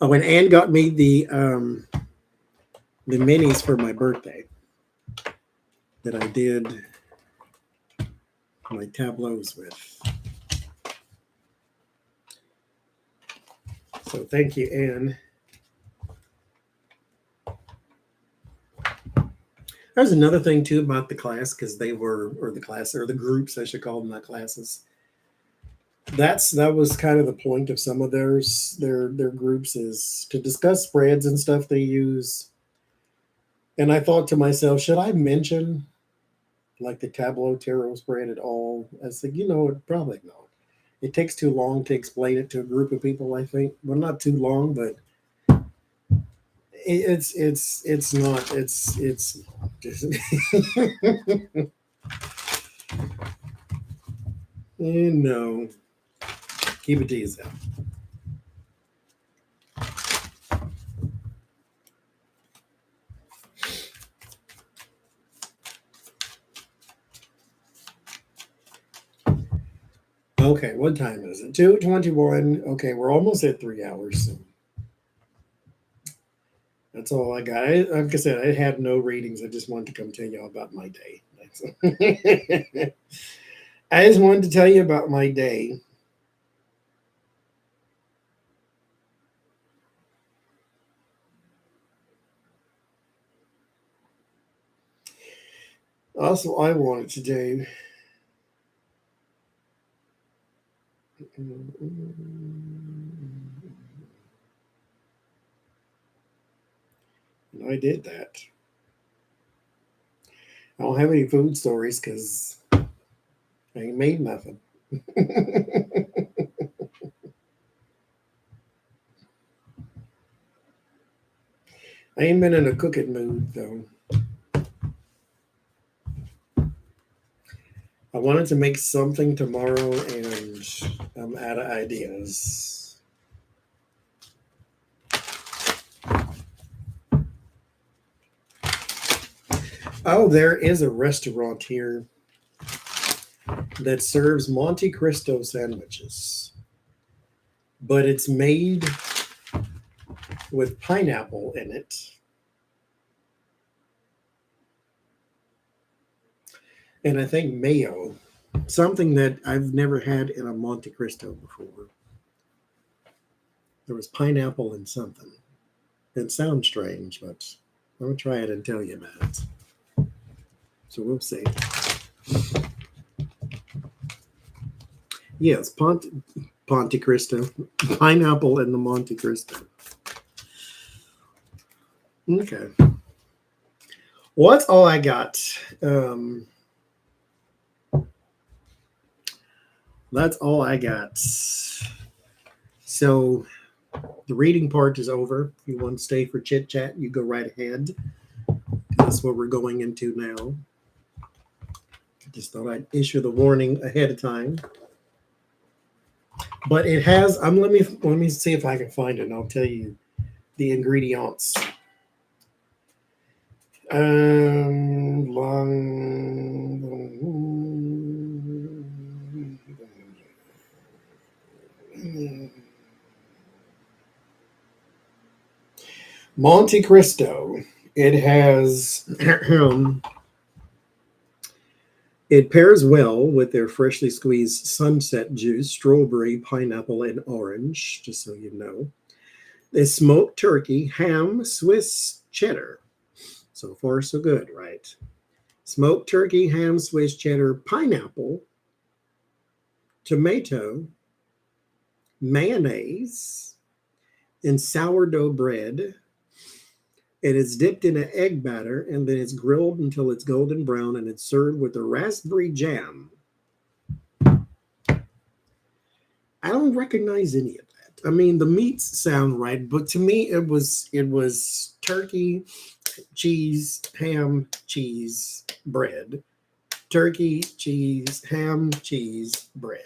Oh, and Anne got me the minis for my birthday that I did my tableaus with. So thank you, Anne. There's another thing too about the class, because they were, or the class, or the groups, I should call them, not classes. That was kind of the point of some of their groups, is to discuss spreads and stuff they use. And I thought to myself, should I mention like the Tableau Tarot spread at all? I said, probably not. It takes too long to explain it to a group of people, I think. Well, not too long, but it's not. Keep it to yourself. Okay, what time is it? 2:21. Okay, we're almost at 3 hours. So that's all I got. Like I said, I had no readings. I just wanted to come tell you all about my day. I just wanted to tell you about my day. Also, I wanted to do. I did that. I don't have any food stories because I ain't made nothing. I ain't been in a cooking mood though. I wanted to make something tomorrow and I'm out of ideas. Oh, there is a restaurant here that serves Monte Cristo sandwiches, but it's made with pineapple in it. And I think mayo, something that I've never had in a Monte Cristo before. There was pineapple in something. It sounds strange, but I'm going to try it and tell you about it. So we'll see. Yes, Monte Cristo. Pineapple in the Monte Cristo. Okay. Well, that's all I got. That's all I got. So the reading part is over. If you want to stay for chit chat, you go right ahead. That's what we're going into now. Just thought I'd issue the warning ahead of time. But it has. Let me see if I can find it, and I'll tell you the ingredients. Monte Cristo. It has. It pairs well with their freshly squeezed sunset juice, strawberry, pineapple, and orange, just so you know. They smoked turkey, ham, Swiss cheddar. So far, so good, right? Smoked turkey, ham, Swiss cheddar, pineapple, tomato, mayonnaise, and sourdough bread, It is dipped in an egg batter and then it's grilled until it's golden brown and it's served with a raspberry jam. I don't recognize any of that. I mean, the meats sound right, but to me it was turkey, cheese, ham, cheese, bread. Turkey, cheese, ham, cheese, bread.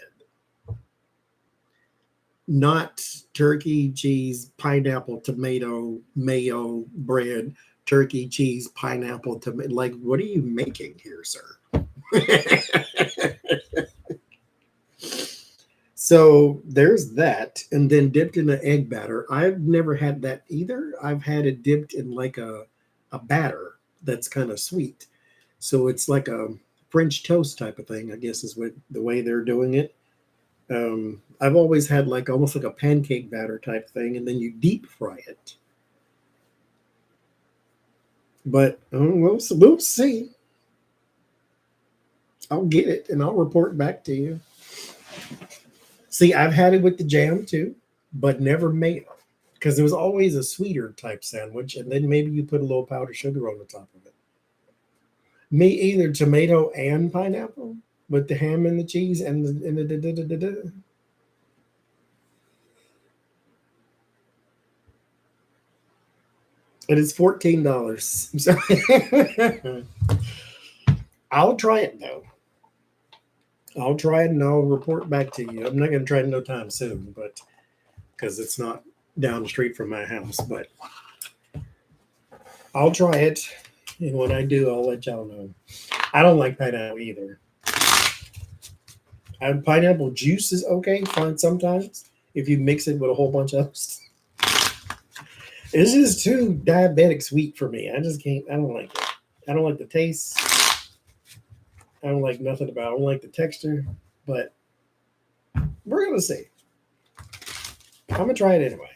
Not turkey, cheese, pineapple, tomato, mayo, bread, turkey, cheese, pineapple, tomato. Like, what are you making here, sir? So there's that, and then dipped in an egg batter. I've never had that either. I've had it dipped in like a batter that's kind of sweet. So it's like a French toast type of thing, I guess is what the way they're doing it. I've always had like almost like a pancake batter type thing, and then you deep fry it. But we'll see. I'll get it and I'll report back to you. See, I've had it with the jam too, but never made it because there was always a sweeter type sandwich, and then maybe you put a little powdered sugar on the top of it. Me either tomato and pineapple with the ham and the cheese and the da, da, da, da, da. It is $14. So I'll try it though. I'll try it and I'll report back to you. I'm not going to try it no time soon, but because it's not down the street from my house, but I'll try it. And when I do, I'll let y'all know. I don't like pineapple either. Pineapple juice is okay, fine sometimes if you mix it with a whole bunch of others. It's just too diabetic sweet for me. I just can't. I don't like it. I don't like the taste. I don't like nothing about it. I don't like the texture. But we're gonna see. I'm gonna try it anyway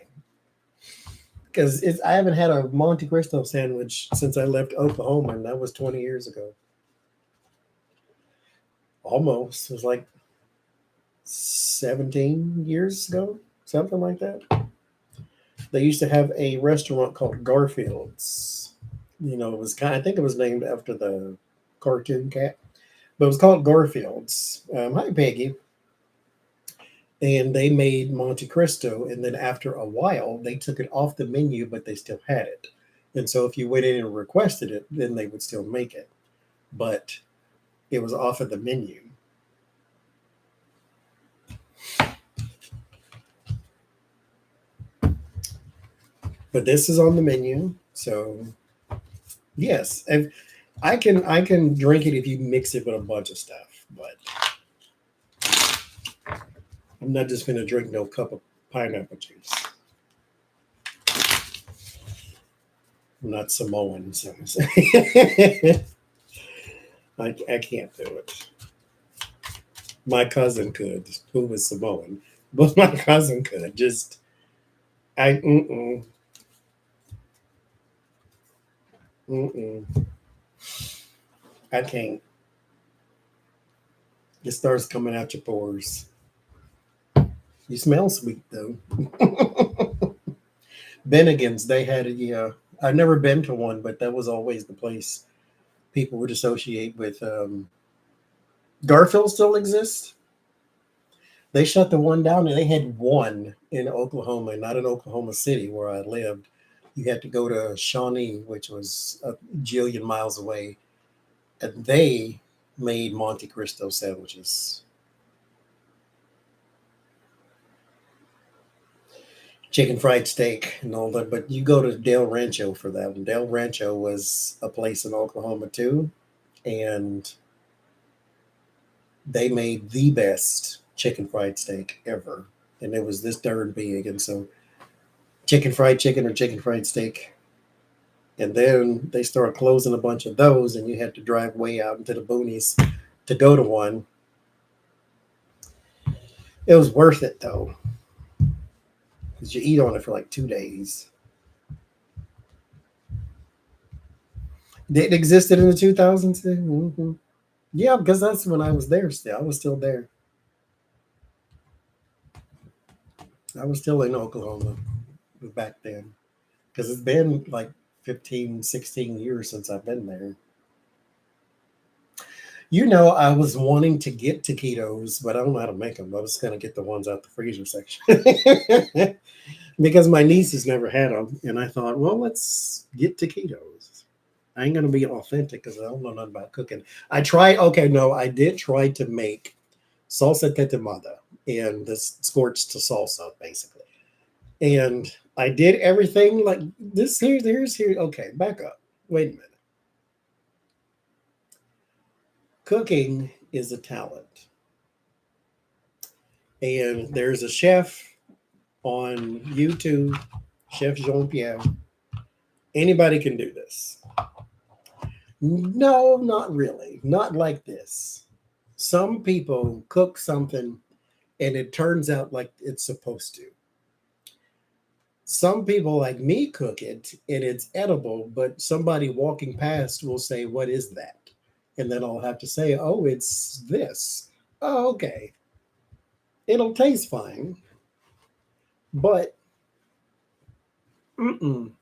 because I haven't had a Monte Cristo sandwich since I left Oklahoma, and that was 20 years ago. Almost. It was like 17 years ago, something like that. They used to have a restaurant called Garfield's. It was I think it was named after the cartoon cat, but it was called Garfield's. Hi, Peggy. And they made Monte Cristo, and then after a while, they took it off the menu, but they still had it. And so if you went in and requested it, then they would still make it, but it was off of the menu. But this is on the menu, so yes, I can drink it if you mix it with a bunch of stuff, but I'm not just gonna drink no cup of pineapple juice. I'm not Samoan, so I can't do it. My cousin could, who was Samoan, but my cousin could. Just I mm-mm, I can't. It starts coming out your pores. You smell sweet though. Bennigan's, they had a yeah. I've never been to one, but that was always the place people would associate with. Garfield still exists. They shut the one down, and they had one in Oklahoma, not in Oklahoma City where I lived. You had to go to Shawnee, which was a jillion miles away, and they made Monte Cristo sandwiches. Chicken fried steak and all that. But you go to Del Rancho for that one. Del Rancho was a place in Oklahoma too, and they made the best chicken fried steak ever. And it was this darn big. And so chicken fried chicken or chicken fried steak. And then they started closing a bunch of those, and you had to drive way out into the boonies to go to one. It was worth it though, because you eat on it for like 2 days. It existed in the 2000s. Mm-hmm. Yeah, because that's when I was there still. I was still there. I was still in Oklahoma back then because it's been like 15, 16 years since I've been there. You know, I was wanting to get taquitos, but I don't know how to make them. I was going to get the ones out the freezer section because my niece has never had them. And I thought, well, let's get taquitos. I ain't going to be authentic because I don't know nothing about cooking. I did try to make salsa tetemada and this scorched to salsa, basically. And I did everything like this. Here's. Okay, back up. Wait a minute. Cooking is a talent. And there's a chef on YouTube, Chef Jean Pierre. Anybody can do this. No, not really. Not like this. Some people cook something and it turns out like it's supposed to. Some people like me cook it and it's edible, but somebody walking past will say, "What is that?" And then I'll have to say, "Oh, it's this." Oh, okay. It'll taste fine, but mm-mm.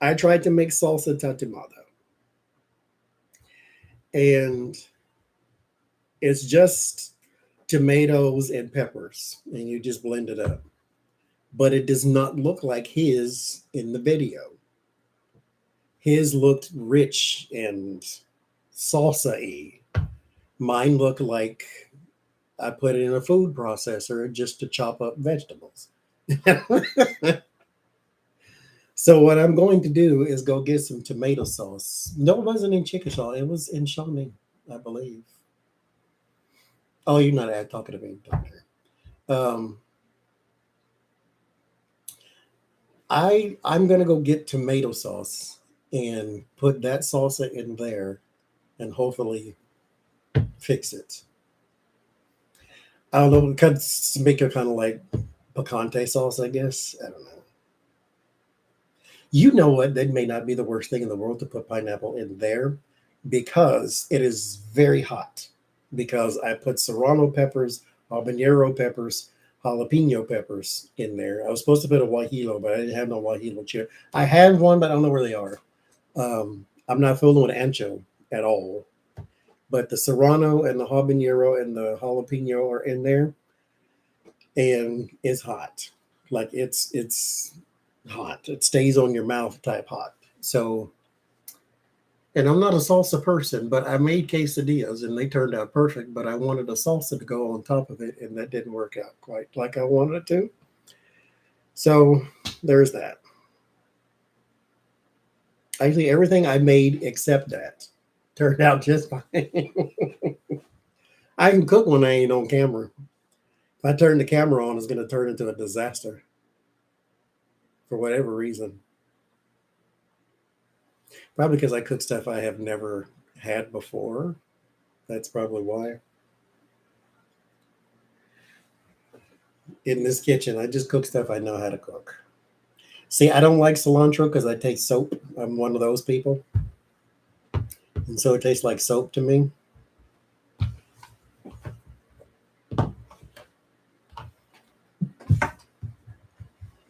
I tried to make salsa tatemada, and it's just tomatoes and peppers, and you just blend it up. But it does not look like his in the video. His looked rich and salsa-y. Mine looked like I put it in a food processor just to chop up vegetables. So what I'm going to do is go get some tomato sauce. No, it wasn't in Chickasha. It was in Shawnee, I believe. Oh, you're not talking to me, doctor. I'm gonna go get tomato sauce and put that salsa in there and hopefully fix it. I don't know, because make it kind of like picante sauce, I guess. I don't know. You know what? That may not be the worst thing in the world to put pineapple in there because it is very hot. Because I put serrano peppers, habanero peppers, jalapeno peppers in there. I was supposed to put a guajillo, but I didn't have no guajillo chip. I have one, but I don't know where they are. I'm not fooling with ancho at all. But the serrano and the habanero and the jalapeno are in there, and it's hot. Like it's hot. It stays on your mouth type hot. So, and I'm not a salsa person, but I made quesadillas and they turned out perfect. But I wanted a salsa to go on top of it, and that didn't work out quite like I wanted it to. So there's that. Actually, everything I made except that turned out just fine. I can cook when I ain't on camera. If I turn the camera on, it's going to turn into a disaster for whatever reason. Probably because I cook stuff I have never had before. That's probably why. In this kitchen, I just cook stuff I know how to cook. See, I don't like cilantro because I taste soap. I'm one of those people. And so it tastes like soap to me.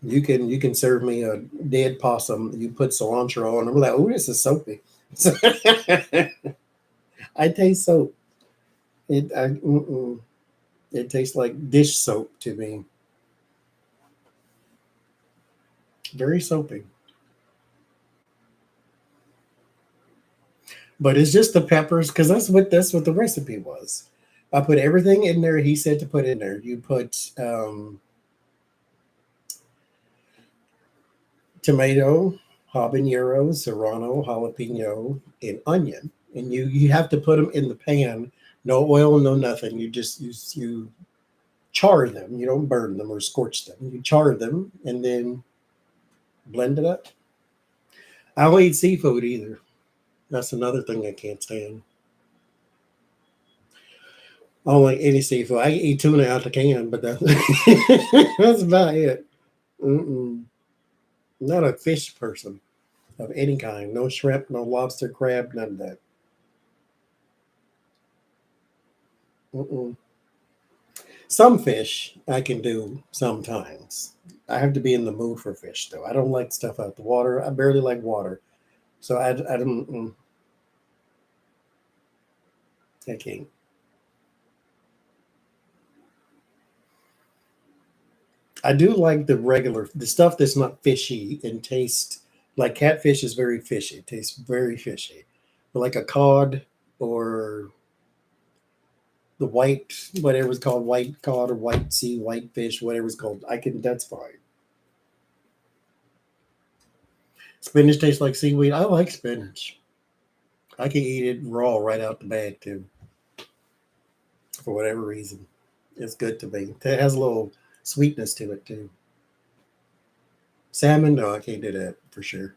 You can serve me a dead possum. You put cilantro on. I'm like, oh, this is soapy. I taste soap. It tastes like dish soap to me. Very soapy. But it's just the peppers because that's what the recipe was. I put everything in there he said to put in there. You put tomato, habanero, serrano, jalapeno, and onion, and you have to put them in the pan. No oil, no nothing. You char them. You don't burn them or scorch them. You char them and then blend it up. I don't eat seafood either. That's another thing I can't stand. I don't like any seafood. I eat tuna out the can, but that's about it. Mm-mm. Not a fish person of any kind. No shrimp, no lobster, crab, none of that. Mm-mm. Some fish I can do sometimes. I have to be in the mood for fish, though. I don't like stuff out the water. I barely like water. So I don't, I can't. I do like the stuff that's not fishy and taste like catfish is very fishy. It tastes very fishy. But like a cod or the white, whatever it's called, white cod or white sea, white fish, whatever it's called, that's fine. Spinach tastes like seaweed. I like spinach. I can eat it raw right out the bag too, for whatever reason. It's good to me. It has a little sweetness to it too. Salmon, no, I can't do that for sure.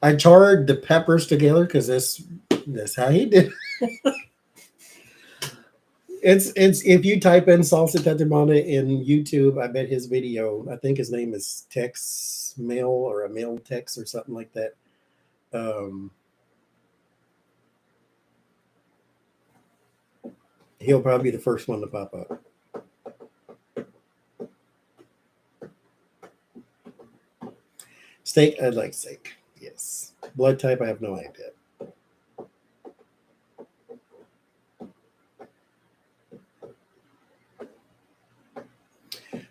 I charred the peppers together because that's how he did. It's if you type in salsa tatamana in YouTube, I bet his video. I think his name is Tex Mail or a Mail Tex or something like that. He'll probably be the first one to pop up. Steak, I like steak. Yes. Blood type, I have no idea.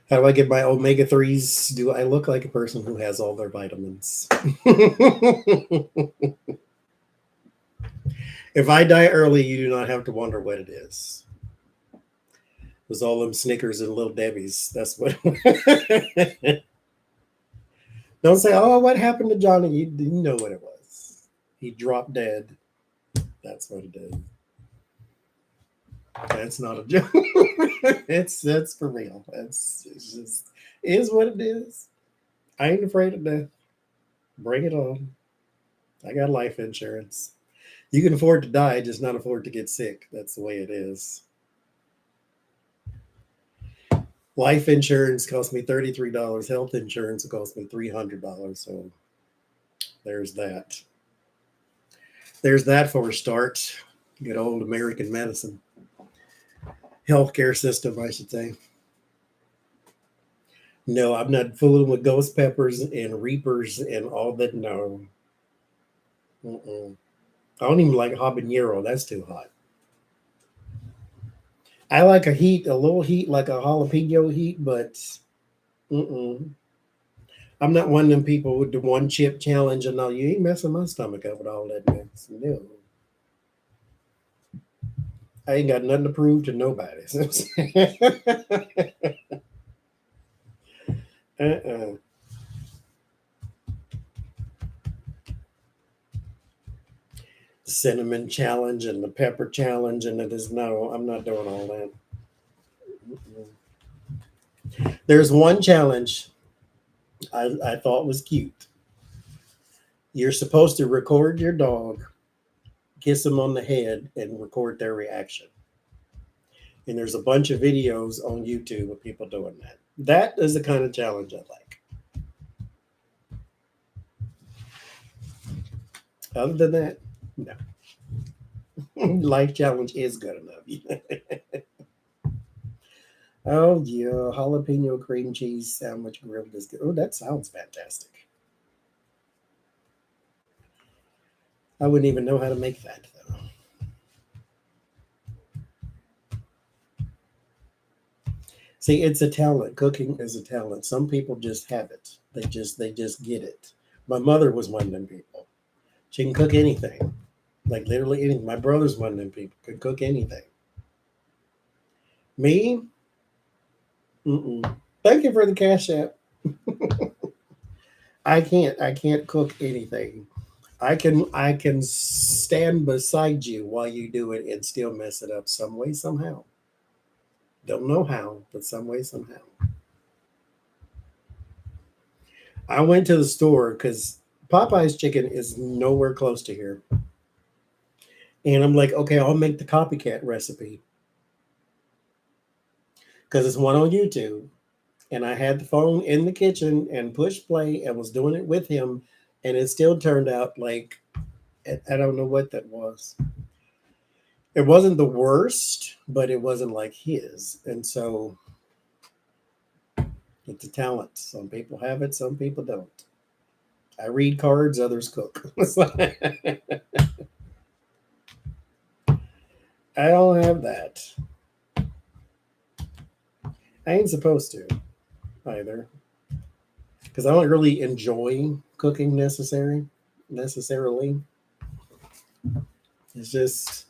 How do I get my omega 3s? Do I look like a person who has all their vitamins? If I die early, you do not have to wonder what it is. It was all them Snickers and Little Debbie's. That's what. Don't say, oh, what happened to Johnny? You didn't know what it was. He dropped dead. That's what it is. That's not a joke. That's for real. It's just is what it is. I ain't afraid of death. Bring it on. I got life insurance. You can afford to die, just not afford to get sick. That's the way it is. Life insurance cost me $33. Health insurance cost me $300. So there's that. There's that for a start. Good old American medicine. Healthcare system, I should say. No, I'm not fooling with ghost peppers and reapers and all that. No. I don't even like habanero. That's too hot. I like a little heat, like a jalapeno heat, but I'm not one of them people with the one chip challenge and all. You ain't messing my stomach up with all that mess. No. I ain't got nothing to prove to nobody. The cinnamon challenge and the pepper challenge, and it is no, I'm not doing all that. There's one challenge I thought was cute. You're supposed to record your dog, kiss them on the head, and record their reaction. And there's a bunch of videos on YouTube of people doing that. That is the kind of challenge I like. Other than that, no. Life challenge is good enough. Oh, yeah. Jalapeno cream cheese sandwich grilled is good. Oh, that sounds fantastic. I wouldn't even know how to make that, though. See, it's a talent. Cooking is a talent. Some people just have it. They just get it. My mother was one of them people. She can cook anything. Like literally anything. My brother's one of them people. Could cook anything. Me? Thank you for the Cash App. I can't cook anything. I can stand beside you while you do it and still mess it up some way, somehow. Don't know how, but some way, somehow. I went to the store because Popeye's chicken is nowhere close to here. And I'm like, okay, I'll make the copycat recipe. Because it's one on YouTube. And I had the phone in the kitchen and pushed play and was doing it with him. And it still turned out like, I don't know what that was. It wasn't the worst, but it wasn't like his. And so it's a talent. Some people have it, some people don't. I read cards, others cook. I don't have that. I ain't supposed to either. Because I don't really enjoy cooking necessarily. It's just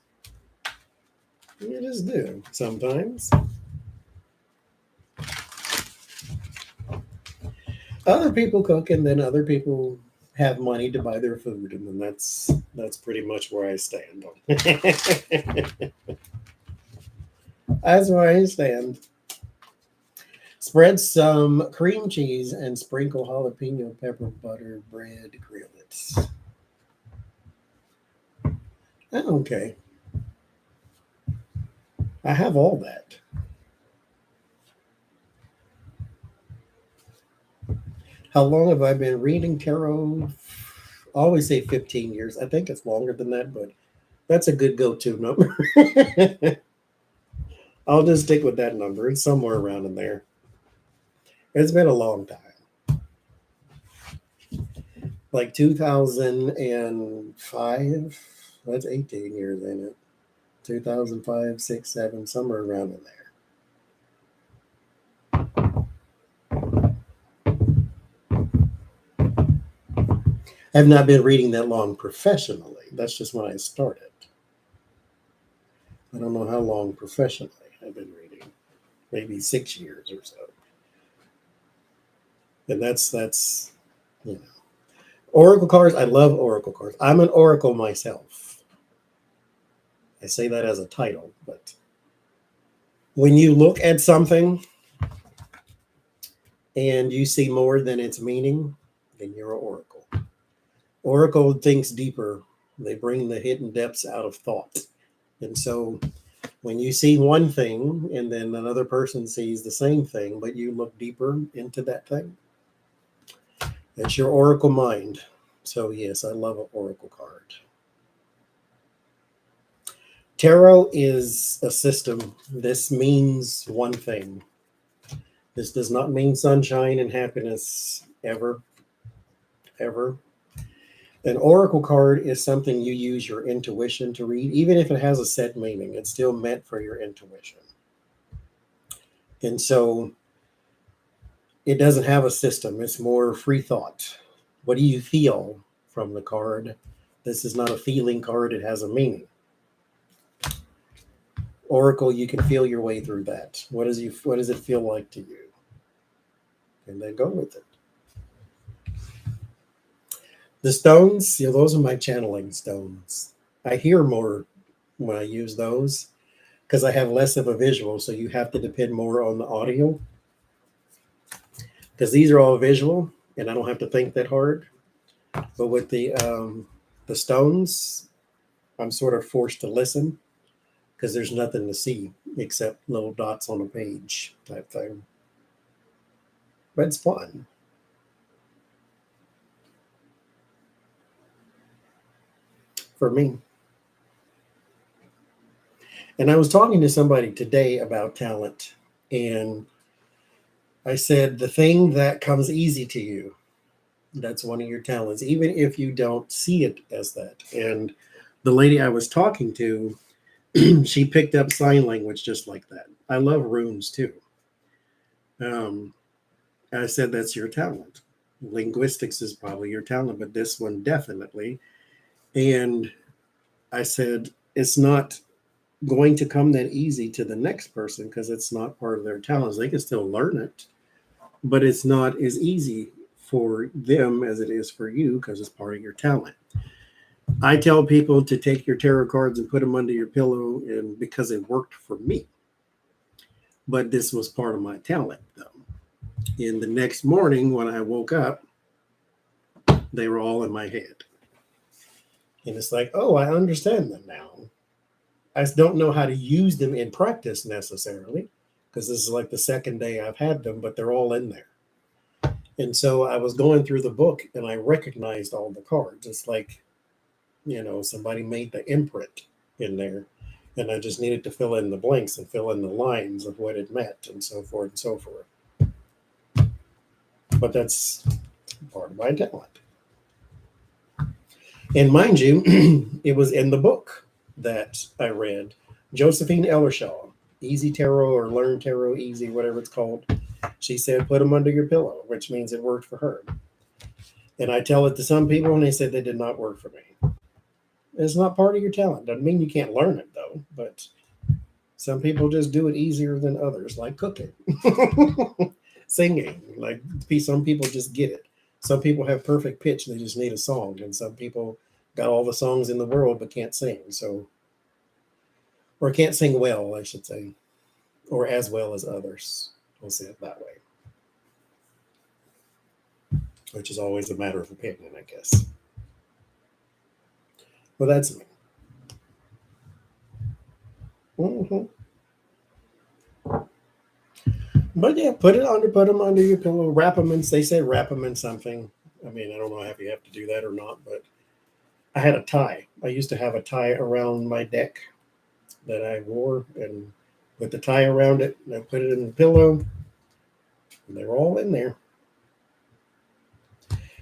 you just do sometimes. Other people cook, and then other people have money to buy their food, and then that's pretty much where I stand. That's where I stand. Spread some cream cheese and sprinkle jalapeno pepper butter bread. Grill it. Okay, I have all that. How long have I been reading tarot? I always say 15 years. I think it's longer than that, but that's a good go-to number. I'll just stick with that number. It's somewhere around in there. It's been a long time. Like 2005. That's 18 years, ain't it? 2005, 6, 7, somewhere around in there. I've not been reading that long professionally. That's just when I started. I don't know how long professionally I've been reading. Maybe 6 years or so. And that's you know. Oracle cards, I love Oracle cards. I'm an Oracle myself. I say that as a title, but when you look at something and you see more than its meaning, then you're an Oracle. Oracle thinks deeper. They bring the hidden depths out of thought. And so when you see one thing and then another person sees the same thing, but you look deeper into that thing, that's your Oracle mind. So yes, I love an Oracle card. Tarot is a system. This means one thing. This does not mean sunshine and happiness ever, ever. An oracle card is something you use your intuition to read. Even if it has a set meaning, it's still meant for your intuition. And so it doesn't have a system. It's more free thought. What do you feel from the card? This is not a feeling card. It has a meaning. Oracle, you can feel your way through that. What does it feel like to you? And then go with it. The stones, those are my channeling stones. I hear more when I use those because I have less of a visual, so you have to depend more on the audio. Because these are all visual, and I don't have to think that hard. But with the stones, I'm sort of forced to listen because there's nothing to see except little dots on a page type thing. But it's fun. For me. And I was talking to somebody today about talent, and I said, the thing that comes easy to you, that's one of your talents, even if you don't see it as that. And the lady I was talking to, she picked up sign language just like that. I love runes too. I said, that's your talent. Linguistics is probably your talent, but this one definitely. And I said, it's not going to come that easy to the next person because it's not part of their talents. They can still learn it, but it's not as easy for them as it is for you because it's part of your talent. I tell people to take your tarot cards and put them under your pillow, and because it worked for me. But this was part of my talent, though. And the next morning when I woke up, they were all in my head. And it's like, oh, I understand them now. I don't know how to use them in practice necessarily, because this is like the second day I've had them, but they're all in there. And so I was going through the book and I recognized all the cards. It's like, somebody made the imprint in there. And I just needed to fill in the blanks and fill in the lines of what it meant and so forth and so forth. But that's part of my talent. And mind you, it was in the book that I read, Josephine Ellershaw, Easy Tarot or Learn Tarot Easy, whatever it's called. She said, put them under your pillow, which means it worked for her. And I tell it to some people, and they said they did not work for me. It's not part of your talent. Doesn't mean you can't learn it, though. But some people just do it easier than others, like cooking, singing. Like some people just get it. Some people have perfect pitch; they just need a song. And some people got all the songs in the world but can't sing. So, or can't sing well, I should say, or as well as others. We'll say it that way. Which is always a matter of opinion, I guess. Well, that's me. Mm-hmm. But yeah, put them under your pillow, wrap them in. They say wrap them in something. I mean, I don't know if you have to do that or not, but I had a tie. I used to have a tie around my neck that I wore, and put the tie around it, and I put it in the pillow, and they were all in there.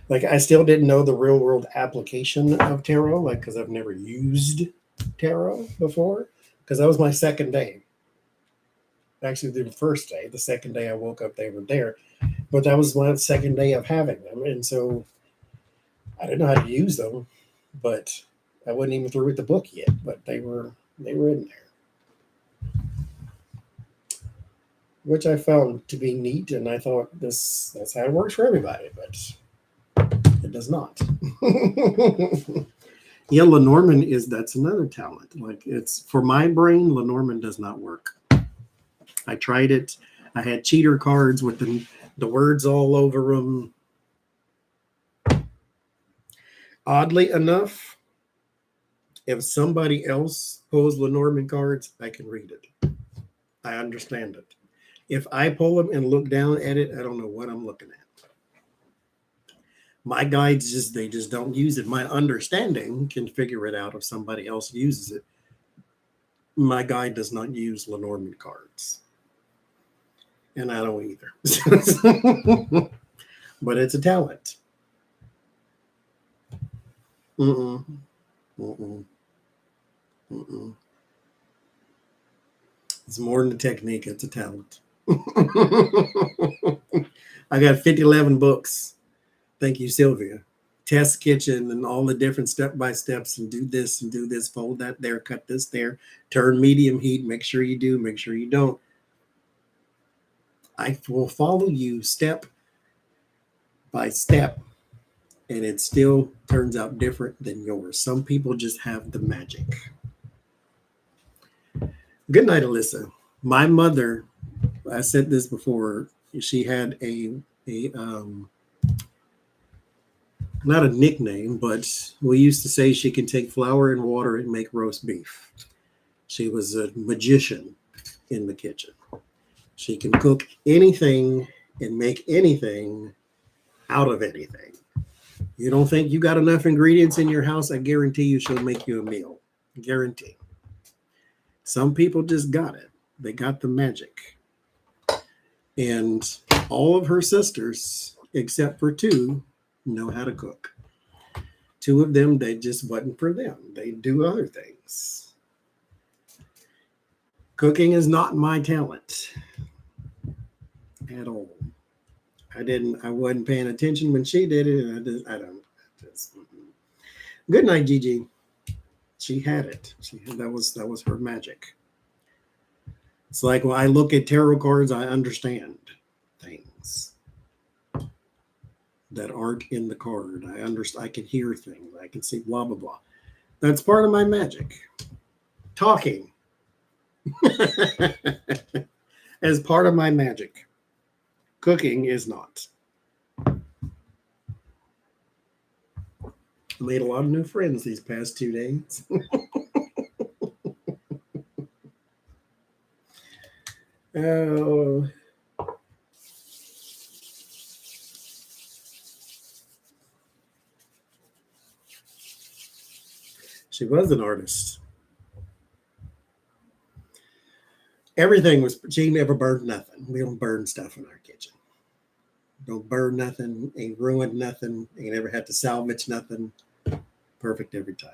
Like I still didn't know the real world application of tarot, like because I've never used tarot before, because that was my second day. Actually, the first day, the second day I woke up, they were there, but that was my second day of having them, and so I didn't know how to use them, but I wasn't even through with the book yet. But they were in there, which I found to be neat, and I thought that's how it works for everybody, but it does not. Yeah, Lenormand that's another talent. Like it's for my brain, Lenormand does not work. I tried it. I had cheater cards with the words all over them. Oddly enough, if somebody else pulls Lenormand cards, I can read it. I understand it. If I pull them and look down at it, I don't know what I'm looking at. My guides they just don't use it. My understanding can figure it out if somebody else uses it. My guide does not use Lenormand cards. And I don't either. But it's a talent. Mm-mm. Mm-mm. Mm-mm. It's more than a technique, it's a talent. I got 5011 books. Thank you, Sylvia. Test kitchen and all the different step by steps and do this, fold that there, cut this there, turn medium heat, make sure you do, make sure you don't. I will follow you step by step, and it still turns out different than yours. Some people just have the magic. Good night, Alyssa. My mother, I said this before, she had a not a nickname, but we used to say she can take flour and water and make roast beef. She was a magician in the kitchen. She can cook anything and make anything out of anything. You don't think you got enough ingredients in your house? I guarantee you she'll make you a meal. Guarantee. Some people just got it. They got the magic. And all of her sisters, except for two, know how to cook. Two of them, they just wasn't for them. They do other things. Cooking is not my talent at all. I wasn't paying attention when she did it. And I don't. Good night, Gigi. She had it. That was her magic. It's like when I look at tarot cards, I understand things that aren't in the card. I can hear things. I can see blah blah blah. That's part of my magic. Talking as part of my magic. Cooking is not. I made a lot of new friends these past 2 days. Oh. She was an artist. Everything was, she never burned nothing. We don't burn stuff in our kitchen. Don't burn nothing, ain't ruined nothing, ain't ever had to salvage nothing. Perfect every time.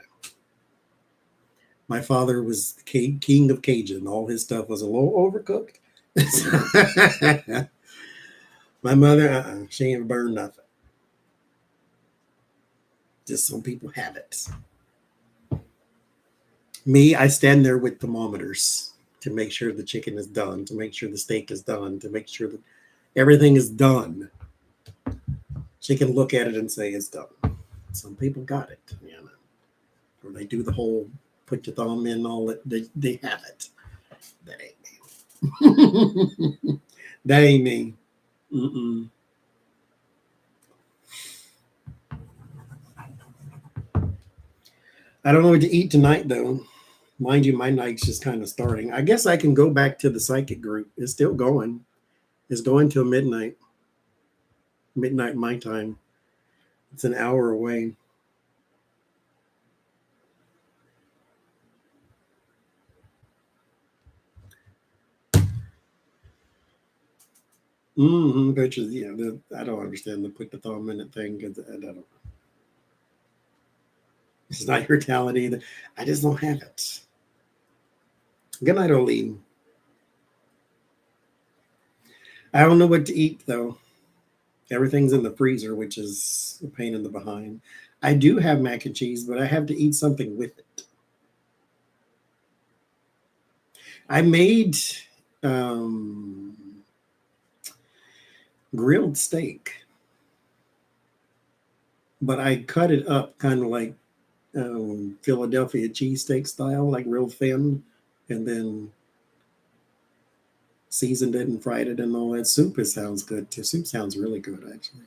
My father was the king of Cajun. All his stuff was a little overcooked. My mother, she ain't burned nothing. Just some people have it. Me, I stand there with thermometers to make sure the chicken is done, to make sure the steak is done, to make sure that everything is done. She can look at it and say it's done. Some people got it, you know, or they do the whole put your thumb in, all that. They have it. That ain't me. That ain't me. Mm-mm. I don't know what to eat tonight, though. Mind you, my night's just kind of starting. I guess I can go back to the psychic group. It's still going. It's going till midnight. Midnight my time. It's an hour away. Mm-hmm. Pictures, yeah. I don't understand the put the thumb in it thing because I don't. It's not your talent either. I just don't have it. Good night, Oline. I don't know what to eat though. Everything's in the freezer, which is a pain in the behind. I do have mac and cheese, but I have to eat something with it. I made grilled steak, but I cut it up kind of like Philadelphia cheesesteak style, like real thin, and then seasoned it and fried it and all that. Soup, it sounds good too. Soup sounds really good, actually.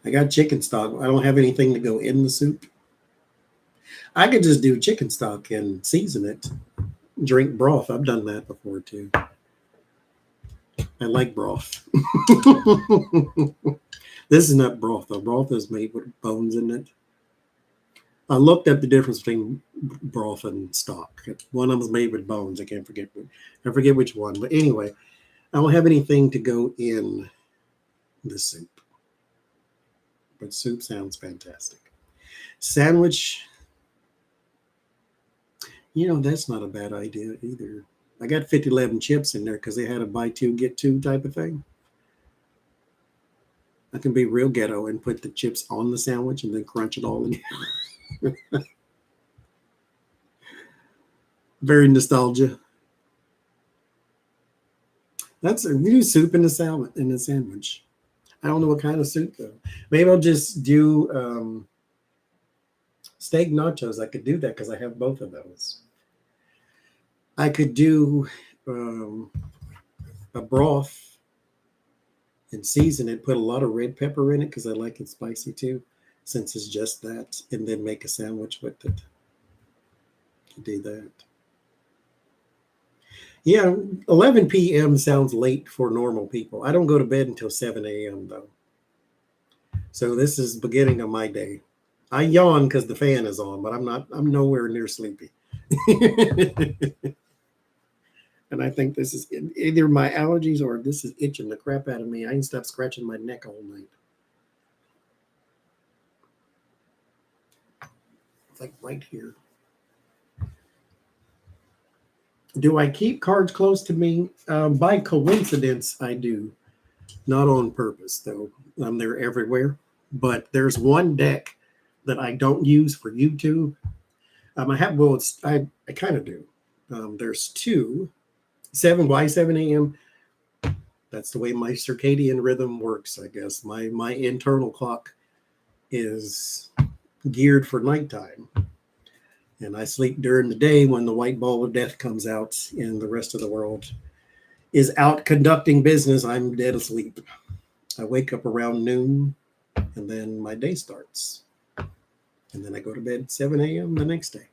I got chicken stock. I don't have anything to go in the soup. I could just do chicken stock and season it. Drink broth. I've done that before too. I like broth. This is not broth though. Broth is made with bones in it. I looked up the difference between broth and stock. One of them is made with bones. I forget which one. But anyway, I don't have anything to go in the soup. But soup sounds fantastic. Sandwich, that's not a bad idea either. I got 50-11 chips in there because they had a buy two, get two type of thing. I can be real ghetto and put the chips on the sandwich and then crunch it all in. Very nostalgia. That's we do soup in the salad in the sandwich. I don't know what kind of soup though. Maybe I'll just do steak nachos. I could do that because I have both of those. I could do a broth and season it, put a lot of red pepper in it because I like it spicy too, since it's just that, and then make a sandwich with it. Do that. Yeah, 11 p.m. sounds late for normal people. I don't go to bed until 7 a.m. though. So this is the beginning of my day. I yawn because the fan is on, but I'm nowhere near sleepy. And I think this is either my allergies or this is itching the crap out of me. I ain't stopped scratching my neck all night. It's like right here. Do I keep cards close to me? By coincidence, I do. Not on purpose, though. They're everywhere. But there's one deck that I don't use for YouTube. I have, well, I kind of do. There's two. 7 a.m. That's the way my circadian rhythm works, I guess. My internal clock is geared for nighttime. And I sleep during the day when the white ball of death comes out and the rest of the world is out conducting business. I'm dead asleep. I wake up around noon and then my day starts. And then I go to bed at 7 a.m. the next day.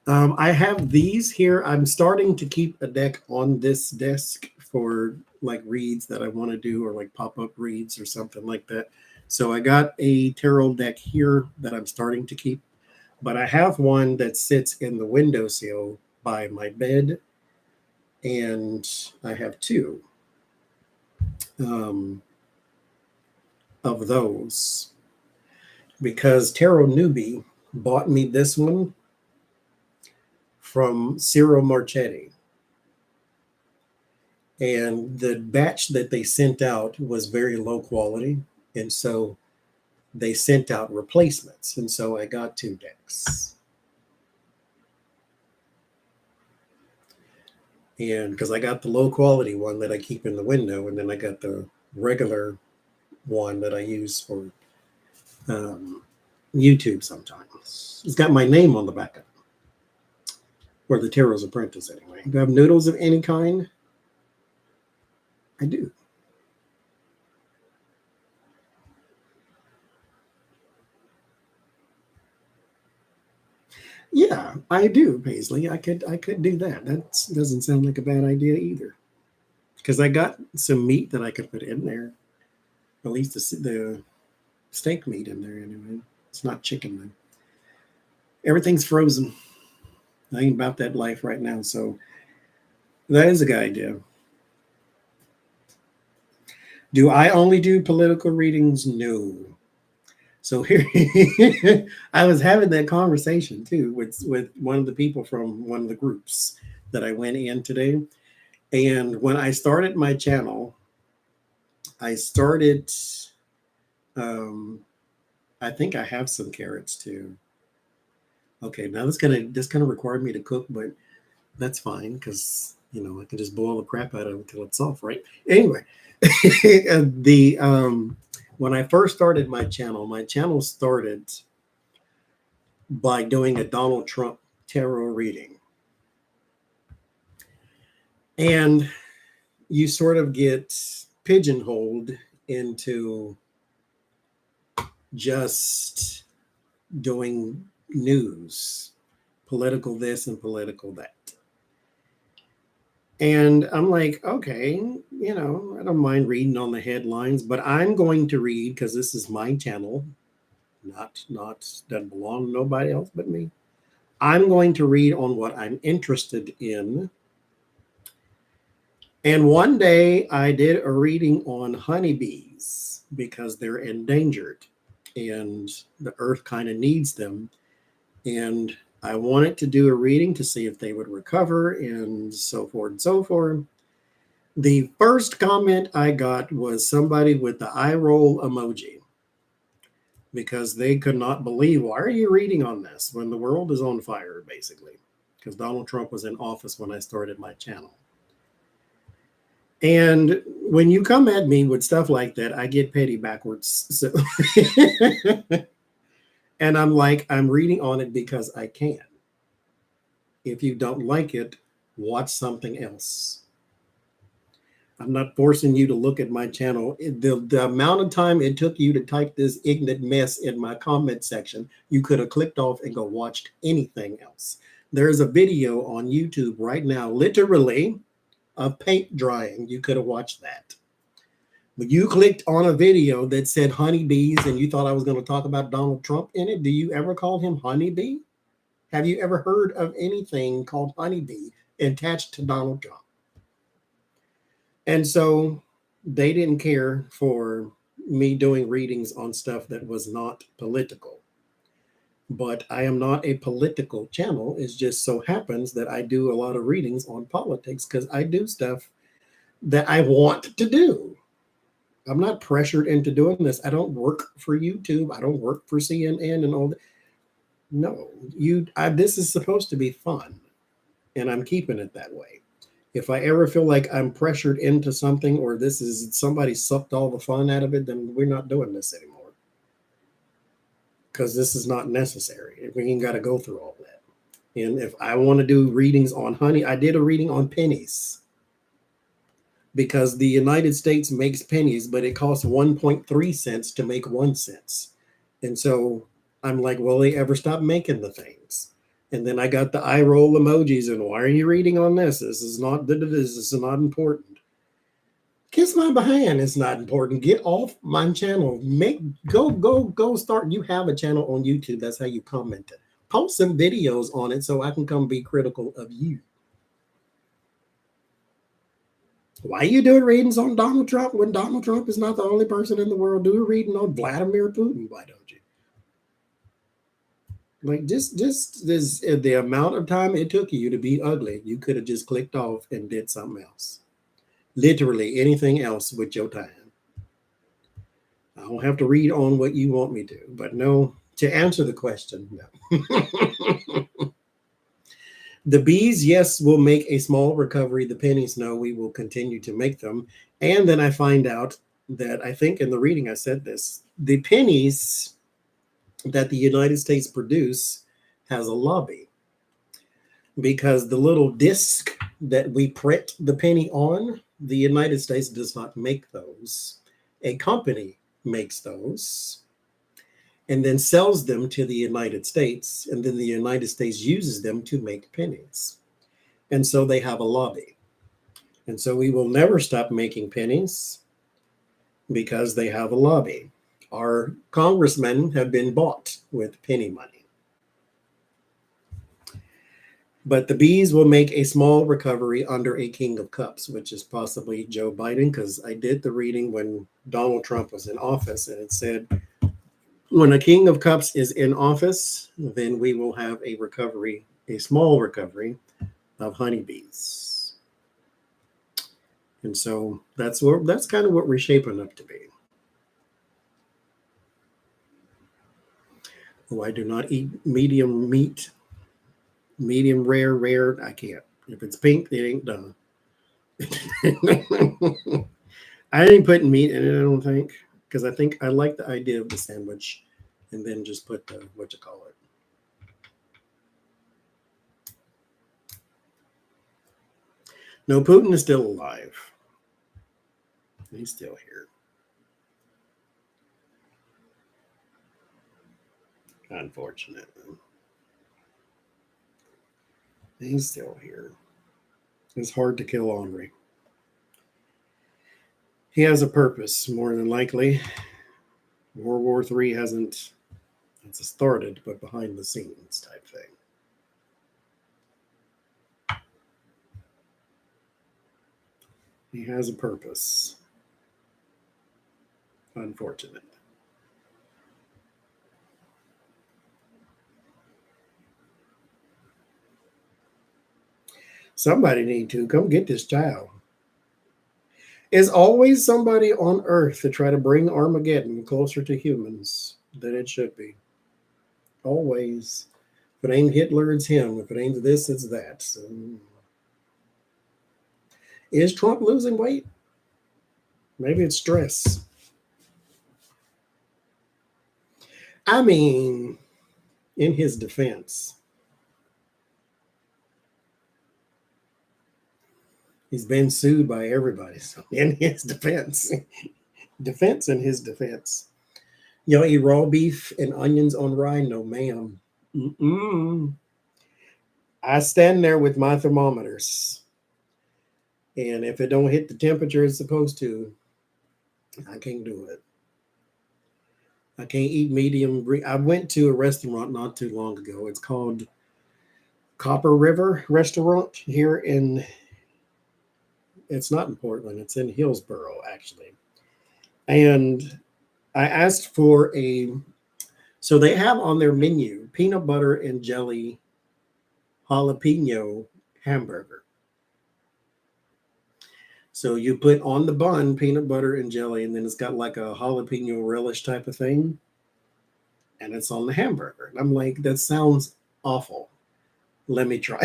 I have these here. I'm starting to keep a deck on this desk for like reads that I want to do or like pop-up reads or something like that. So I got a tarot deck here that I'm starting to keep. But I have one that sits in the windowsill by my bed, and I have two um, of those because Tarot Newbie bought me this one from Ciro Marchetti. And the batch that they sent out was very low quality. And so they sent out replacements. And so I got two decks. And because I got the low quality one that I keep in the window, and then I got the regular one that I use for YouTube sometimes. It's got my name on the back of it. Or the Tarot's Apprentice, anyway. Do I have noodles of any kind? I do. Yeah, I do, Paisley. I could do that. That doesn't sound like a bad idea either. Because I got some meat that I could put in there. At least the steak meat in there anyway. It's not chicken though. Everything's frozen. I ain't about that life right now. So that is a good idea. Do I only do political readings? No. So here, I was having that conversation too with one of the people from one of the groups that I went in today. And when I started my channel, I started, I think I have some carrots too. Okay, now this gonna require me to cook, but that's fine because I can just boil the crap out of it until it's soft, right? Anyway, when I first started my channel started by doing a Donald Trump tarot reading. And you sort of get pigeonholed into just doing news, political this and political that. And I'm like, okay, I don't mind reading on the headlines, but I'm going to read because this is my channel, not doesn't belong to nobody else but me. I'm going to read on what I'm interested in. And one day I did a reading on honeybees because they're endangered and the earth kind of needs them. And I wanted to do a reading to see if they would recover and so forth and so forth. The first comment I got was somebody with the eye roll emoji because they could not believe, why are you reading on this when the world is on fire, basically? Because Donald Trump was in office when I started my channel. And when you come at me with stuff like that, I get petty backwards. So and I'm like, I'm reading on it because I can. If you don't like it, watch something else. I'm not forcing you to look at my channel. The amount of time it took you to type this ignorant mess in my comment section, you could have clicked off and go watched anything else. There's a video on YouTube right now, literally, of paint drying. You could have watched that. But you clicked on a video that said honeybees and you thought I was going to talk about Donald Trump in it. Do you ever call him honeybee? Have you ever heard of anything called honeybee attached to Donald Trump? And so they didn't care for me doing readings on stuff that was not political. But I am not a political channel. It just so happens that I do a lot of readings on politics because I do stuff that I want to do. I'm not pressured into doing this. I don't work for YouTube. I don't work for CNN and all that. No, this is supposed to be fun, and I'm keeping it that way. If I ever feel like I'm pressured into something or somebody sucked all the fun out of it, then we're not doing this anymore. Because this is not necessary. We ain't got to go through all that. And if I want to do readings on honey, I did a reading on pennies. Because the United States makes pennies, but it costs 1.3 cents to make 1 cent. And so I'm like, will they ever stop making the things? And then I got the eye roll emojis and why are you reading on this? This is not important. Kiss my behind. It's not important. Get off my channel. Go start. You have a channel on YouTube. That's how you comment it. post some videos on it so I can come be critical of you. Why are you doing readings on Donald Trump when Donald Trump is not the only person in the world doing reading on Vladimir Putin? Why don't you? Like just this the amount of time it took you to be ugly, you could have just clicked off and did something else. Literally anything else with your time. I don't have to read on what you want me to, but no, to answer the question, no. The bees, yes, will make a small recovery. The pennies, no, we will continue to make them. And then I find out that I think in the reading I said this, the pennies that the United States produce has a lobby because the little disc that we print the penny on, the United States does not make those. A company makes those and then sells them to the United States, and then the United States uses them to make pennies. And so they have a lobby. And so we will never stop making pennies because they have a lobby. Our congressmen have been bought with penny money. But the bees will make a small recovery under a king of cups, which is possibly Joe Biden, because I did the reading when Donald Trump was in office, and it said, when a king of cups is in office, then we will have a recovery, a small recovery of honeybees. And so that's kind of what we're shaping up to be. Oh, I do not eat medium meat. Medium rare, I can't. If it's pink, it ain't done. I ain't putting meat in it, I don't think, because I think I like the idea of the sandwich and then just put the, what you call it. No, Putin is still alive. He's still here. Unfortunately. He's still here. It's hard to kill Henri. He has a purpose, more than likely. World War III hasn't started, but behind the scenes type thing. He has a purpose. Unfortunate. Somebody need to come get this child. Is always somebody on Earth to try to bring Armageddon closer to humans than it should be. Always. If it ain't Hitler, it's him. If it ain't this, it's that. So, is Trump losing weight? Maybe it's stress. I mean, in his defense, he's been sued by everybody. So in his defense, in his defense. Y'all eat raw beef and onions on rye? No, ma'am. Mm-mm. I stand there with my thermometers. And if it don't hit the temperature it's supposed to, I can't do it. I can't eat medium. I went to a restaurant not too long ago. It's called Copper River Restaurant here in, it's not in Portland, it's in Hillsboro, actually. And I asked for so they have on their menu peanut butter and jelly jalapeno hamburger. So you put on the bun peanut butter and jelly, and then it's got like a jalapeno relish type of thing, and it's on the hamburger. And I'm like, that sounds awful. Let me try.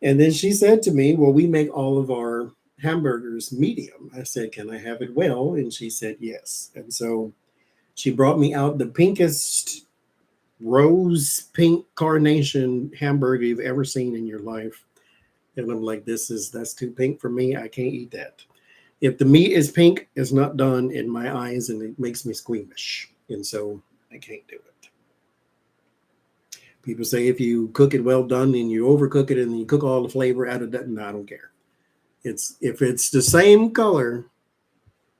And then she said to me, well, we make all of our hamburgers medium. I said, can I have it well? And she said, yes. And so she brought me out the pinkest rose pink carnation hamburger you've ever seen in your life. And I'm like, that's too pink for me. I can't eat that. If the meat is pink, it's not done in my eyes and it makes me squeamish. And so I can't do it. People say if you cook it well done and you overcook it and you cook all the flavor out of that, no, I don't care. If it's the same color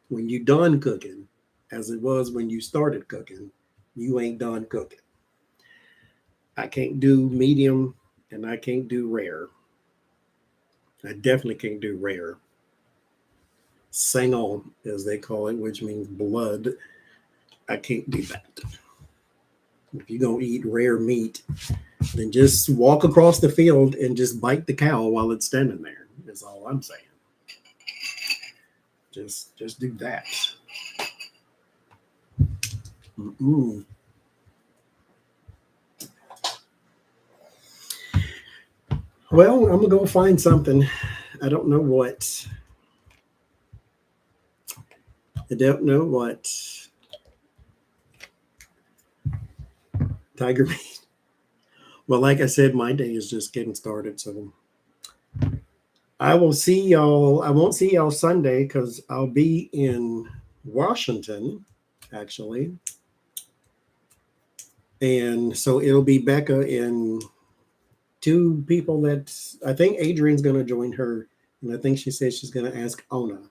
when you done cooking as it was when you started cooking, you ain't done cooking. I can't do medium, and I can't do rare. I definitely can't do rare. Single, as they call it, which means blood. I can't do that. If you're going to eat rare meat, then just walk across the field and just bite the cow while it's standing there. That's all I'm saying. Just do that. Mm-mm. Well, I'm gonna go find something. I don't know what. I don't know what. Tiger meat. Well, like I said, my day is just getting started, so I will see y'all. I won't see y'all Sunday because I'll be in Washington, actually. And so it'll be Becca and two people that I think Adrian's going to join her. And I think she says she's going to ask Ona.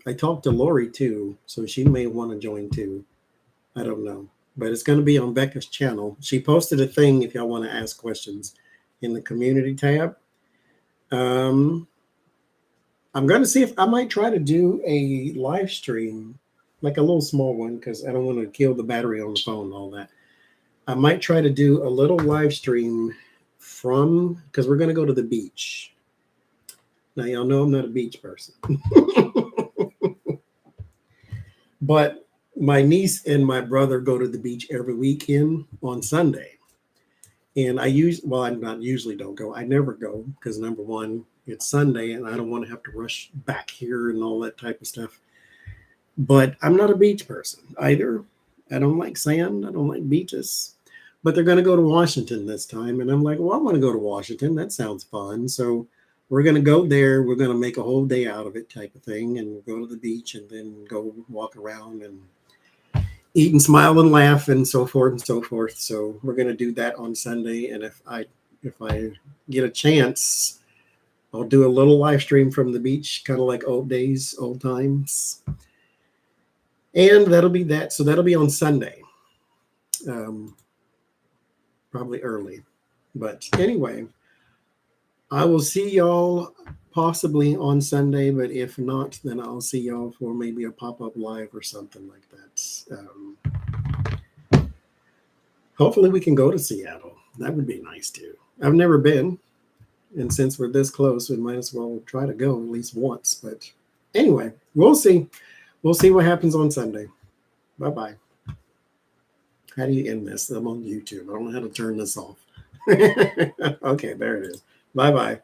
I talked to Lori too, so she may want to join too. I don't know. But it's going to be on Becca's channel. She posted a thing if y'all want to ask questions in the community tab. I'm going to see if I might try to do a live stream, like a little small one, because I don't want to kill the battery on the phone and all that. I might try to do a little live stream from, because we're going to go to the beach. Now, y'all know I'm not a beach person. But my niece and my brother go to the beach every weekend on Sunday. And I don't go. I never go because number one, it's Sunday and I don't want to have to rush back here and all that type of stuff. But I'm not a beach person either. I don't like sand. I don't like beaches. But they're going to go to Washington this time. And I'm like, well, I want to go to Washington. That sounds fun. So we're going to go there. We're going to make a whole day out of it type of thing. And we'll go to the beach and then go walk around and eat and smile and laugh and so forth and so forth. So we're going to do that on Sunday. And if I get a chance, I'll do a little live stream from the beach, kind of like old days, old times. And that'll be that. So that'll be on Sunday. Probably early. But anyway, I will see y'all possibly on Sunday, but if not, then I'll see y'all for maybe a pop-up live or something like that. Hopefully we can go to Seattle. That would be nice too. I've never been, and since we're this close, we might as well try to go at least once. But anyway, we'll see. We'll see what happens on Sunday. Bye-bye. How do you end this? I'm on YouTube. I don't know how to turn this off. Okay, there it is. Bye-bye.